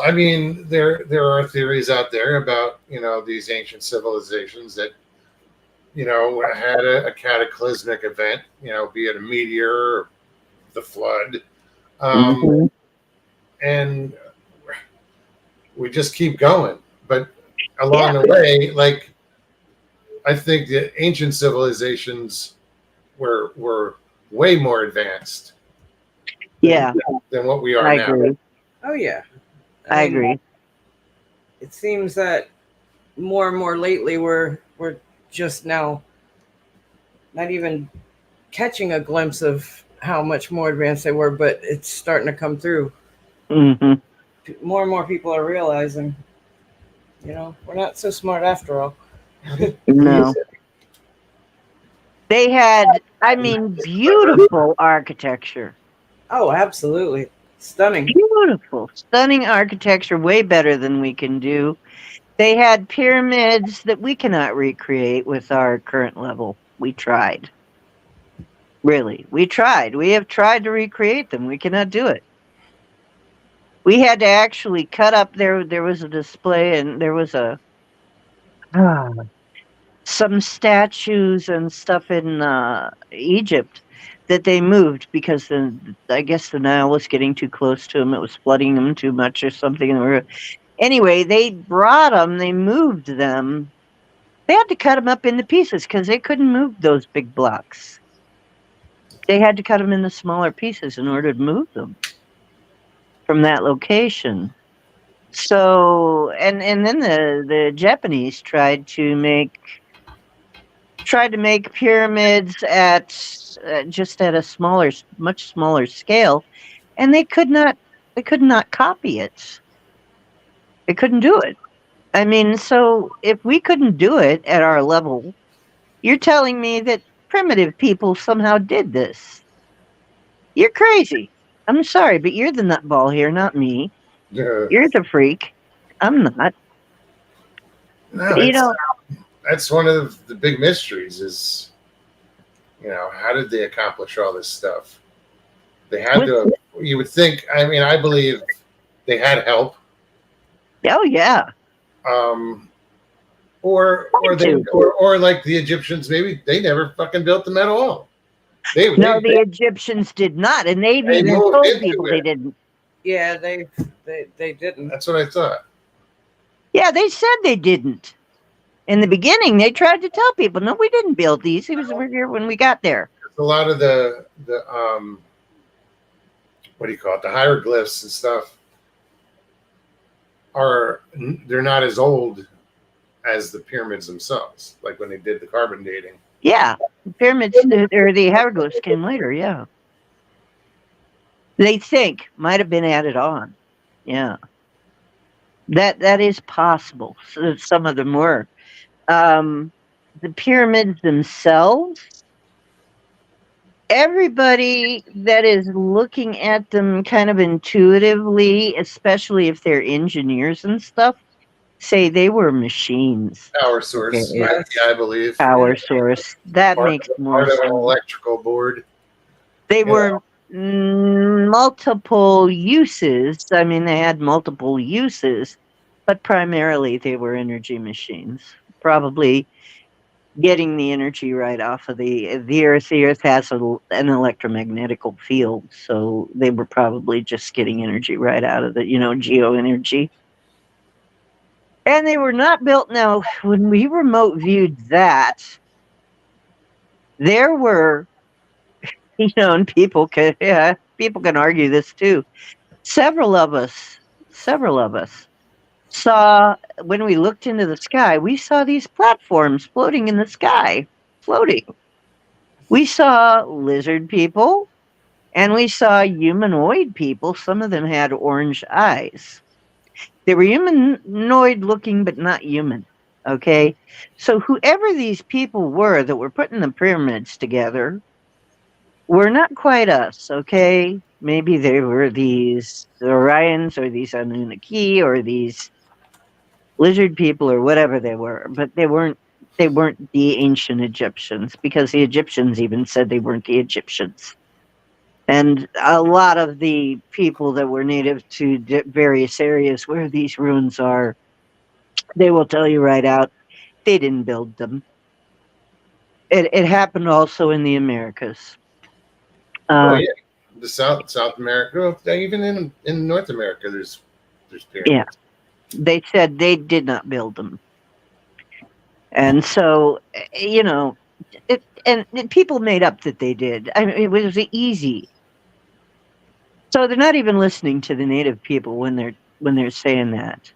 [SPEAKER 2] I mean, there are theories out there about these ancient civilizations that had a cataclysmic event, be it a meteor or the flood, and we just keep going. But along the way, like I think the ancient civilizations were way more advanced.
[SPEAKER 3] Yeah,
[SPEAKER 2] than what we are
[SPEAKER 3] I
[SPEAKER 2] now.
[SPEAKER 3] agree.
[SPEAKER 1] Oh yeah,
[SPEAKER 3] I
[SPEAKER 1] mean,
[SPEAKER 3] agree.
[SPEAKER 1] It seems that more and more lately we're just now not even catching a glimpse of how much more advanced they were, but it's starting to come through.
[SPEAKER 3] Hmm.
[SPEAKER 1] More and more people are realizing, we're not so smart after all.
[SPEAKER 3] No. They had, beautiful architecture.
[SPEAKER 1] Oh, absolutely. Stunning.
[SPEAKER 3] Beautiful, stunning architecture, way better than we can do. They had pyramids that we cannot recreate with our current level. We tried. Really, we tried. We have tried to recreate them. We cannot do it. We had to actually cut up there. There was a display, and there was some statues and stuff in Egypt that they moved because I guess the Nile was getting too close to them. It was flooding them too much or something. Anyway, they brought them. They moved them. They had to cut them up into pieces because they couldn't move those big blocks. They had to cut them into smaller pieces in order to move them from that location. So, and then the Japanese tried to make pyramids at just at a much smaller scale, and they could not copy it. They couldn't do it. I mean, so if we couldn't do it at our level, you're telling me that primitive people somehow did this. You're crazy. I'm sorry, but you're the nutball here, not me. You're the freak. I'm not.
[SPEAKER 2] No, that's one of the big mysteries is, how did they accomplish all this stuff? They had to, you would think, I believe they had help.
[SPEAKER 3] Oh, yeah.
[SPEAKER 2] Or like the Egyptians, maybe they never fucking built them at all.
[SPEAKER 3] The Egyptians did not, and they even told people they didn't.
[SPEAKER 1] Yeah, they didn't.
[SPEAKER 2] That's what I thought.
[SPEAKER 3] Yeah, they said they didn't. In the beginning, they tried to tell people, no, we didn't build these. He was here when we got there.
[SPEAKER 2] A lot of the what do you call it? The hieroglyphs and stuff they're not as old as the pyramids themselves. Like when they did the carbon dating.
[SPEAKER 3] Yeah, the pyramids or the hieroglyphs came later. Yeah, they think might have been added on. Yeah, that is possible. So some of them were. The pyramids themselves, everybody that is looking at them kind of intuitively, especially if they're engineers and stuff, say they were machines.
[SPEAKER 2] Power source,
[SPEAKER 3] Yeah.
[SPEAKER 2] right? Yeah, I believe.
[SPEAKER 3] Power source. That
[SPEAKER 2] Part,
[SPEAKER 3] makes more
[SPEAKER 2] part of an
[SPEAKER 3] sense.
[SPEAKER 2] electrical board.
[SPEAKER 3] They
[SPEAKER 2] you
[SPEAKER 3] were multiple uses. I mean, they had multiple uses, but primarily they were energy machines. Probably getting the energy right off of the Earth. The Earth has an electromagnetic field, so they were probably just getting energy right out of it. Geo energy. And they were not built. Now, when we remote viewed that, there were, and people can argue this too. Several of us saw, when we looked into the sky, we saw these platforms floating in the sky, floating. We saw lizard people and we saw humanoid people. Some of them had orange eyes. They were humanoid looking, but not human. Okay. So whoever these people were that were putting the pyramids together were not quite us. Okay. Maybe they were these Orions or these Anunnaki or these lizard people or whatever they were, but they weren't the ancient Egyptians, because the Egyptians even said they weren't the Egyptians. And a lot of the people that were native to various areas where these ruins are, they will tell you right out, they didn't build them. It happened also in the Americas.
[SPEAKER 2] Oh yeah, the South America, even in North America, there's pyramids.
[SPEAKER 3] Yeah, they said they did not build them, and so and people made up that they did. I mean, it was easy. So they're not even listening to the native people when they're saying that,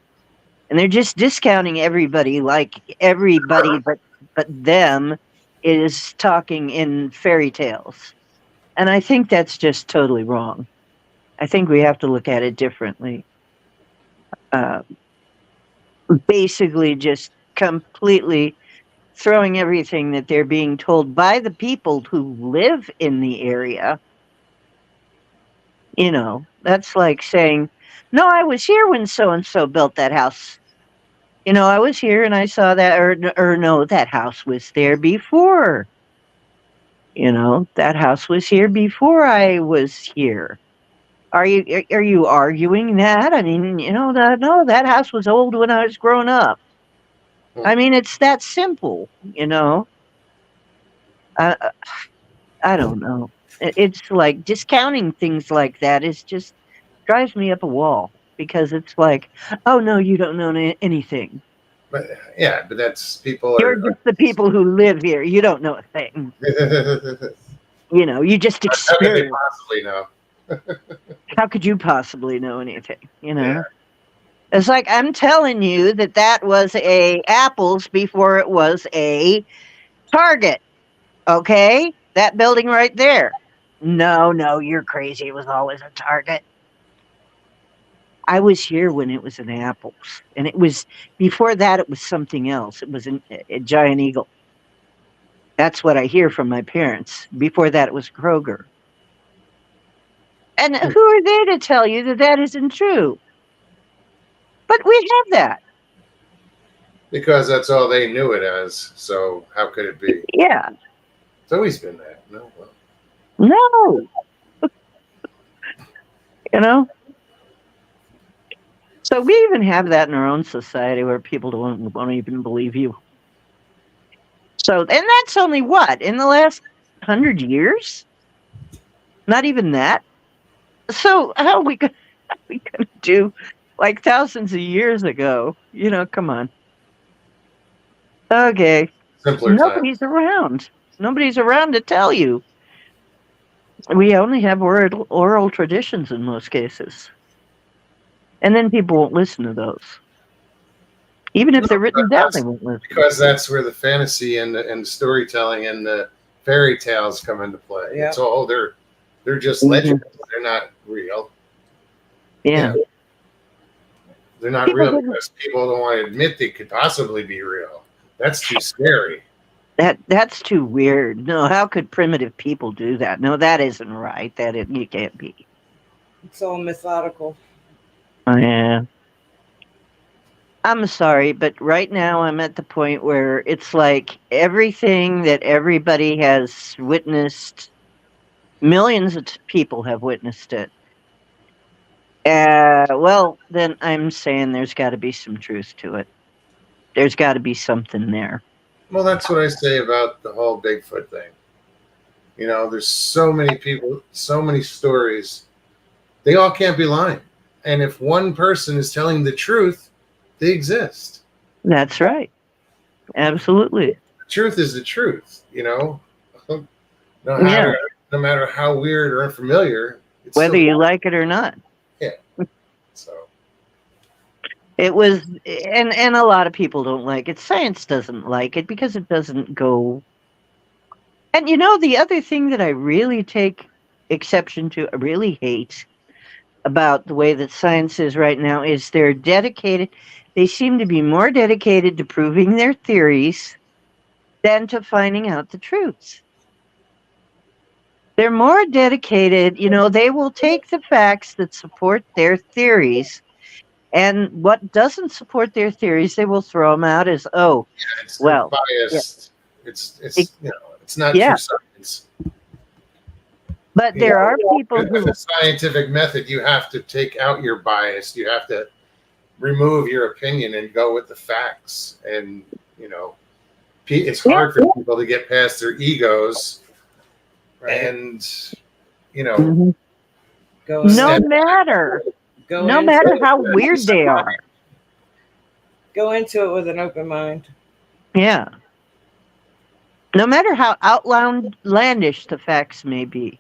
[SPEAKER 3] and they're just discounting everybody, like everybody but them is talking in fairy tales. And I think that's just totally wrong. I think we have to look at it differently. Basically, just completely throwing everything that they're being told by the people who live in the area. That's like saying, no, I was here when so-and-so built that house. I was here and I saw that, or no, that house was there before. That house was here before I was here. Are you arguing that? I mean, no, that house was old when I was growing up. I mean, it's that simple, I don't know. It's like discounting things like that is just drives me up a wall, because it's like, oh no, you don't know anything.
[SPEAKER 2] But yeah, but that's people
[SPEAKER 3] You're just the people who live here. You don't know a thing. You just experience.
[SPEAKER 2] How could they possibly know?
[SPEAKER 3] How could you possibly know anything?
[SPEAKER 2] Yeah.
[SPEAKER 3] It's like, I'm telling you that was a Apple's before it was a Target. Okay, that building right there. No, you're crazy. It was always a Target. I was here when it was an Apple's, and it was before that. It was something else. It was a Giant Eagle. That's what I hear from my parents. Before that, it was Kroger. And who are they to tell you that that isn't true? But we have that.
[SPEAKER 2] Because that's all they knew it as. So how could it be?
[SPEAKER 3] Yeah.
[SPEAKER 2] It's always been that. No.
[SPEAKER 3] No. So we even have that in our own society where people won't even believe you. So, and that's only what, in the last 100 years? Not even that. So how are we going to do like thousands of years ago? Come on. Okay.
[SPEAKER 2] Simpler
[SPEAKER 3] Nobody's around. Nobody's around to tell you. We only have oral traditions in most cases. And then people won't listen to those. Even if they're written down, they won't listen.
[SPEAKER 2] Because that's where the fantasy and the storytelling and the fairy tales come into play.
[SPEAKER 1] Yeah.
[SPEAKER 2] It's all they're just legends. They're not real.
[SPEAKER 3] Yeah.
[SPEAKER 2] They're not
[SPEAKER 3] People
[SPEAKER 2] real
[SPEAKER 3] didn't-
[SPEAKER 2] because people don't want to admit they could possibly be real. That's too scary.
[SPEAKER 3] That's too weird. No, how could primitive people do that? No, that isn't right. You can't be.
[SPEAKER 1] It's all methodical.
[SPEAKER 3] Oh, yeah. I'm sorry, but right now I'm at the point where it's like everything that everybody has witnessed, millions of people have witnessed it. Well, then I'm saying there's got to be some truth to it. There's got to be something there.
[SPEAKER 2] Well, that's what I say about the whole Bigfoot thing. You know, there's so many people, so many stories. They all can't be lying. And if one person is telling the truth, they exist.
[SPEAKER 3] That's right. Absolutely.
[SPEAKER 2] The truth is the truth, you know. No
[SPEAKER 3] Yeah.
[SPEAKER 2] matter how weird or unfamiliar, it's
[SPEAKER 3] Whether
[SPEAKER 2] still-
[SPEAKER 3] you like it or not.
[SPEAKER 2] so
[SPEAKER 3] It was, and a lot of people don't like it. Science doesn't like it because it doesn't go. And you know, the other thing that I really take exception to, I really hate about the way that science is right now is they're dedicated. They seem to be more dedicated to proving their theories than to finding out the truth. They're more dedicated, you know, they will take the facts that support their theories, and what doesn't support their theories, they will throw them out as, oh,
[SPEAKER 2] it's
[SPEAKER 3] well,
[SPEAKER 2] biased. It's you know, it's not
[SPEAKER 3] Yeah.
[SPEAKER 2] true science.
[SPEAKER 3] but
[SPEAKER 2] You
[SPEAKER 3] there
[SPEAKER 2] know,
[SPEAKER 3] are people
[SPEAKER 2] with
[SPEAKER 3] who,
[SPEAKER 2] the scientific method, you have to take out your bias. You have to remove your opinion and go with the facts. And you know, it's hard for people to get past their egos. And you know,
[SPEAKER 3] Mhm.
[SPEAKER 1] Go
[SPEAKER 3] no
[SPEAKER 1] into-
[SPEAKER 3] matter,
[SPEAKER 1] go
[SPEAKER 3] no
[SPEAKER 1] into
[SPEAKER 3] matter
[SPEAKER 1] it-
[SPEAKER 3] how weird they are.
[SPEAKER 1] Go into it with an open mind.
[SPEAKER 3] Yeah. No matter how outlandish the facts may be,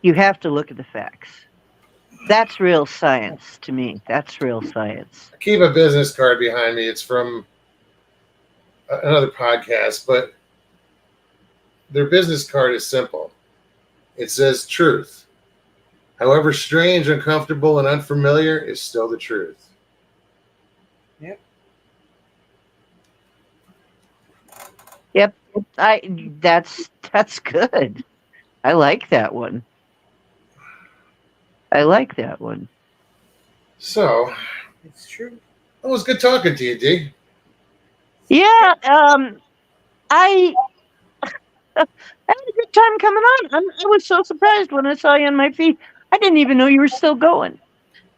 [SPEAKER 3] you have to look at the facts. That's real science to me. That's real science.
[SPEAKER 2] I keep a business card behind me. It's from another podcast, but their business card is simple. It says truth. However strange, uncomfortable, and unfamiliar, is still the truth.
[SPEAKER 3] Yep. That's good. I like that one. I like that one.
[SPEAKER 2] So,
[SPEAKER 1] It's true.
[SPEAKER 2] it was good talking to you, D.
[SPEAKER 3] Yeah, I had a good time coming on. I was so surprised when I saw you on my feed. I didn't even know you were still going.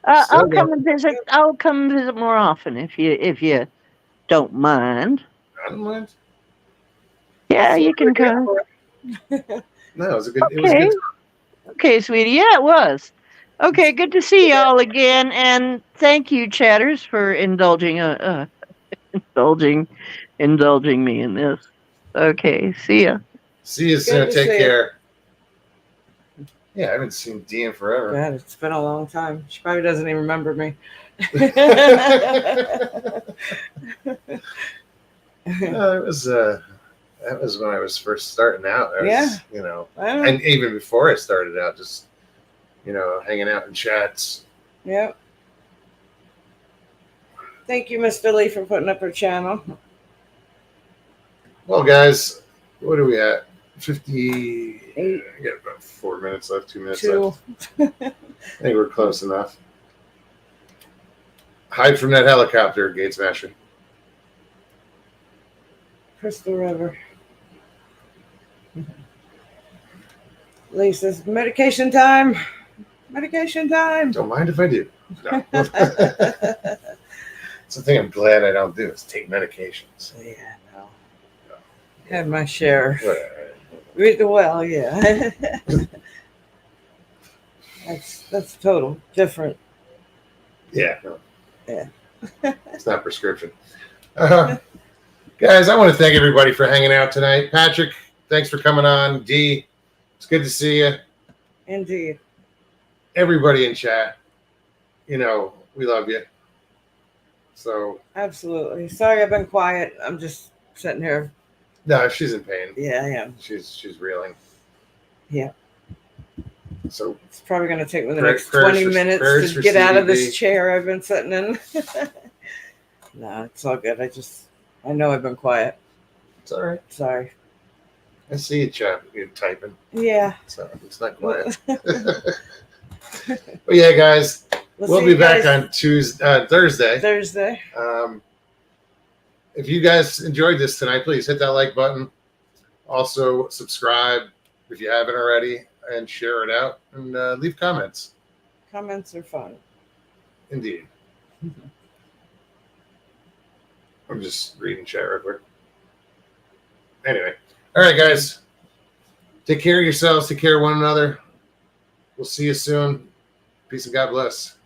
[SPEAKER 2] Still
[SPEAKER 3] I'll come and visit. I'll come and visit more often if you don't mind.
[SPEAKER 2] I don't mind.
[SPEAKER 3] Yeah, you can come.
[SPEAKER 2] No, it was a good. It was a
[SPEAKER 3] Okay.
[SPEAKER 2] good.
[SPEAKER 3] Okay, sweetie. Yeah, it was. Okay, good to see y'all again, and thank you, chatters, for indulging indulging me in this. Okay, see ya.
[SPEAKER 2] See you soon.
[SPEAKER 1] to
[SPEAKER 2] Take
[SPEAKER 1] see you.
[SPEAKER 2] care. Yeah, I haven't seen Dee in forever.
[SPEAKER 1] God, it's been a long time. She probably doesn't even remember me.
[SPEAKER 2] That was when I was first starting out. I was,
[SPEAKER 1] Yeah.
[SPEAKER 2] you know,
[SPEAKER 1] I don't know.
[SPEAKER 2] and even before I started out, just you know, hanging out in chats.
[SPEAKER 1] Yep. Thank you, Mr. Lee, for putting up her channel.
[SPEAKER 2] Well, guys, what are we at? 58.
[SPEAKER 1] Eight.
[SPEAKER 2] I got about 4 minutes left. 2 minutes
[SPEAKER 1] Two.
[SPEAKER 2] left. I think we're close enough. Hide from that helicopter, Gate Smasher.
[SPEAKER 1] Crystal River. Lee says, medication time. Medication time.
[SPEAKER 2] Don't mind if I do. No. It's the thing I'm glad I don't do is take medications.
[SPEAKER 1] Yeah, no. Had my share.
[SPEAKER 2] Whatever.
[SPEAKER 1] Read the well, yeah. that's total different.
[SPEAKER 2] Yeah. No.
[SPEAKER 1] Yeah.
[SPEAKER 2] It's not prescription. Guys, I want to thank everybody for hanging out tonight. Patrick, thanks for coming on. Dee, it's good to see you.
[SPEAKER 1] Indeed.
[SPEAKER 2] Everybody in chat, you know, we love you. So,
[SPEAKER 1] Absolutely. Sorry I've been quiet. I'm just sitting here.
[SPEAKER 2] no, she's in pain.
[SPEAKER 1] Yeah, I am.
[SPEAKER 2] She's reeling.
[SPEAKER 1] Yeah.
[SPEAKER 2] So,
[SPEAKER 1] It's probably going to take me the
[SPEAKER 2] Prayers
[SPEAKER 1] next 20
[SPEAKER 2] for-
[SPEAKER 1] minutes
[SPEAKER 2] prayers
[SPEAKER 1] to
[SPEAKER 2] for
[SPEAKER 1] get out of
[SPEAKER 2] CBD.
[SPEAKER 1] this chair I've been sitting in. No, it's all good. I know I've been quiet.
[SPEAKER 2] it's all right.
[SPEAKER 1] Sorry.
[SPEAKER 2] I see you, chat. You're typing.
[SPEAKER 1] Yeah.
[SPEAKER 2] So, it's not quiet. But yeah, guys,
[SPEAKER 1] We'll
[SPEAKER 2] we'll
[SPEAKER 1] see
[SPEAKER 2] be
[SPEAKER 1] you
[SPEAKER 2] back
[SPEAKER 1] guys
[SPEAKER 2] on Thursday.
[SPEAKER 1] Thursday.
[SPEAKER 2] if you guys enjoyed this tonight, please hit that like button. Also, subscribe if you haven't already, and share it out, and leave comments.
[SPEAKER 1] Comments are fun.
[SPEAKER 2] Indeed. I'm just reading chat real quick. Anyway, all right, guys. Take care of yourselves. Take care of one another. We'll see you soon. Peace and God bless.